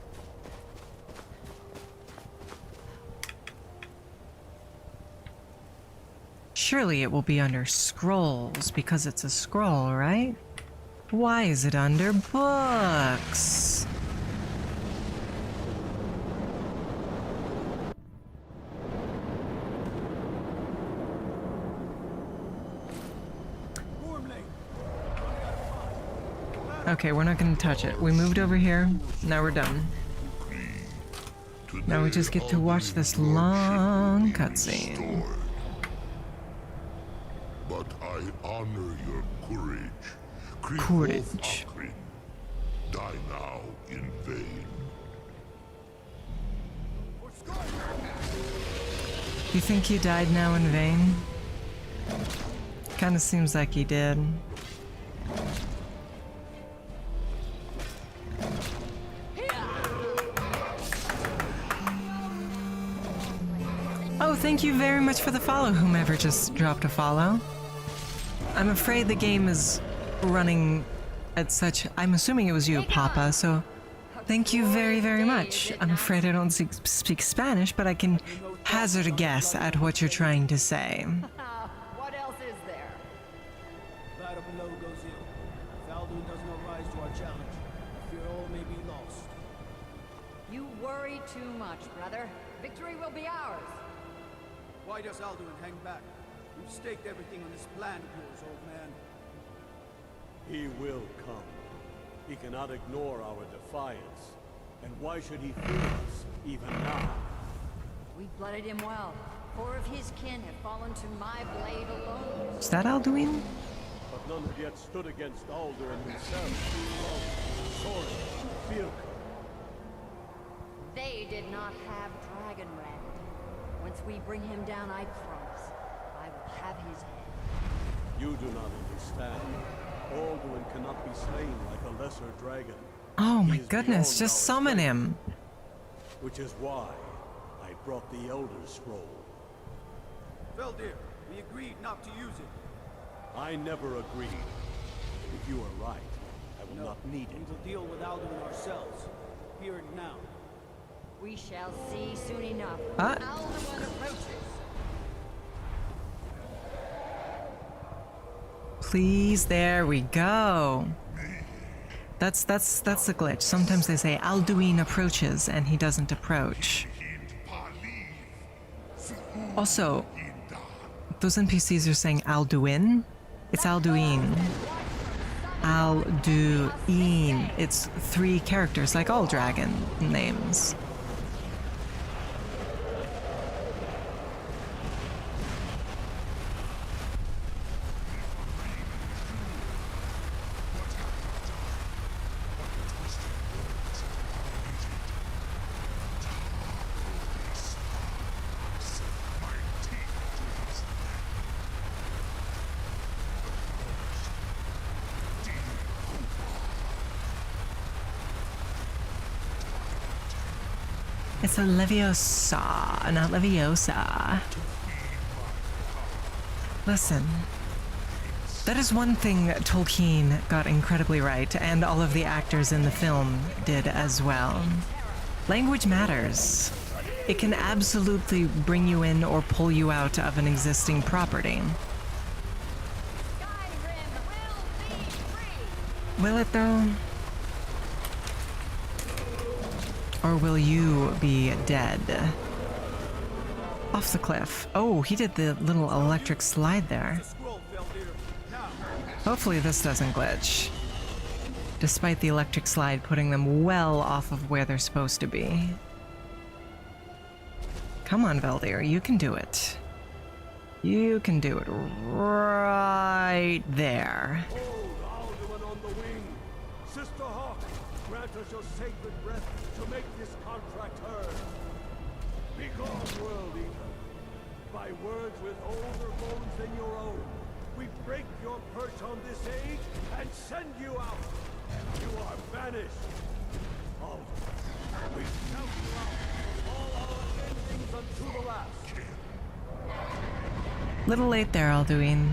Surely it will be under scrolls, because it's a scroll, right? Why is it under books? Okay, we're not gonna touch it. We moved over here. Now we're done. Now we just get to watch this long cutscene. But I honor your courage. Courage. Die now in vain. You think he died now in vain? Kinda seems like he did. Oh, thank you very much for the follow, whomever just dropped a follow. I'm afraid the game is running at such... I'm assuming it was you, Papa, so thank you very, very much. I'm afraid I don't speak Spanish, but I can hazard a guess at what you're trying to say. What else is there? Battle below goes ill. If Alduin does not rise to our challenge, I fear all may be lost. You worry too much, brother. Victory will be ours. Why does Alduin hang back? We've staked everything on this plan of yours, old man. He will come. He cannot ignore our defiance. And why should he fear us, even now? We blooded him well. 4 of his kin have fallen to my blade alone. Is that Alduin? But none have yet stood against Alduin himself. Sorin, Firka. They did not have Dragon Rend. Once we bring him down, I promise, I will have his head. You do not understand. Alduin cannot be slain like a lesser dragon. Oh my goodness, just summon him. Which is why I brought the Elder Scroll. Veldir, we agreed not to use it. I never agreed. If you are right, I will not need it. We will deal with Alduin ourselves. Here and now. We shall see soon enough. Alduin approaches. Please, there we go. That's the glitch. Sometimes they say Alduin approaches and he doesn't approach. Also, those NPCs are saying Alduin. It's Alduin. Alduin. It's 3 characters, like all dragon names. It's a Leviosa, not Leviosa. Listen, that is one thing Tolkien got incredibly right, and all of the actors in the film did as well. Language matters. It can absolutely bring you in or pull you out of an existing property. Will it though? Or will you be dead? Off the cliff. Oh, he did the little electric slide there. Hopefully this doesn't glitch. Despite the electric slide putting them well off of where they're supposed to be. Come on, Veldir, you can do it. You can do it right there. Sister Hawk, grant us your sacred breath to make this contract heard. Begone, World Eater. By words with older bones than your own, we break your perch on this age and send you out. You are banished. Alduin, we shout you out. All our endings unto the last. Little late there, Alduin.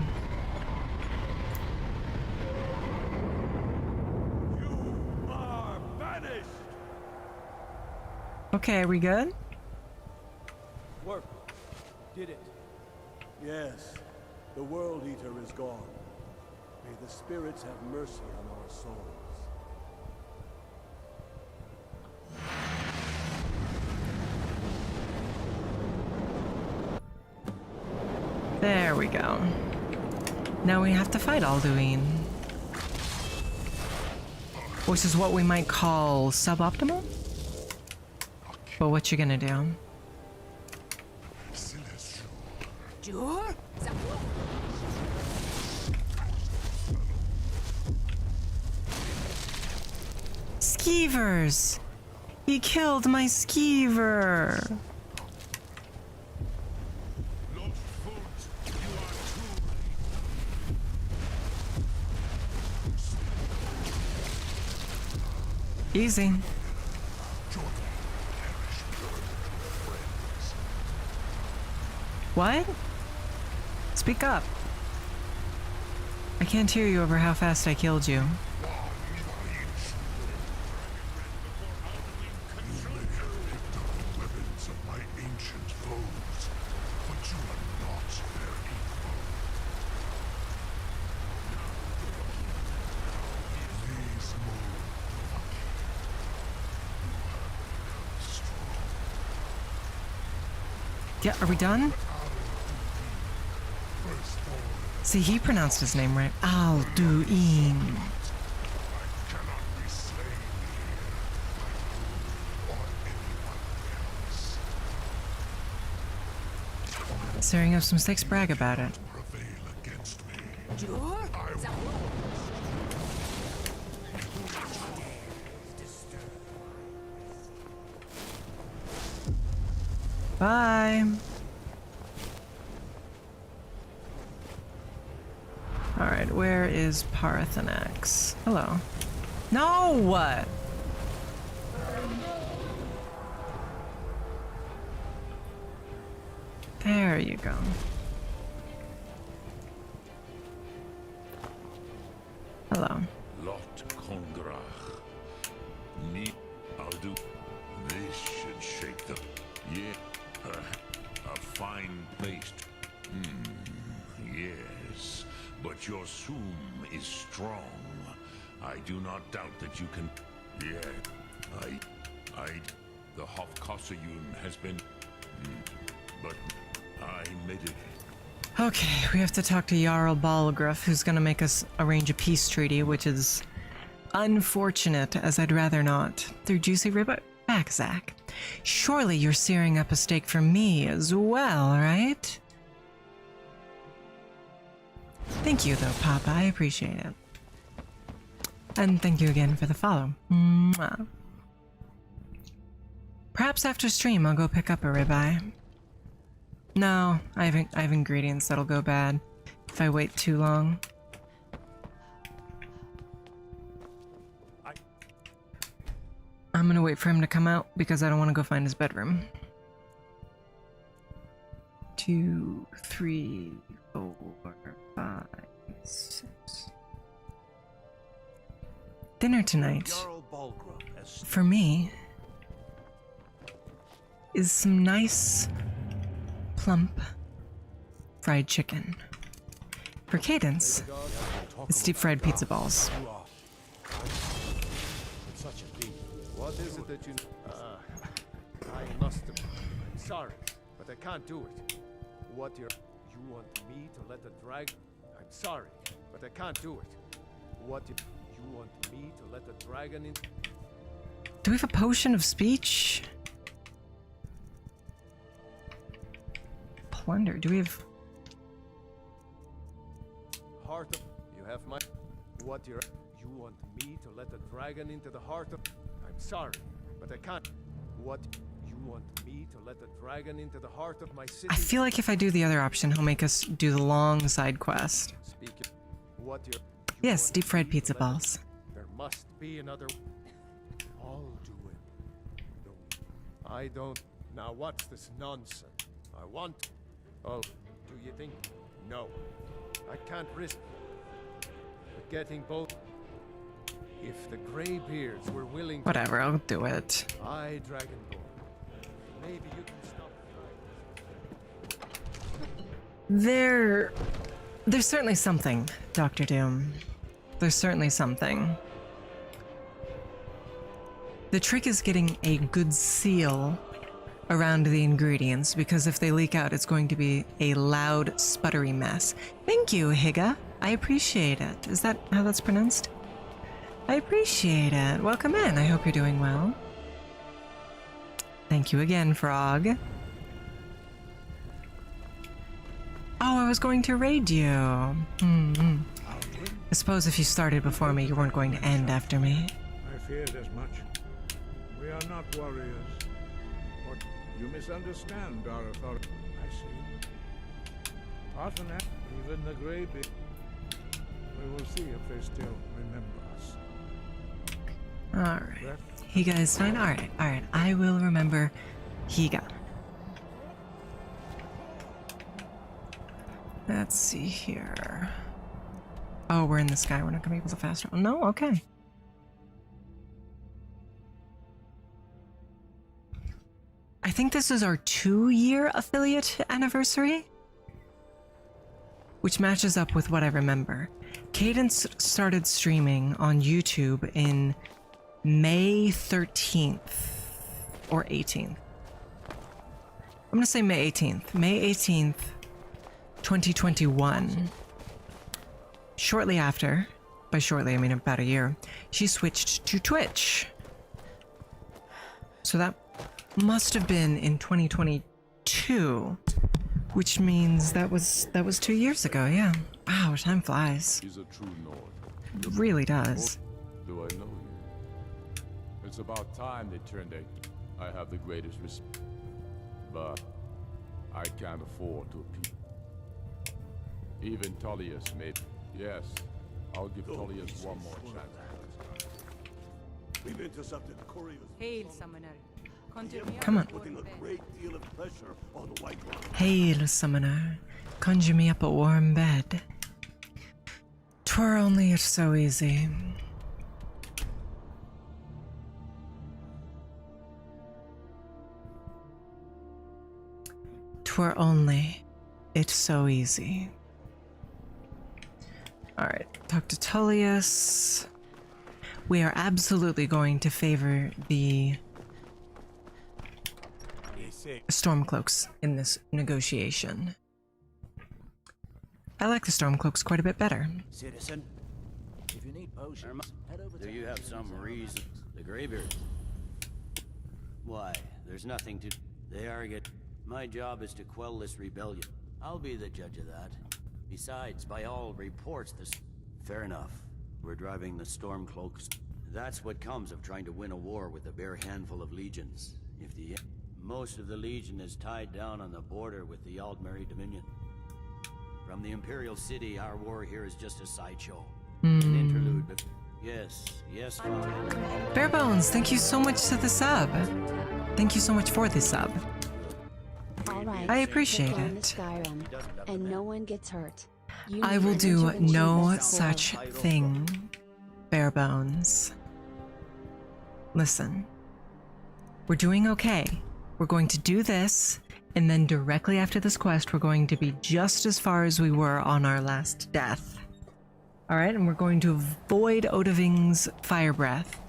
Okay, are we good? Work. Did it. Yes. The World Eater is gone. May the spirits have mercy on our souls. There we go. Now we have to fight Alduin. Which is what we might call suboptimal? But what you gonna do? Skeevers! He killed my skeever! Easy. What? Speak up. I can't hear you over how fast I killed you. Yeah, are we done? See, he pronounced his name right. Alduin. Stirring up some sticks, brag about it. Bye. Alright, where is Parthenax? Hello. No! What? There you go. Hello. Lot Kongrach. Ni Aldu. This should shake them. Yeah. A fine place. Yes. But your Sum is strong. I do not doubt that you can. Yeah. The Hofkossayun has been. But I made it. Okay, we have to talk to Jarl Balgruuf, who's gonna make us arrange a peace treaty, which is unfortunate, as I'd rather not. Through juicy rib back, Zach. Surely you're searing up a steak for me as well, right? Thank you, though, Papa. I appreciate it. And thank you again for the follow. Mwah. Perhaps after stream, I'll go pick up a ribeye. No, I have ingredients that'll go bad if I wait too long. I'm gonna wait for him to come out because I don't want to go find his bedroom. 2, 3, 4, 5, 6. Dinner tonight, for me, is some nice, plump, fried chicken. For Cadence, it's deep fried pizza balls. What is it that you... I must have... I'm sorry, but I can't do it. What you want me to let the dragon... I'm sorry, but I can't do it. What you want me to let the dragon in... Do we have a potion of speech? Plunder, do we have... Heart of... You have my... What you want me to let the dragon into the heart of... I'm sorry, but I can't. What? You want me to let the dragon into the heart of my city? I feel like if I do the other option, he'll make us do the long side quest. What you Yes, deep fried pizza balls. There must be another... I'll do it. No, I don't... Now what's this nonsense? I want... Oh, do you think... No. I can't risk... getting both... If the Greybeards were willing to... Whatever, I'll do it. I, Dragonborn. Maybe you can stop... There There's certainly something, Dr. Doom. There's certainly something. The trick is getting a good seal around the ingredients, because if they leak out, it's going to be a loud, sputtery mess. Thank you, Higa. I appreciate it. Is that how that's pronounced? I appreciate it. Welcome in. I hope you're doing well. Thank you again, Frog. Oh, I was going to raid you. I suppose if you started before me, you weren't going to end after me. I feared as much. We are not warriors. But you misunderstand our authority. I see. Often, even the Grey Beard. We will see if they still remember us. Alright. Higa is fine? Alright. I will remember Higa. Let's see here. Oh, we're in the sky. We're not going to be able to fast travel. No? Okay. I think this is our 2-year affiliate anniversary, which matches up with what I remember. Cadence started streaming on YouTube in May 13th or 18th. I'm going to say May 18th. May 18th, 2021. Shortly after, by shortly I mean about a year, she switched to Twitch. So that must have been in 2022, which means that was 2 years ago, yeah. Wow, time flies. He's a true Nord. It really does. Do I know you? It's about time they turned out. I have the greatest respect, but I can't afford to appeal. Even Tullius made. Yes, I'll give Tullius one more chance. We've intercepted couriers. Hail, summoner. Come on. Putting a great deal of pressure on the White Line. Hail, summoner. Conjure me up a warm bed. 'Twere only so easy. Twere only it's so easy. Alright, talk to Tullius. We are absolutely going to favor the Stormcloaks in this negotiation. I like the Stormcloaks quite a bit better. Citizen, if you need potions, head over to... Do you have some reason? The Greybeard? Why, there's nothing to... They argue. My job is to quell this rebellion. I'll be the judge of that. Besides, by all reports, this... Fair enough. We're driving the Stormcloaks. That's what comes of trying to win a war with a bare handful of legions. If the... Most of the Legion is tied down on the border with the Aldmeri Dominion. From the Imperial City, our war here is just a sideshow. An interlude, but... Yes, Father. Barebones, thank you so much to the sub. Thank you so much for the sub. All right, I appreciate we're going it. to Skyrim, and no one gets hurt. I will do no such thing, Barebones. Listen, we're doing okay. We're going to do this, and then directly after this quest, we're going to be just as far as we were on our last death. Alright, and we're going to avoid Odoving's fire breath,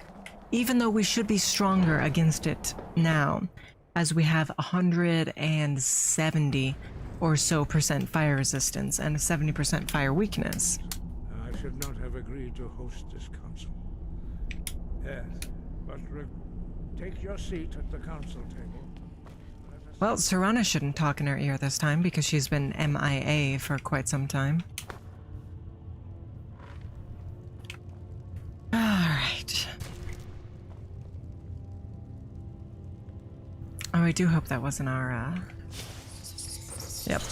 even though we should be stronger against it now, as we have 170 or so % fire resistance and a 70% fire weakness. I should not have agreed to host this council. Yes, but take your seat at the council table. Well, Serana shouldn't talk in her ear this time because she's been MIA for quite some time. Alright. Oh, I do hope that wasn't our, Yep.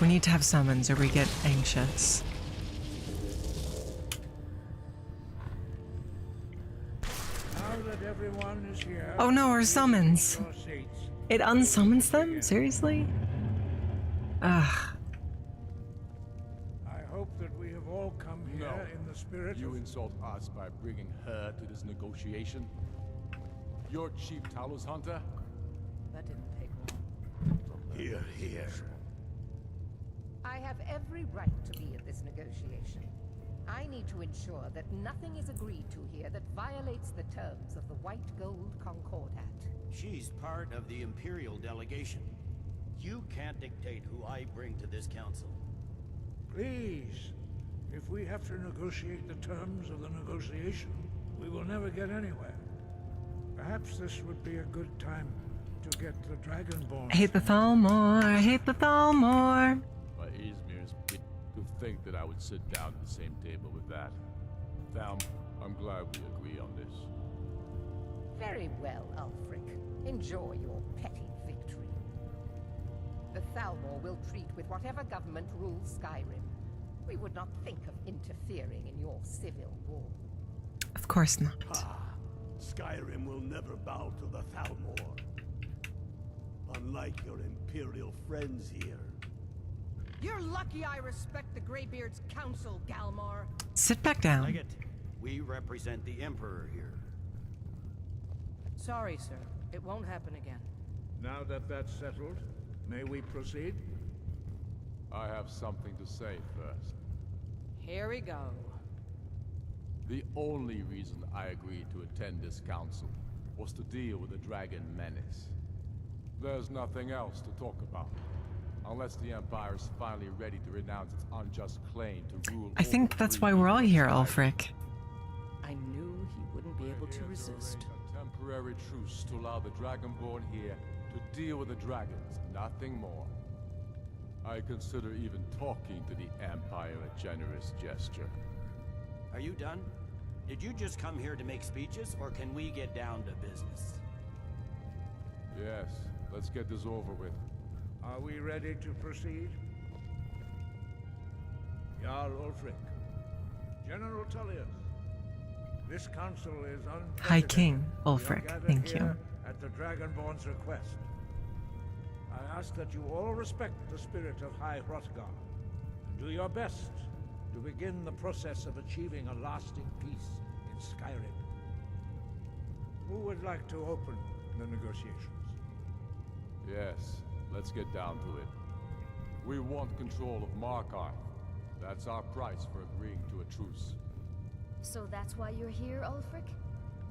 We need to have summons or we get anxious. Now that everyone is here, Oh no, our summons! your seats. It unsummons them? Seriously? Ugh. I hope that we have all come here in the spirit You of... insult us by bringing her to this negotiation? You're Chief Talos Hunter? That didn't take long. Here. I have every right to be at this negotiation. I need to ensure that nothing is agreed to here that violates the terms of the White Gold Concordat. She's part of the Imperial delegation. You can't dictate who I bring to this council. Please, if we have to negotiate the terms of the negotiation, we will never get anywhere. Perhaps this would be a good time to get the Dragonborn. I hate the Thalmor. I hate the Thalmor. By Izmir's to think that I would sit down at the same table with that. Thalm, I'm glad we agree on this. Very well, Ulfric. Enjoy your petty victory. The Thalmor will treat with whatever government rules Skyrim. We would not think of interfering in your civil war. Of course not. Skyrim will never bow to the Thalmor. Unlike your Imperial friends here. You're lucky I respect the Greybeard's council, Galmar. Sit back down. Legate, we represent the Emperor here. Sorry, sir. It won't happen again. Now that that's settled, may we proceed? I have something to say first. Here we go. The only reason I agreed to attend this council was to deal with the dragon menace. There's nothing else to talk about. Unless the Empire is finally ready to renounce its unjust claim to rule. I think that's why we're all here, Ulfric. I knew he wouldn't be able to resist. A temporary truce to allow the Dragonborn here to deal with the dragons, nothing more. I consider even talking to the Empire a generous gesture. Are you done? Did you just come here to make speeches, or can we get down to business? Yes, let's get this over with. Are we ready to proceed? Jarl Ulfric, General Tullius, this council is unprecedented. Hi, King Ulfric. We are gathered Thank you. here at the Dragonborn's request. I ask that you all respect the spirit of High Hrothgar and do your best to begin the process of achieving a lasting peace in Skyrim. Who would like to open the negotiations? Yes, let's get down to it. We want control of Markarth. That's our price for agreeing to a truce. So that's why you're here, Ulfric?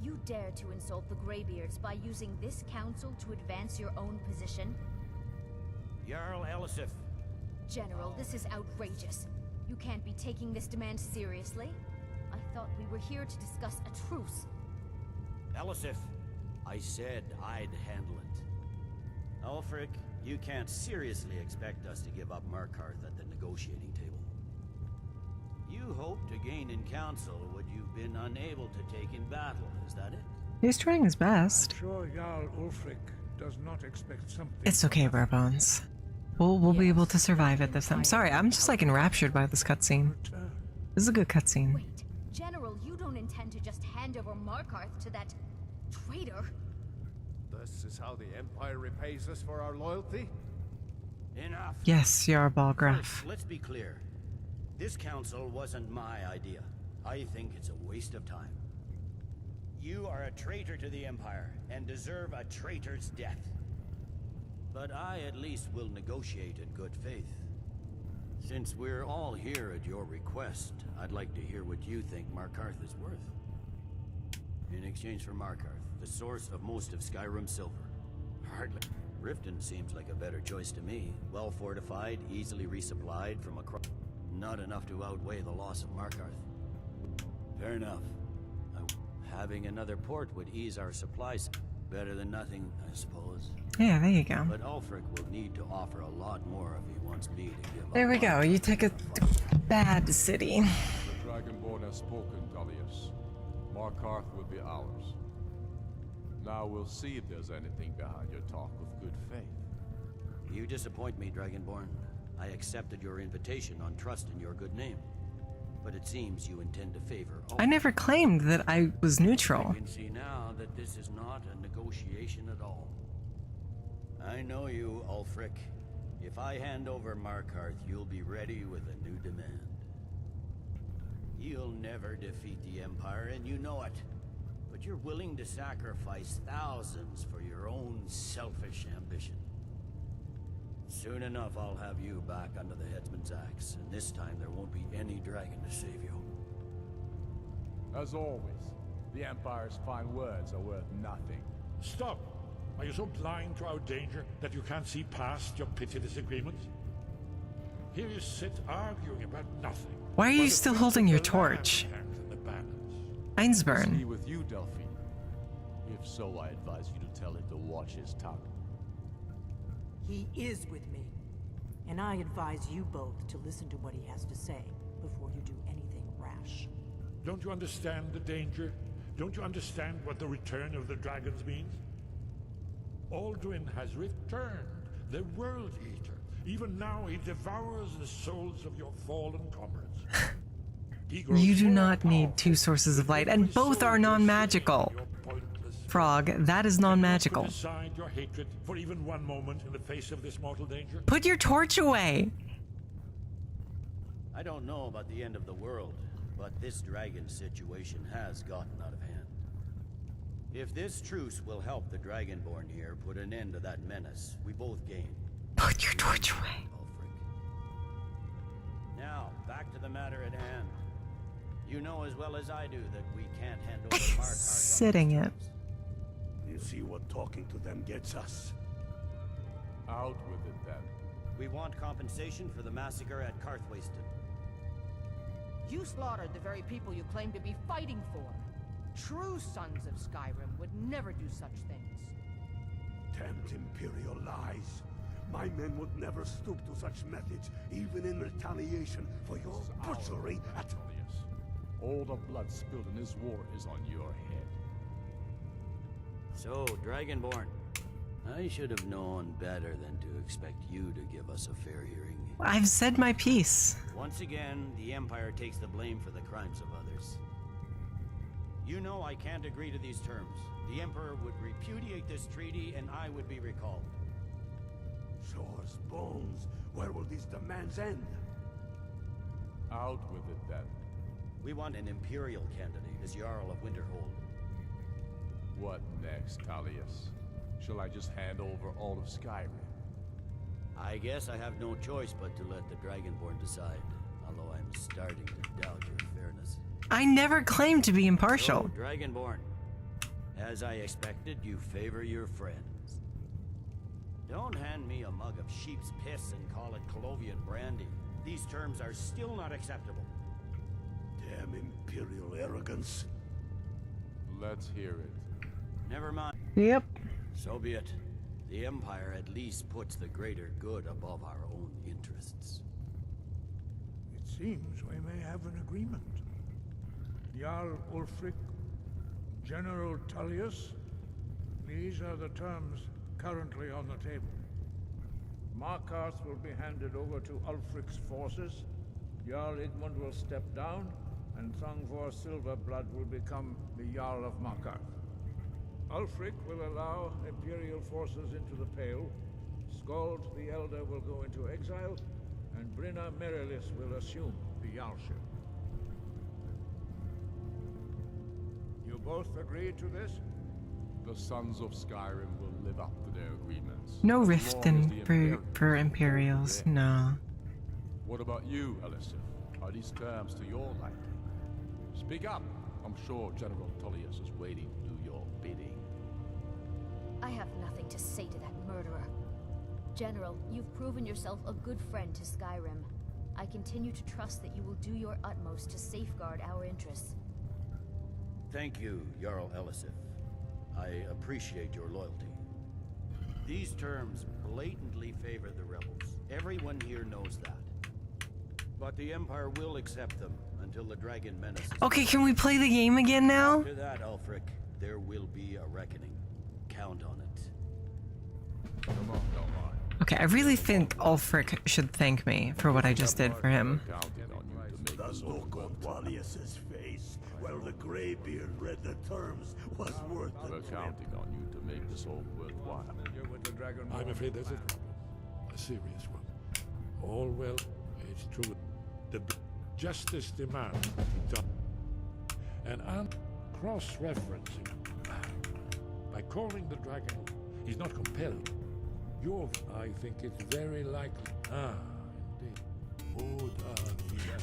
You dare to insult the Greybeards by using this council to advance your own position? Jarl Elisif. General, this is outrageous. You can't be taking this demand seriously. I thought we were here to discuss a truce. Elisif, I said I'd handle it. Ulfric, you can't seriously expect us to give up Markarth at the negotiating table. You hoped to gain in council what you've been unable to take in battle, is that it? He's trying his best. I'm sure Jarl Ulfric does not expect something. It's okay, Barebones. We'll be able to survive it this time. Sorry, I'm just like enraptured by this cutscene. This is a good cutscene. Wait, General, you don't intend to just hand over Markarth to that traitor? This is how the Empire repays us for our loyalty? Enough. Yes, Jarl Balgruff. First, let's be clear. This council wasn't my idea. I think it's a waste of time. You are a traitor to the Empire and deserve a traitor's death. But I at least will negotiate in good faith. Since we're all here at your request, I'd like to hear what you think Markarth is worth. In exchange for Markarth, the source of most of Skyrim's silver. Hardly. Riften seems like a better choice to me. Well fortified, easily resupplied from across. Not enough to outweigh the loss of Markarth. Fair enough. Having another port would ease our supplies. Better than nothing, I suppose. Yeah, there you go. But Ulfric will need to offer a lot more if he wants me to give up. There we go. You take a bad city. The Dragonborn has spoken, Tullius. Markarth will be ours. Now we'll see if there's anything behind your talk of good faith. You disappoint me, Dragonborn. I accepted your invitation on trust in your good name. But it seems you intend to favor Ulfric. I never claimed that I was neutral. I can see now that this is not a negotiation at all. I know you, Ulfric. If I hand over Markarth, you'll be ready with a new demand. You'll never defeat the Empire, and you know it. But you're willing to sacrifice thousands for your own selfish ambition. Soon enough, I'll have you back under the headsman's axe, and this time there won't be any dragon to save you. As always, the Empire's fine words are worth nothing. Stop! Are you so blind to our danger that you can't see past your petty disagreements? Here you sit arguing about nothing. Why are you still holding your torch? Einsburn. Is he with you, Delphine? If so, I advise you to tell him to watch his tongue. He is with me. And I advise you both to listen to what he has to say before you do anything rash. Don't you understand the danger? Don't you understand what the return of the dragons means? Alduin has returned, the World Eater. Even now he devours the souls of your fallen comrades. You do not need two sources of light, and both are non-magical. Frog, that is non-magical. Put aside your hatred for even one moment in the face of this mortal danger. Put your torch away. I don't know about the end of the world, but this dragon situation has gotten out of hand. If this truce will help the Dragonborn here put an end to that menace, we both gain. Put your torch away. Now, back to the matter at hand. You know as well as I do that we can't hand over Markarth. Sitting it. You see what talking to them gets us? Out with it, then. We want compensation for the massacre at Karthwasten. You slaughtered the very people you claim to be fighting for. True sons of Skyrim would never do such things. Damned Imperial lies. My men would never stoop to such methods, even in retaliation for your butchery at... All the blood spilled in this war is on your head. So, Dragonborn, I should have known better than to expect you to give us a fair hearing. I've said my piece. Once again, the Empire takes the blame for the crimes of others. You know I can't agree to these terms. The Emperor would repudiate this treaty and I would be recalled. Show us bones. Where will these demands end? Out with it, then. We want an Imperial candidate as Jarl of Winterhold. What next, Callius? Shall I just hand over all of Skyrim? I guess I have no choice but to let the Dragonborn decide, although I'm starting to doubt your fairness. I never claimed to be impartial. So, Dragonborn, as I expected, you favor your friends. Don't hand me a mug of sheep's piss and call it Colovian brandy. These terms are still not acceptable. Damn Imperial arrogance. Let's hear it. Never mind. Yep. So be it. The Empire at least puts the greater good above our own interests. It seems we may have an agreement. Jarl Ulfric, General Tullius, these are the terms currently on the table. Markarth will be handed over to Ulfric's forces, Jarl Igmund will step down, and Thongvor Silverblood will become the Jarl of Markarth. Ulfric will allow Imperial forces into the Pale, Skald the Elder will go into exile, and Brynna Merilis will assume the Jarlship. You both agree to this? The Sons of Skyrim will live up to their agreements. No rift for Imperials, no. What about you, Elisif? Are these terms to your liking? Speak up. I'm sure General Tullius is waiting to do your bidding. I have nothing to say to that murderer. General, you've proven yourself a good friend to Skyrim. I continue to trust that you will do your utmost to safeguard our interests. Thank you, Jarl Elisif. I appreciate your loyalty. These terms blatantly favor the rebels. Everyone here knows that. But the Empire will accept them until the Dragon Menace is... Okay, can we play the game again now? After that, Ulfric, there will be a reckoning. Count on it. Come on, Delmar. Okay, I really think Ulfric should thank me for what I just did for him. The look on Wallius's face, while the Greybeard read the terms, was worth the trip. We're counting on you to make this all worthwhile. I'm afraid there's a problem. A serious one. All well, it's true. The justice demands that be done. And I'm cross-referencing. By calling the dragon, he's not compelled. I think it's very likely. Ah, indeed.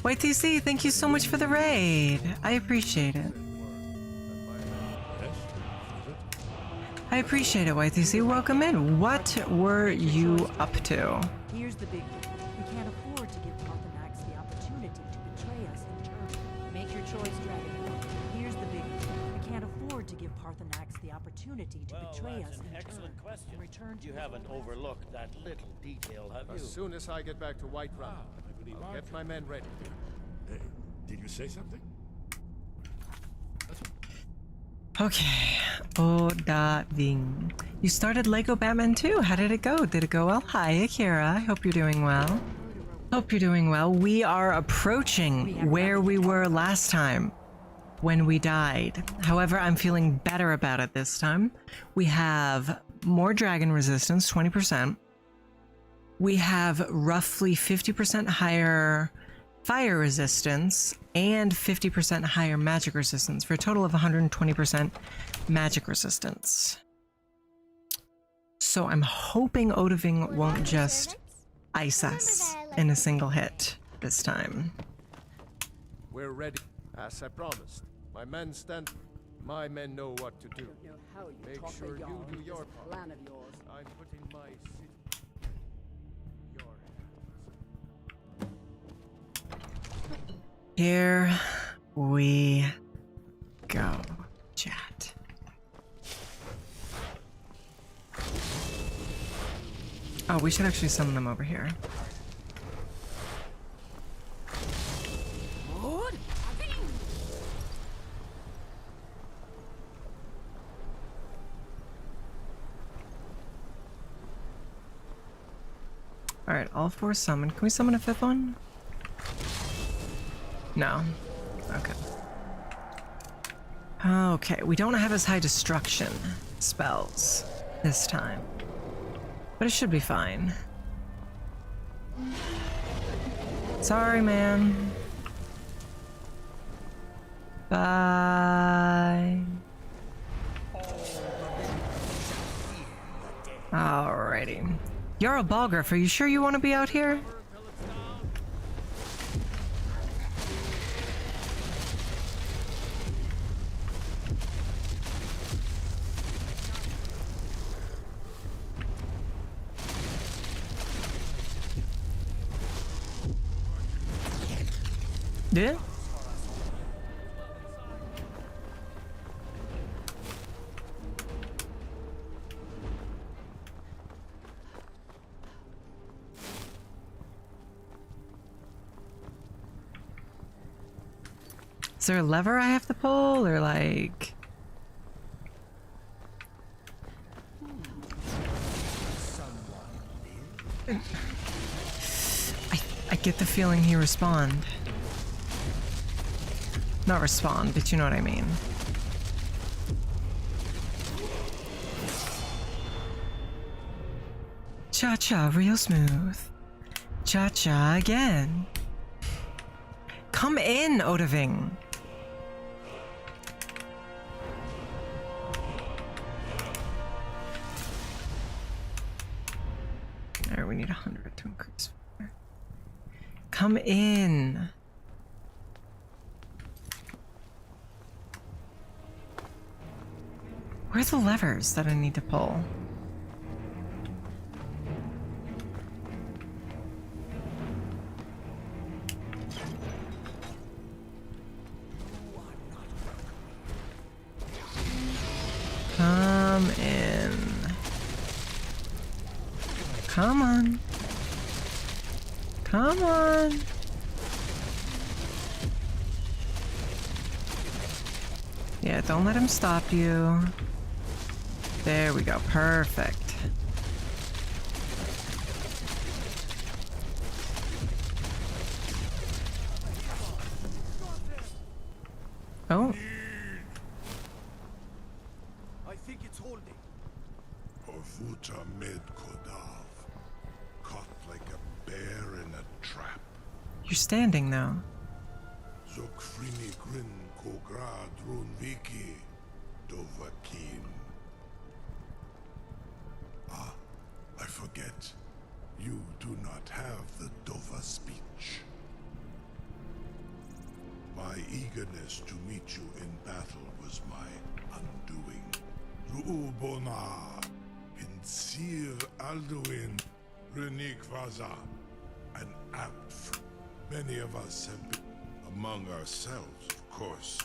YTC, thank you so much for the raid. I appreciate it. I appreciate it, YTC. Welcome in. What were you up to? Here's the big thing. We can't afford to give Parthenax the opportunity to betray us in turn. Make your choice, Dragon. Here's the big thing. We can't afford to give Parthenax the opportunity to betray us in excellent turn. question. Return to You haven't overlooked that little detail, have As you? soon as I get back to Whiterun, I'll get my men ready. Hey, did you say something? Okay. Ving. You started Lego Batman 2. How did it go? Did it go well? Hi, Hera. I hope you're doing well. Hope you're doing well. We are approaching where we were last time when we died. However, I'm feeling better about it this time. We have more dragon resistance, 20%. We have roughly 50% higher fire resistance and 50% higher magic resistance for a total of 120% magic resistance. So I'm hoping Vtubing won't just ice us in a single hit this time. We're ready, as I promised. My men stand. My men know what to do. Make sure you do your part. I'm putting my city in your hands. Here we go, chat. Oh, we should actually summon them over here. Alright, all four summoned. Can we summon a fifth one? No. Okay. Okay, we don't have as high destruction spells this time. But it should be fine. Sorry, man. Bye. Alrighty. You're a Balgriff. Are you sure you want to be out here? Yeah? Is there a lever I have to pull, or like... I get the feeling he respawned. Not respawn, but you know what I mean. Cha-cha, real smooth. Cha-cha again. Come in, Vtubing. Alright, we need 100 to increase. Come in. Where are the levers that I need to pull? Come in. Come on. Come on. Yeah, don't let him stop you. There we go. Perfect. Oh. I think it's holding. Ovuta med kodav. Caught like a bear in a trap. You're standing though. Zokfrini grin kograd runviki dovakin. Ah, I forget. You do not have the Dova speech. My eagerness to meet you in battle was my undoing. Ru'ubona, Hinsir Alduin, Renik Vaza, an apt. Many of us have been among ourselves, of course.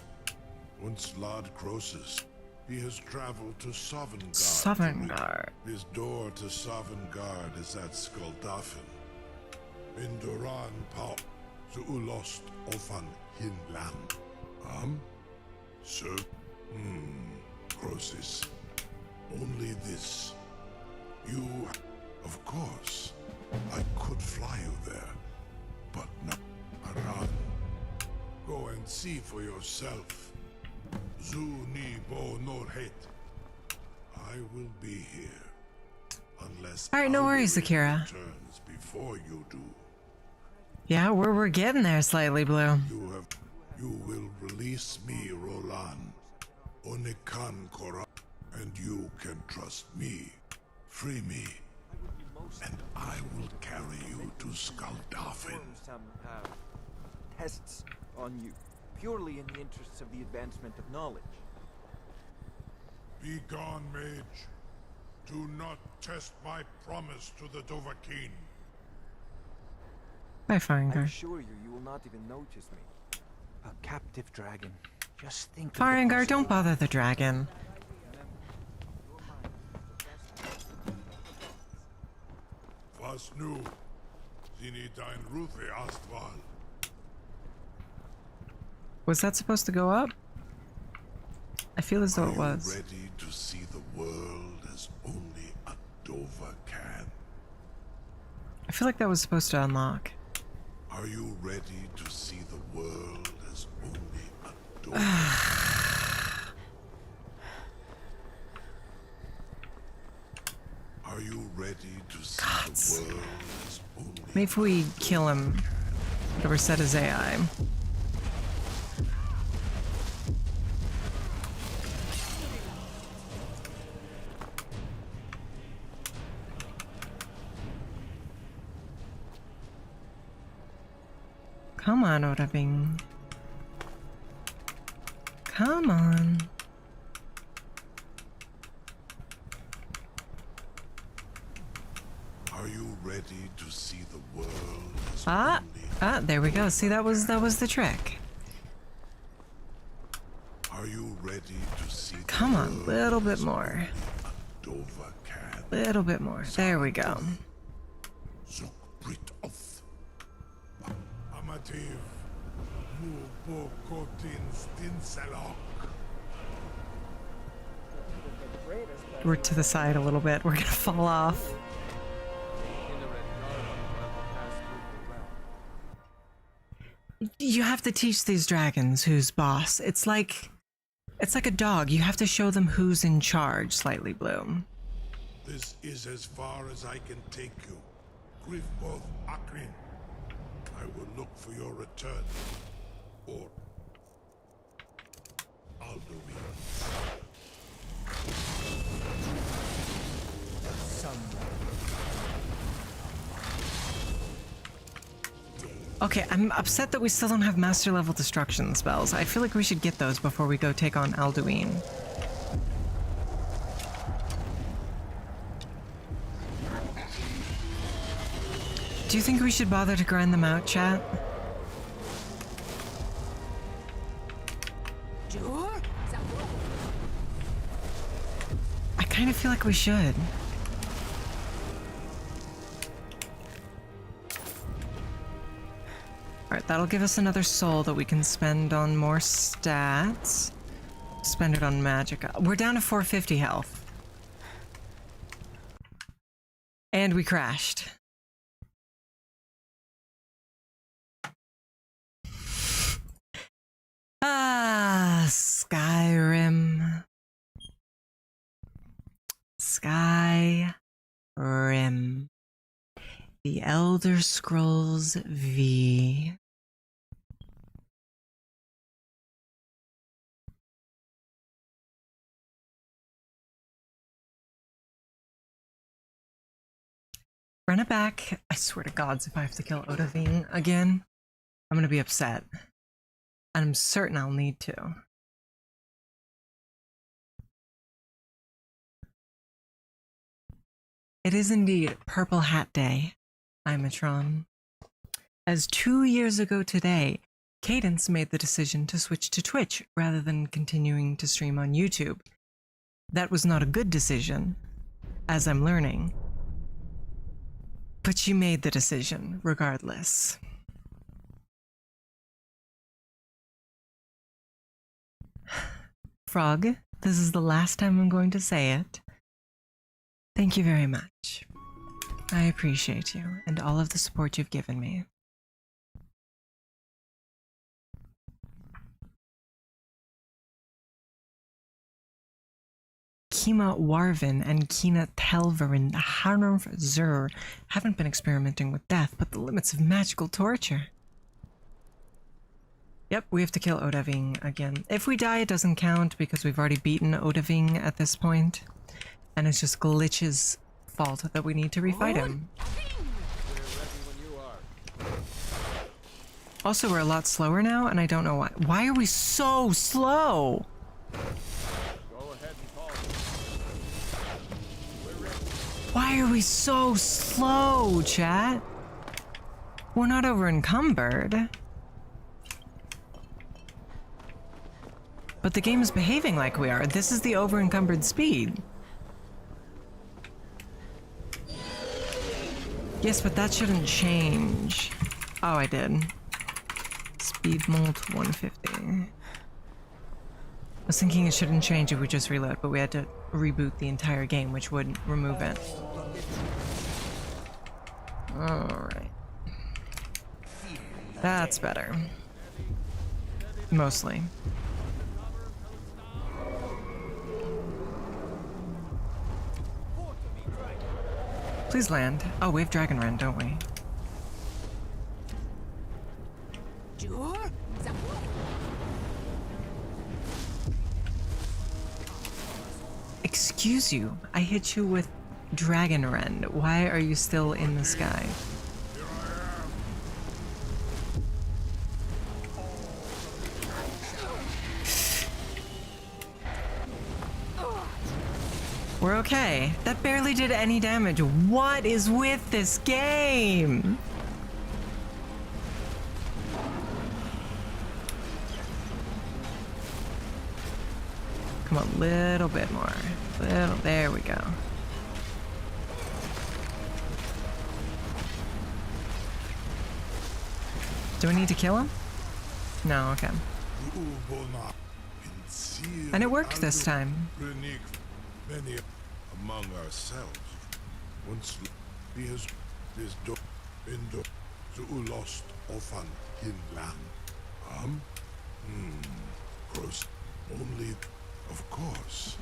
Once Lord Croesus, he has traveled to Sovngarde. Sovngarde. His door to Sovngarde is at Skuldafn. In Duran Pau, Zuulost Ofan Hinland. Sir? Croesus. Only this. You, of course. I could fly you there. But not Aran. Go and see for yourself. Zuni bo norhet. I will be here. Unless All right, no worries, Akira. returns before you do. Yeah, we're getting there, Slightly Blue. You will release me, Roland. Onikan Kora. And you can trust me. Free me. And I will carry you to Skuldafn. Some tests on you, purely in the interests of the advancement of knowledge. Be gone, mage. Do not test my promise to the Dovahkiin. Bye, Farengar. I assure you, you will not even notice me. A captive dragon. Just think. Farengar, don't bother the dragon. Was nu? Zini dein Rufe Astval. Was that supposed to go up? I feel as though it was. Ready to see the world as only a Dova can? I feel like that was supposed to unlock. Are you ready to see the world as only a Dova? Are you ready to see the world as only? Maybe if we kill him, it'll reset his AI. Come on, Odabing. Come on. Are you ready to see the world as there we go. See, that was the trick. Are you ready to see Come on, a little bit more. Dova can? Little bit more. There we go. Amativ Mubokotin Stinselok. We're to the side a little bit. We're gonna fall off. You have to teach these dragons who's boss. It's like a dog. You have to show them who's in charge, Slightly Blue. This is as far as I can take you. Grifboth Akrin. I will look for your return. Or Alduin. Okay, I'm upset that we still don't have master level destruction spells. I feel like we should get those before we go take on Alduin. Do you think we should bother to grind them out, chat? I kind of feel like we should. Alright, that'll give us another soul that we can spend on more stats. Spend it on magic. We're down to 450 health. And we crashed. Skyrim. Skyrim. The Elder Scrolls V. Run it back. I swear to gods, if I have to kill Odahviing again, I'm gonna be upset. And I'm certain I'll need to. It is indeed Purple Hat Day, Imatron. As 2 years ago today, Cadence made the decision to switch to Twitch rather than continuing to stream on YouTube. That was not a good decision, as I'm learning. But she made the decision, regardless. Frog, this is the last time I'm going to say it. Thank you very much. I appreciate you and all of the support you've given me. Kima Warvin and Kina Telverin Harnov Zur haven't been experimenting with death, but the limits of magical torture. Yep, we have to kill Odahviing again. If we die, it doesn't count because we've already beaten Odahviing at this point, and it's just Glitch's fault that we need to refight him. Also, we're a lot slower now, and I don't know why. Why are we so slow? Why are we so slow, chat? We're not over encumbered. But the game is behaving like we are. This is the over encumbered speed. Yes, but that shouldn't change. Oh, I did. Speed mult 150. I was thinking it shouldn't change if we just reload, but we had to reboot the entire game, which would remove it. Alright. That's better. Mostly. Please land. Oh, we have Dragon Rend, don't we? Excuse you, I hit you with Dragon Rend. Why are you still in the sky? We're okay. That barely did any damage. What is with this game? Come on, little bit more. There we go. Do we need to kill him? No, okay. And it worked this time. Many among ourselves. Once he has this indo to lost often in land. Gross. Only, of course,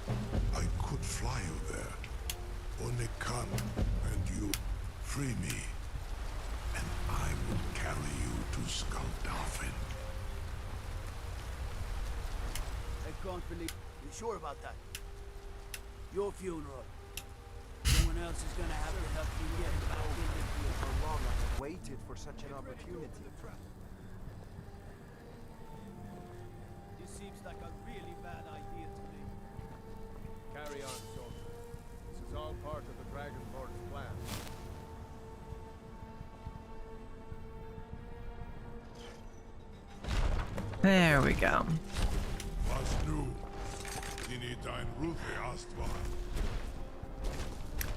I could fly you there. Only come and you free me, and I will carry you to Skuldalfin. I can't believe. You sure about that? Your funeral. Someone else is gonna have to help you get back in the field. For long I have waited for such an opportunity. This seems like a really bad idea to me. Carry on, soldier. This is all part of the Dragonborn's plan. There we go.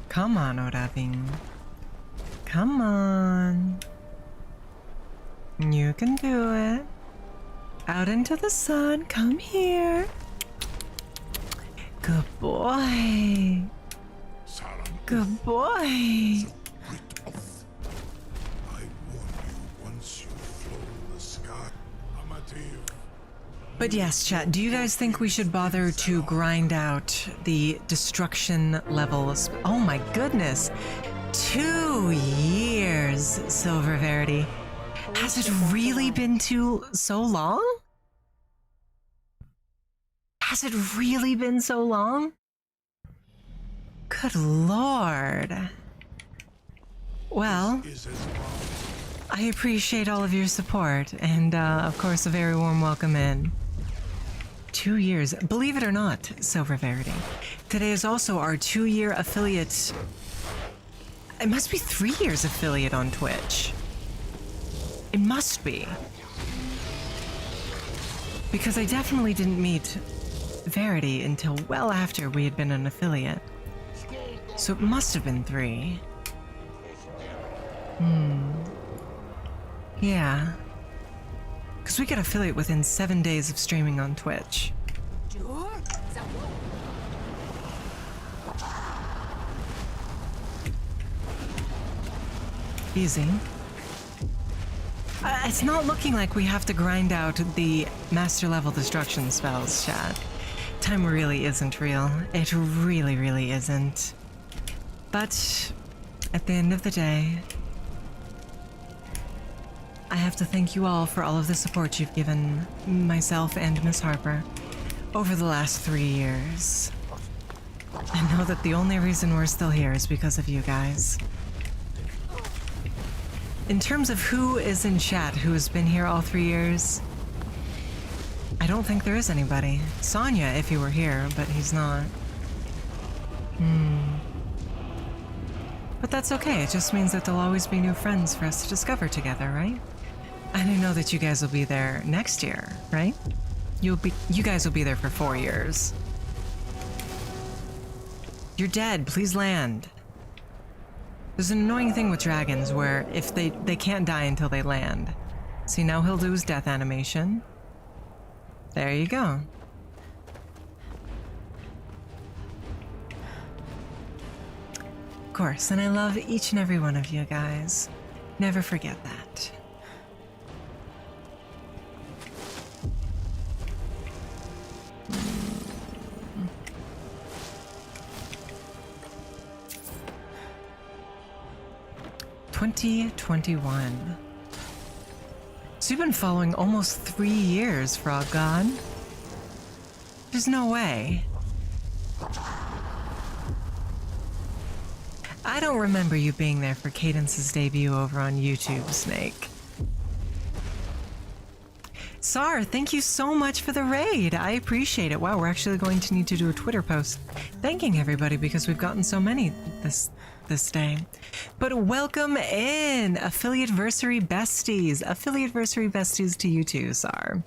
Come on, Odahviing. Come on. You can do it. Out into the sun. Come here. Good boy. Good boy. But yes, chat, do you guys think we should bother to grind out the destruction levels? Oh my goodness. 2 years, Silver Verity. Has it really been so long? Has it really been so long? Good lord. Well, I appreciate all of your support, and of course a very warm welcome in. 2 years, believe it or not, Silver Verity. Today is also our 2-year affiliate. It must be 3 years affiliate on Twitch. It must be. Because I definitely didn't meet Verity until well after we had been an affiliate. So it must have been 3. Yeah. Because we got affiliate within 7 days of streaming on Twitch. Easy. It's not looking like we have to grind out the master level destruction spells, chat. Time really isn't real. It really, really isn't. But at the end of the day, I have to thank you all for all of the support you've given myself and Miss Harper over the last 3 years. I know that the only reason we're still here is because of you guys. In terms of who is in chat who has been here all 3 years, I don't think there is anybody. Sonya, if he were here, but he's not. But that's okay, it just means that there'll always be new friends for us to discover together, right? And I know that you guys will be there next year, right? You guys will be there for 4 years. You're dead, please land. There's an annoying thing with dragons where if they can't die until they land. See, now he'll do his death animation. There you go. Of course, and I love each and every one of you guys. Never forget that. '21. So you've been following almost 3 years, Frog God. There's no way. I don't remember you being there for Cadence's debut over on YouTube, Snake. Sar, thank you so much for the raid. I appreciate it. Wow, we're actually going to need to do a Twitter post thanking everybody because we've gotten so many this day. But welcome in, Affiliate-versary besties. Affiliate-versary besties to you too, Sar.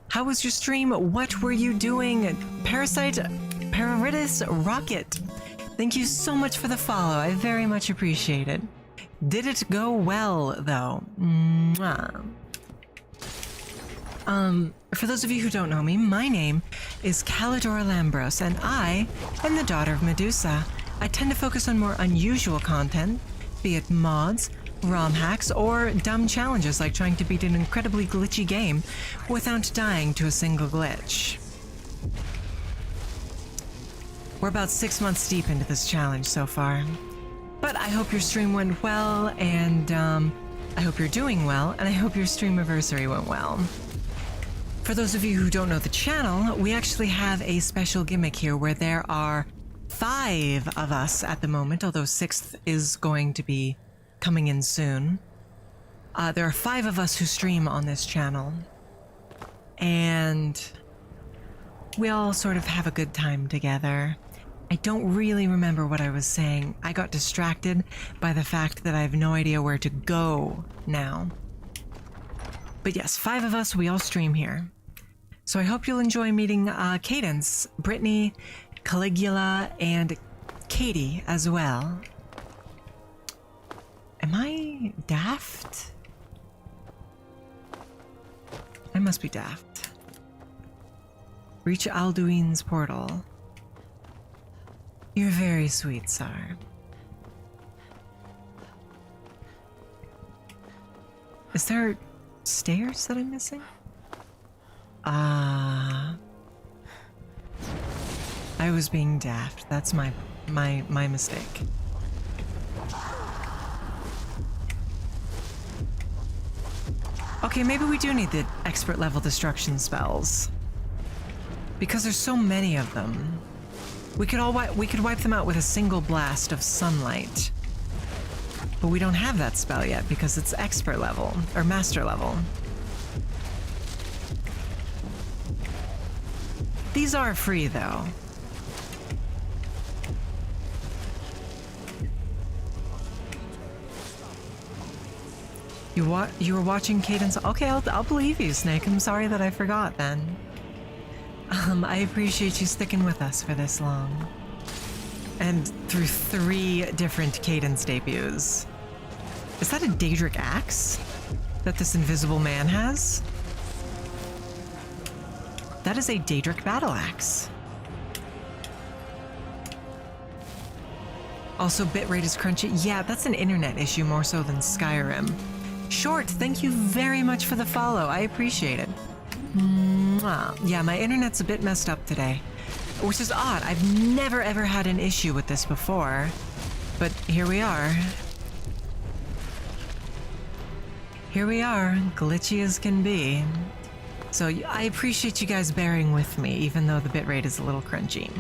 How was your stream? What were you doing? Parasite Pararitus Rocket. Thank you so much for the follow. I very much appreciate it. Did it go well, though? Mwah. For those of you who don't know me, my name is Callidora Lambros, and I am the daughter of Medusa. I tend to focus on more unusual content, be it mods, ROM hacks, or dumb challenges like trying to beat an incredibly glitchy game without dying to a single glitch. We're about 6 months deep into this challenge so far. But I hope your stream went well, and I hope you're doing well, and I hope your streamiversary went well. For those of you who don't know the channel, we actually have a special gimmick here where there are 5 of us at the moment, although 6th is going to be coming in soon. There are 5 of us who stream on this channel, and we all sort of have a good time together. I don't really remember what I was saying. I got distracted by the fact that I have no idea where to go now. But yes, 5 of us, we all stream here. So I hope you'll enjoy meeting Cadence, Brytknee, Calligula, and Katie as well. Am I daft? I must be daft. Reach Alduin's portal. You're very sweet, Sar. Is there stairs that I'm missing? I was being daft. That's my mistake. Okay, maybe we do need the expert level destruction spells. Because there's so many of them. We could wipe them out with a single blast of sunlight. But we don't have that spell yet because it's expert level, or master level. These are free though. You were watching Cadence? Okay, I'll believe you, Snake. I'm sorry that I forgot then. I appreciate you sticking with us for this long. And through 3 different Cadence debuts. Is that a Daedric axe that this invisible man has? That is a Daedric battle axe. Also, bitrate is crunchy. Yeah, that's an internet issue more so than Skyrim. Short, thank you very much for the follow. I appreciate it. Mwah. Yeah, my internet's a bit messed up today, which is odd. I've never ever had an issue with this before, but here we are. Here we are, glitchy as can be. So I appreciate you guys bearing with me, even though the bitrate is a little crunchy.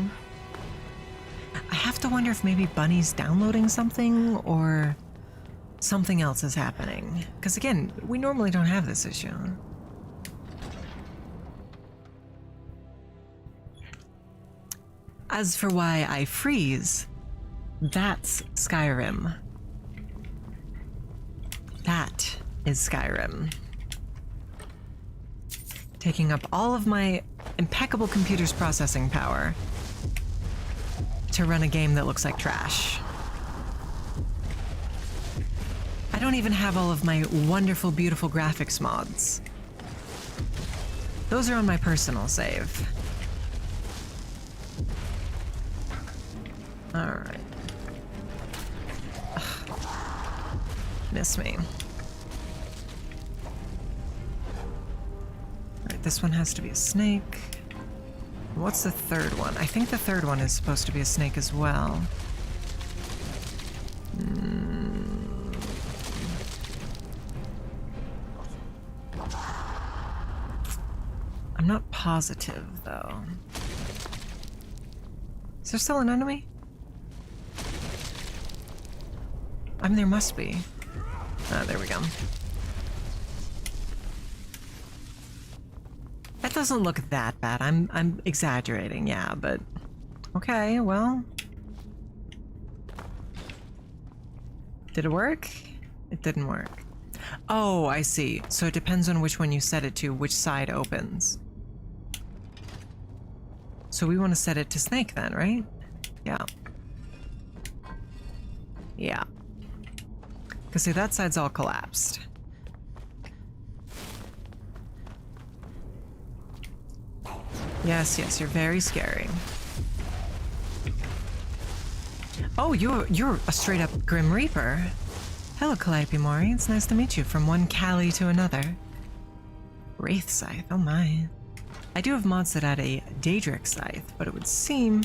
I have to wonder if maybe Bunny's downloading something or something else is happening. Because again, we normally don't have this issue. As for why I freeze, that's Skyrim. That is Skyrim. Taking up all of my impeccable computer's processing power to run a game that looks like trash. I don't even have all of my wonderful, beautiful graphics mods. Those are on my personal save. Alright. Miss me. Alright, this one has to be a snake. What's the third one? I think the third one is supposed to be a snake as well. I'm not positive, though. Is there still an enemy? I mean, there must be. Ah, there we go. That doesn't look that bad. I'm exaggerating, yeah, but okay, well. Did it work? It didn't work. Oh, I see. So it depends on which one you set it to, which side opens. So we want to set it to snake then, right? Yeah. Yeah. Because see, that side's all collapsed. Yes, yes, you're very scary. Oh, you're a straight up Grim Reaper. Hello, Calliope Mori. It's nice to meet you from one Callie to another. Wraith Scythe, oh my. I do have mods that add a Daedric Scythe, but it would seem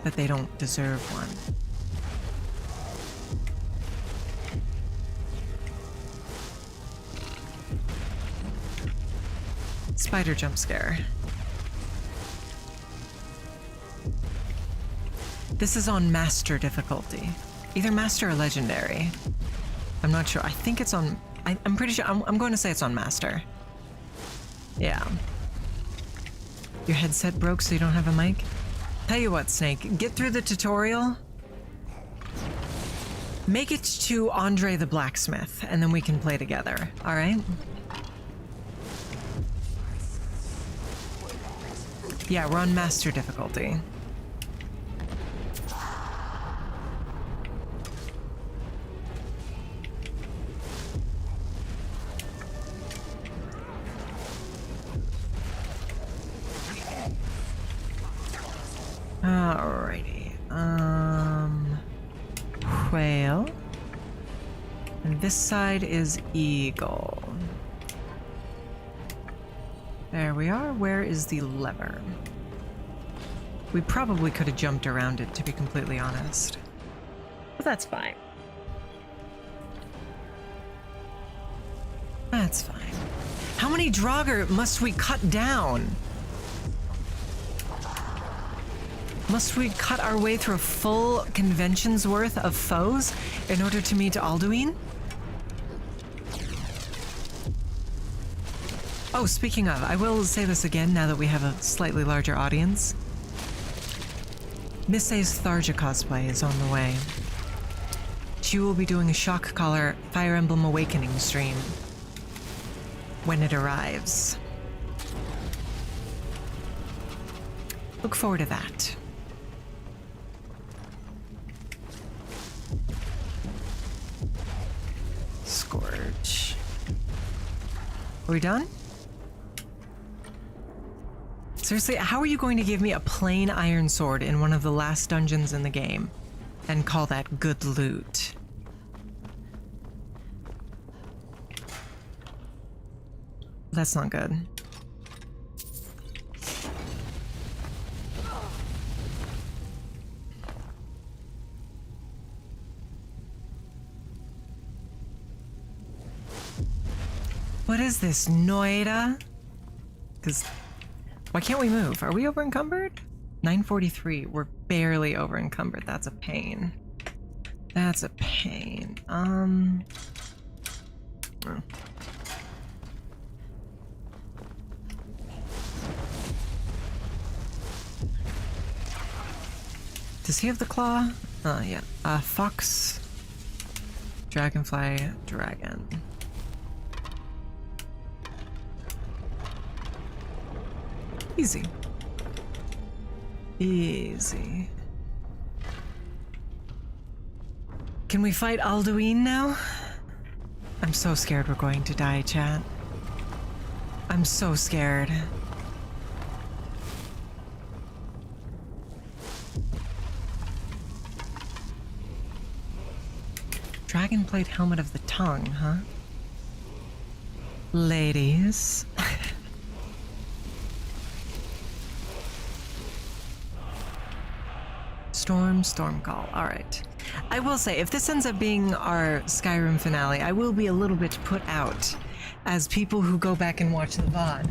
that they don't deserve one. Spider jump scare. This is on master difficulty. Either master or legendary. I'm not sure. I think it's on... I'm pretty sure... I'm going to say it's on master. Yeah. Your headset broke so you don't have a mic? Tell you what, Snake. Get through the tutorial. Make it to Andre the Blacksmith, and then we can play together. Alright? Yeah, we're on master difficulty. Alrighty. Whale. And this side is eagle. There we are. Where is the lever? We probably could have jumped around it, to be completely honest. But that's fine. That's fine. How many Draugr must we cut down? Must we cut our way through a full convention's worth of foes in order to meet Alduin? Oh, speaking of, I will say this again now that we have a slightly larger audience. Miss A's Tharja cosplay is on the way. She will be doing a Shock Collar Fire Emblem Awakening stream when it arrives. Look forward to that. Scourge. Are we done? Seriously, how are you going to give me a plain iron sword in one of the last dungeons in the game and call that good loot? That's not good. What is this, Noida? Because why can't we move? Are we over encumbered? 943. We're barely over encumbered. That's a pain. That's a pain. Oh. Does he have the claw? Oh, yeah. Fox, dragonfly, dragon. Easy. Easy. Can we fight Alduin now? I'm so scared we're going to die, chat. I'm so scared. Dragonplate helmet of the tongue, huh? Ladies. Storm Call. All right. I will say, if this ends up being our Skyrim finale, I will be a little bit put out, as people who go back and watch the VOD,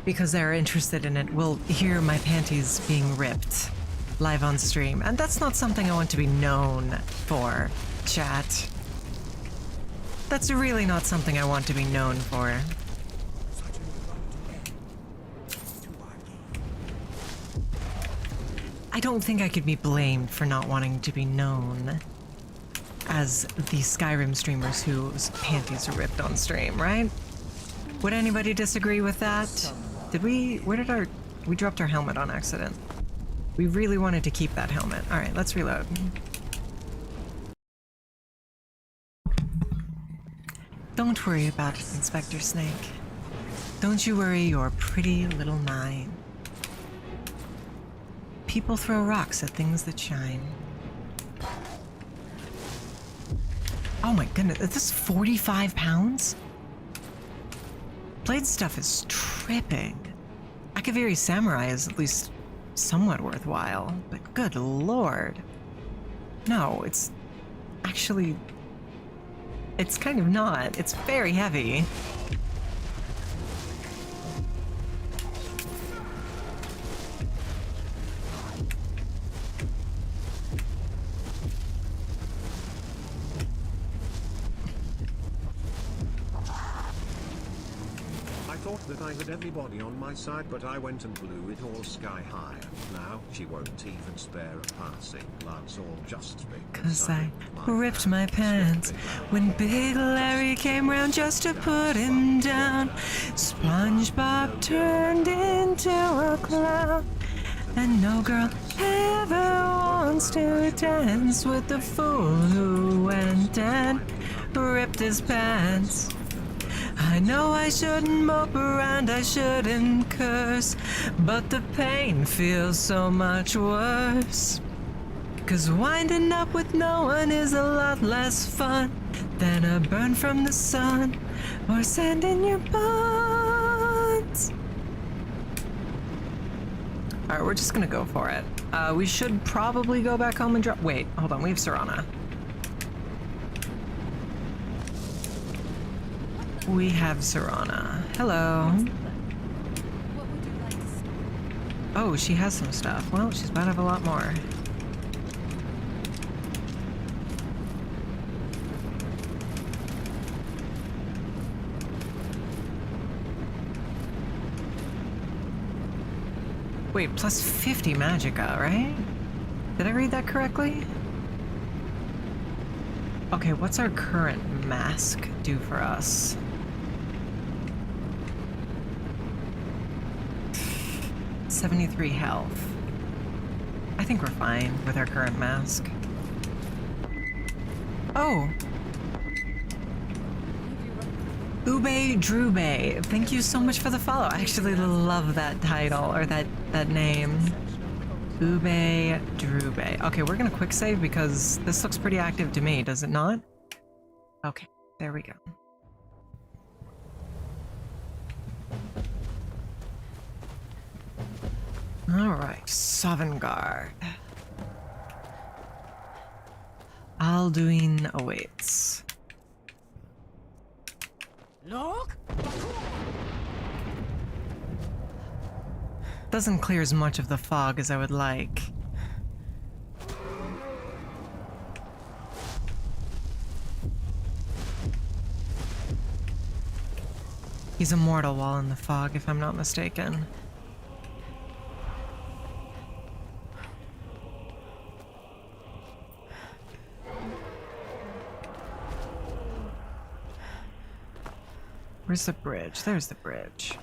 because they're interested in it, will hear my panties being ripped live on stream. And that's not something I want to be known for, chat. That's really not something I want to be known for. I don't think I could be blamed for not wanting to be known as the Skyrim streamers whose panties are ripped on stream, right? Would anybody disagree with that? Did we... we dropped our helmet on accident. We really wanted to keep that helmet. Alright, let's reload. Don't worry about it, Inspector Snake. Don't you worry your pretty little mind. People throw rocks at things that shine. Oh my goodness, is this 45 pounds? Blade stuff is tripping. Akaviri Samurai is at least somewhat worthwhile, but good lord. No, it's actually... it's kind of not. It's very heavy. That I had everybody on my side, but I went and blew it all sky high. Now she won't even spare a passing glance or just Cause I ripped my pants when Big Larry came round just to put him down. SpongeBob turned into a clown, and no girl ever wants to dance with the fool who went and ripped his pants. I know I shouldn't mope around, I shouldn't curse, but the pain feels so much worse. 'Cause winding up with no one is a lot less fun than a burn from the sun or sand in your buns. Alright, we're just gonna go for it. We should probably go back home and drop... wait, hold on, we have Serana. We have Serana. Hello. Oh, she has some stuff. Well, she's about to have a lot more. Wait, plus 50 magicka, right? Did I read that correctly? Okay, what's our current mask do for us? $73 health. I think we're fine with our current mask. Oh! Ube Drube, thank you so much for the follow. I actually love that title, or that name. Ube Drube. Okay, we're gonna quick save because this looks pretty active to me, does it not? Okay, there we go. Alright, Sovngarde. Alduin awaits. Look! Doesn't clear as much of the fog as I would like. He's immortal while in the fog, if I'm not mistaken. Where's the bridge? There's the bridge.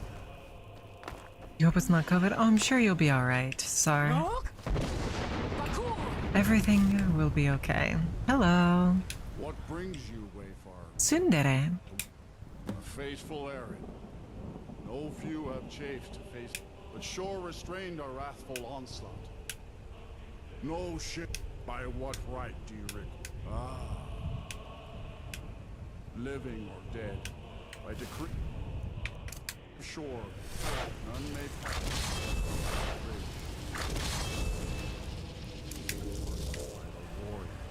You hope it's not COVID? Oh, I'm sure you'll be alright, Sar. Everything will be okay. Hello. What brings you, Wayfarer? Tsundere. A faithful errand. No few have chafed to face, but sure restrained our wrathful onslaught. No shit. By what right do you living or dead, by decree. Sure, none may pass.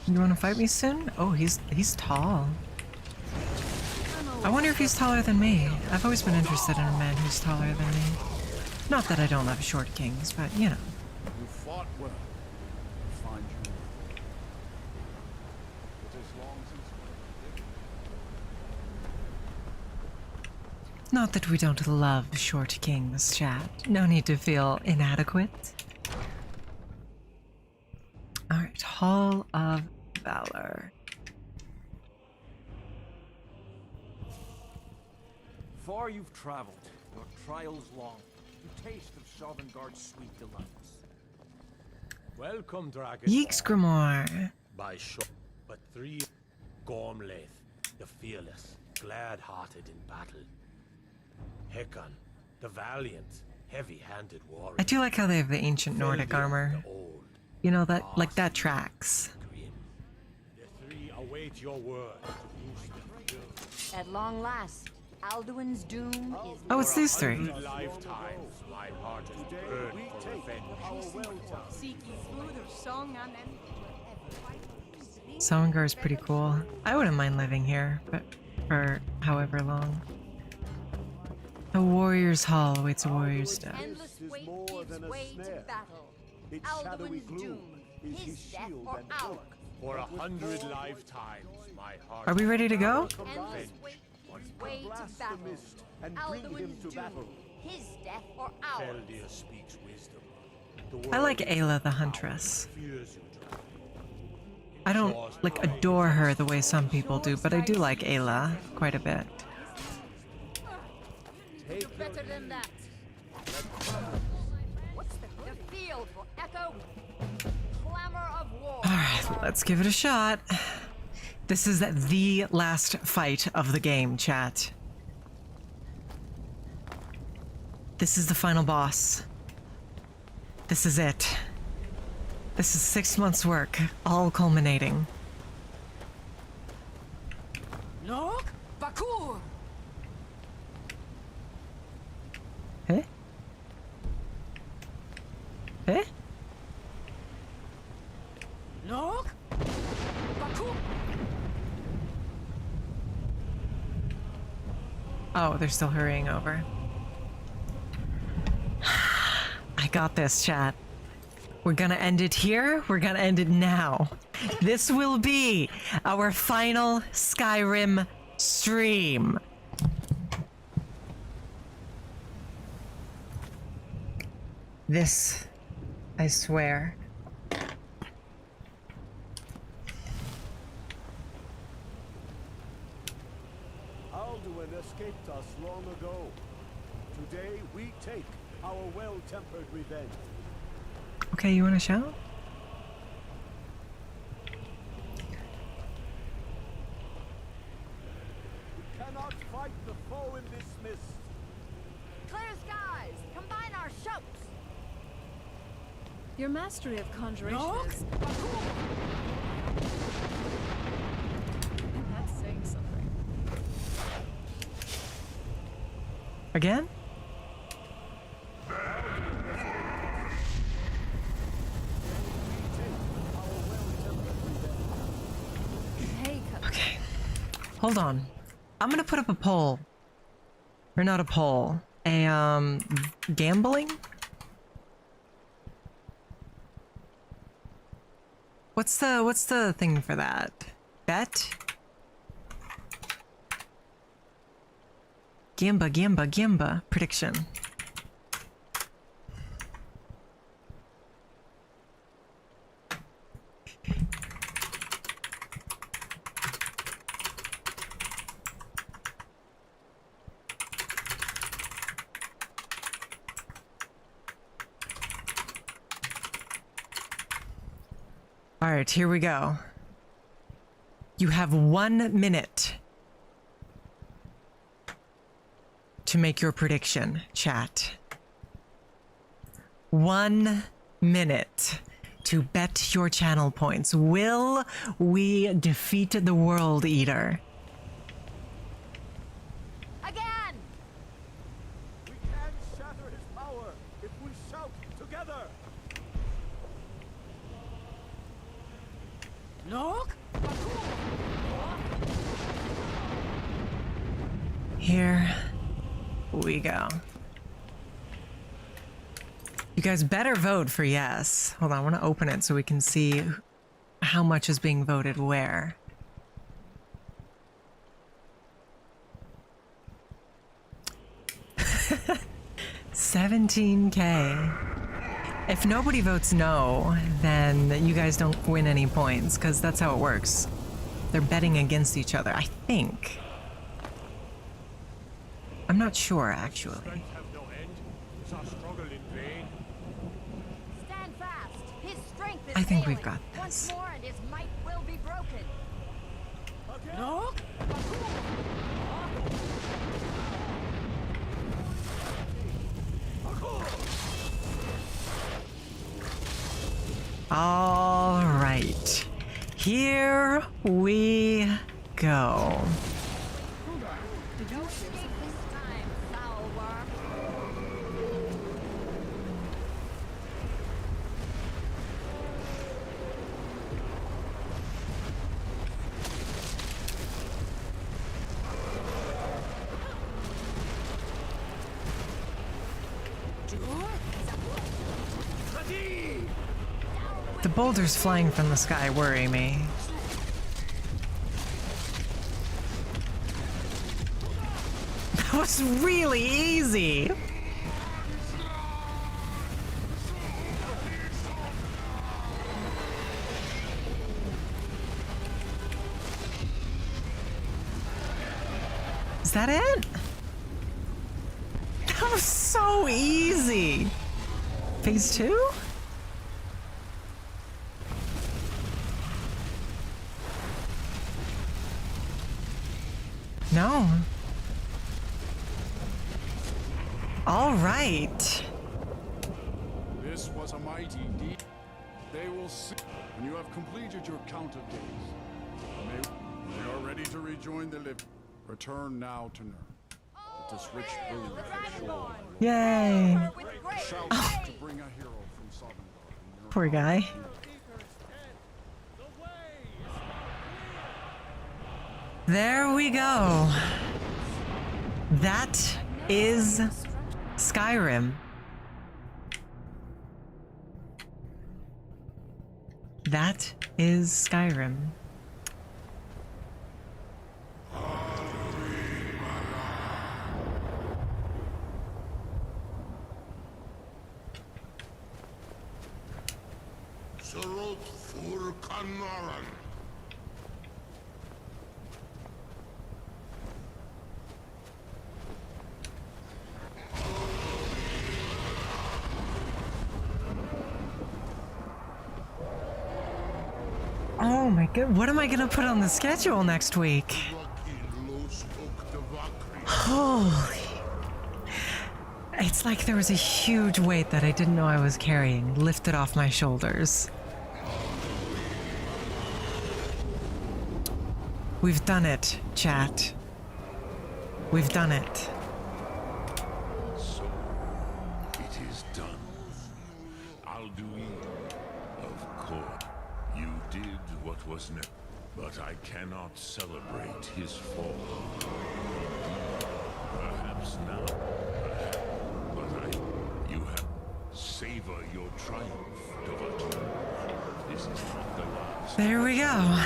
You want to fight me soon? Oh, he's tall. I wonder if he's taller than me. I've always been interested in a man who's taller than me. Not that I don't love short kings, but you know. You fought well. Find you. It is long since. Not that we don't love short kings, chat. No need to feel inadequate. Alright, Hall of Valor. Far you've traveled, your trials long. You taste of Sovngarde's sweet delights. Welcome, Dragon. Yeeks Grimoire. By short, but three Gormlaith, the fearless, glad-hearted in battle. Hekon, the valiant, heavy-handed warrior. I do like how they have the ancient Nordic armor. You know, that, like, that tracks. The three await your word. At long last, Alduin's doom is... Oh, it's these three. Lifetimes, my heart is burned for revenge. Seek further song on them. Sovngarde is pretty cool. I wouldn't mind living here, but for however long. A warrior's hall awaits a warrior's death. Endless wait gives way to battle. Alduin's doom, his death or ours. For 100 lifetimes, my heart... Are we ready to go? Endless wait gives way to battle. Alduin's doom, his death or ours. Feldir speaks wisdom. I like Ayla the Huntress. I don't, like, adore her the way some people do, but I do like Ayla quite a bit. You're better than that. What's the field for echo? Clamor of war. Alright, let's give it a shot. This is the last fight of the game, chat. This is the final boss. This is it. This is 6 months' work, all culminating. Look! Bakur! Eh? Eh? Look! Bakur! Oh, they're still hurrying over. I got this, chat. We're gonna end it here. We're gonna end it now. This will be our final Skyrim stream. This, I swear. Alduin escaped us long ago. Today we take our well-tempered revenge. Okay, you wanna shout? We cannot fight the foe in this mist. Clear skies! Combine our shouts! Your mastery of conjuration is... And that's saying something. Again? Okay. Hold on. I'm gonna put up a poll. Or not a poll. A, gambling? What's the thing for that? Bet? Gamba. Prediction. All right, here we go. You have 1 minute to make your prediction, chat. 1 minute to bet your channel points. Will we defeat the World Eater? Again! We can shatter his power if we shout together. Look! Here we go. You guys better vote for yes. Hold on, I want to open it so we can see how much is being voted where. $17K. If nobody votes no, then you guys don't win any points, because that's how it works. They're betting against each other, I think. I'm not sure, actually. Stand fast! His strength is I think we've failing. got Once this. more and his might will be broken. Look! All right. Here we go. Did you escape this time, foul worm? The boulders flying from the sky worry me. That was really easy. Is that it? That was so easy. Phase 2? No. All right. This was a mighty deed. They will see when you have completed your count of days. They are ready to rejoin the living. Return now to Nern. With this rich food for sure. Yay. Shout to bring a hero from Sovngarde. Poor guy. There we go. That is Skyrim. that is Skyrim. Oh my god, what am I gonna put on the schedule next week? Holy. It's like there was a huge weight that I didn't know I was carrying lifted off my shoulders. We've done it, chat. We've done it. So, it is done. Alduin, of course, you did what was necessary, but I cannot celebrate his fall. Perhaps now, but you have savor your triumph, Dovatu. This is not the last. There we go.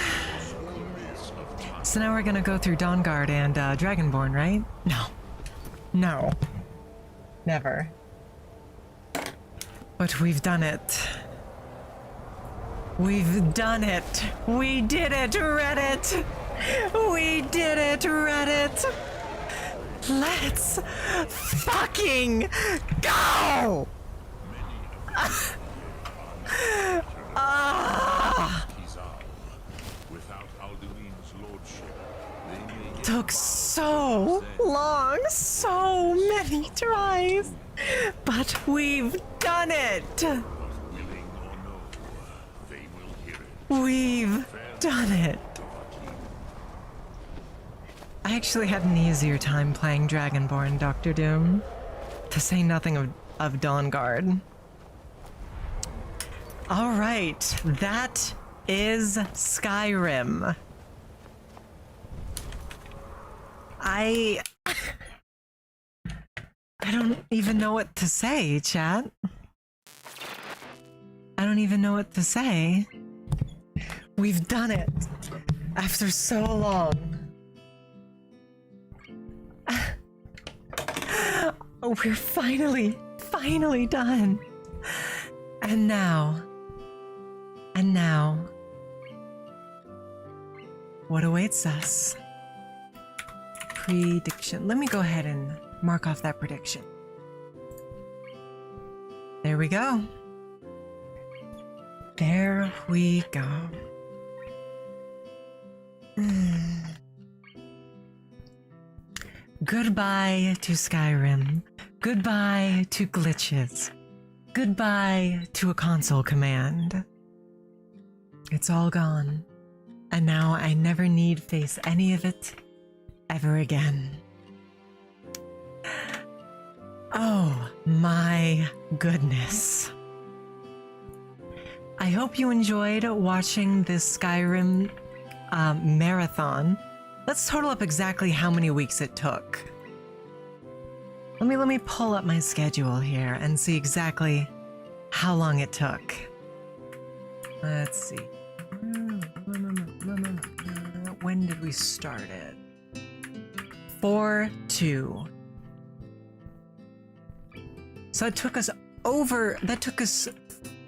So now we're gonna go through Dawnguard and Dragonborn, right? No. No. Never. But we've done it. We've done it. We did it, Reddit. We did it, Reddit. Let's fucking go! Took so long, so many tries, but we've done it. We've done it. I actually had an easier time playing Dragonborn, Dr. Doom, to say nothing of Dawnguard. All right, that is Skyrim. I don't even know what to say, chat. I don't even know what to say. We've done it after so long. Oh, we're finally done. And now, what awaits us? Prediction. Let me go ahead and mark off that prediction. There we go. There we go. Goodbye to Skyrim. Goodbye to glitches. Goodbye to a console command. It's all gone. And now I never need face any of it ever again. Oh my goodness. I hope you enjoyed watching this Skyrim marathon. Let's total up exactly how many weeks it took. Let me pull up my schedule here and see exactly how long it took. Let's see. When did we start it? 4/2. So it took us that took us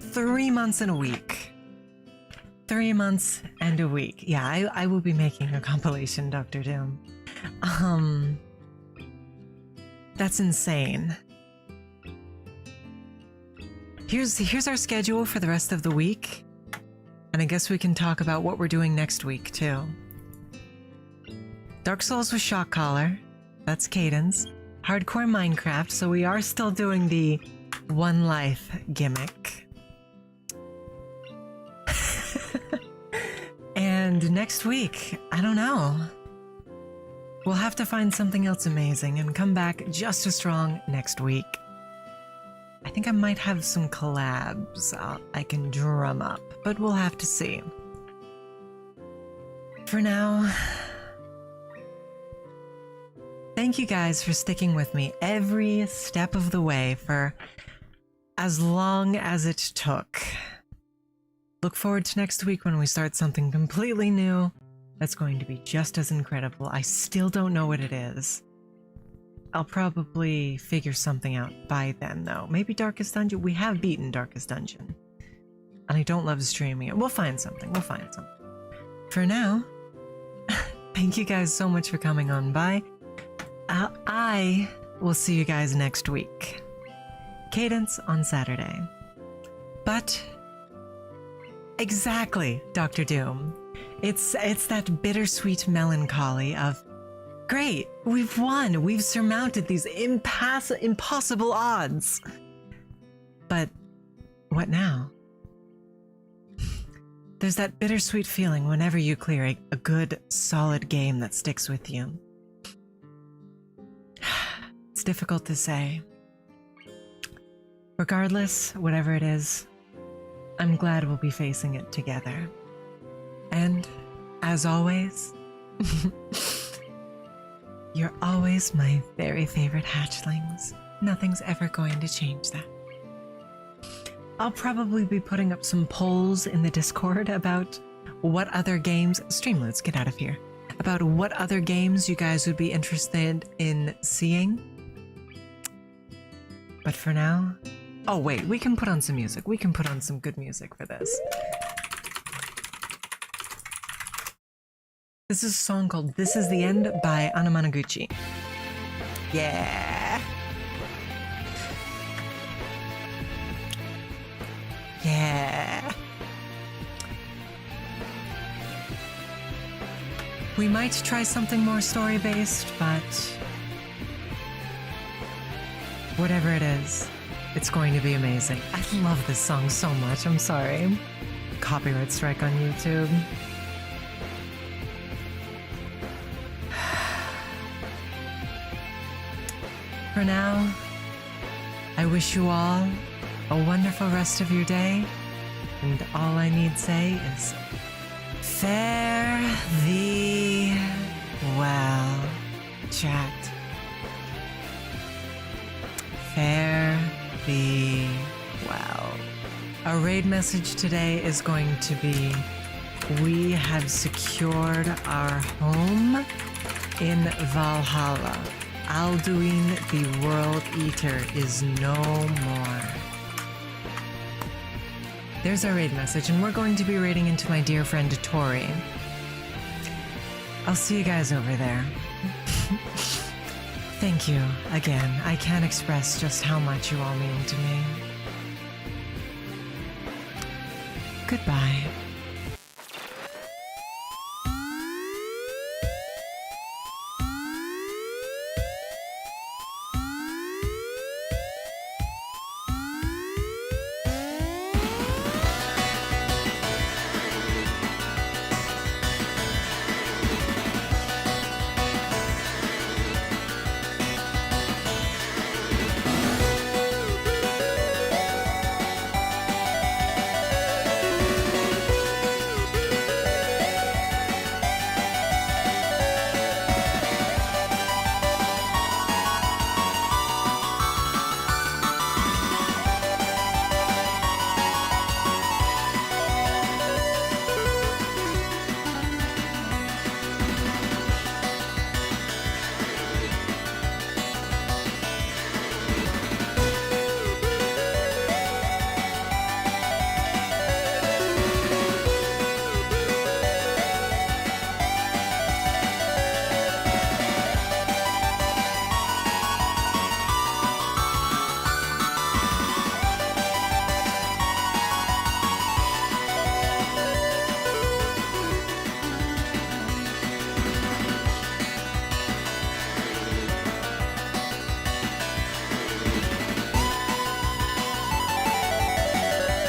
3 months and a week. 3 months and a week. Yeah, I will be making a compilation, Dr. Doom. That's insane. Here's our schedule for the rest of the week. And I guess we can talk about what we're doing next week, too. Dark Souls with Shock Collar. That's Cadence. Hardcore Minecraft, so we are still doing the One Life gimmick. And next week, I don't know. We'll have to find something else amazing and come back just as strong next week. I think I might have some collabs I can drum up, but we'll have to see. For now, thank you guys for sticking with me every step of the way for as long as it took. look forward to next week when we start something completely new that's going to be just as incredible. I still don't know what it is. I'll probably figure something out by then, though. Maybe Darkest Dungeon? We have beaten Darkest Dungeon. And I don't love streaming it. We'll find something. We'll find something. For now, thank you guys so much for coming on by. I will see you guys next week. Cadence on Saturday. But exactly, Dr. Doom. It's that bittersweet melancholy of, great, we've won, we've surmounted these impossible odds. But what now? There's that bittersweet feeling whenever you clear a good, solid game that sticks with you. It's difficult to say. Regardless, whatever it is, I'm glad we'll be facing it together. And, as always, you're always my very favorite hatchlings. Nothing's ever going to change that. I'll probably be putting up some polls in the Discord about what other games— Streamloots, get out of here. About what other games you guys would be interested in seeing. But for now— oh wait, we can put on some music. We can put on some good music for this. This is a song called This Is the End by Anamanaguchi. Yeah. Yeah. We might try something more story-based, but whatever it is, it's going to be amazing. I love this song so much. I'm sorry. Copyright strike on YouTube. For now, I wish you all a wonderful rest of your day, and all I need say is fare thee well, chat. Fare thee well. Our raid message today is going to be, we have secured our home in Valhalla. Alduin the World Eater is no more. There's our raid message, and we're going to be raiding into my dear friend Tori. I'll see you guys over there. Thank you again. I can't express just how much you all mean to me. Goodbye.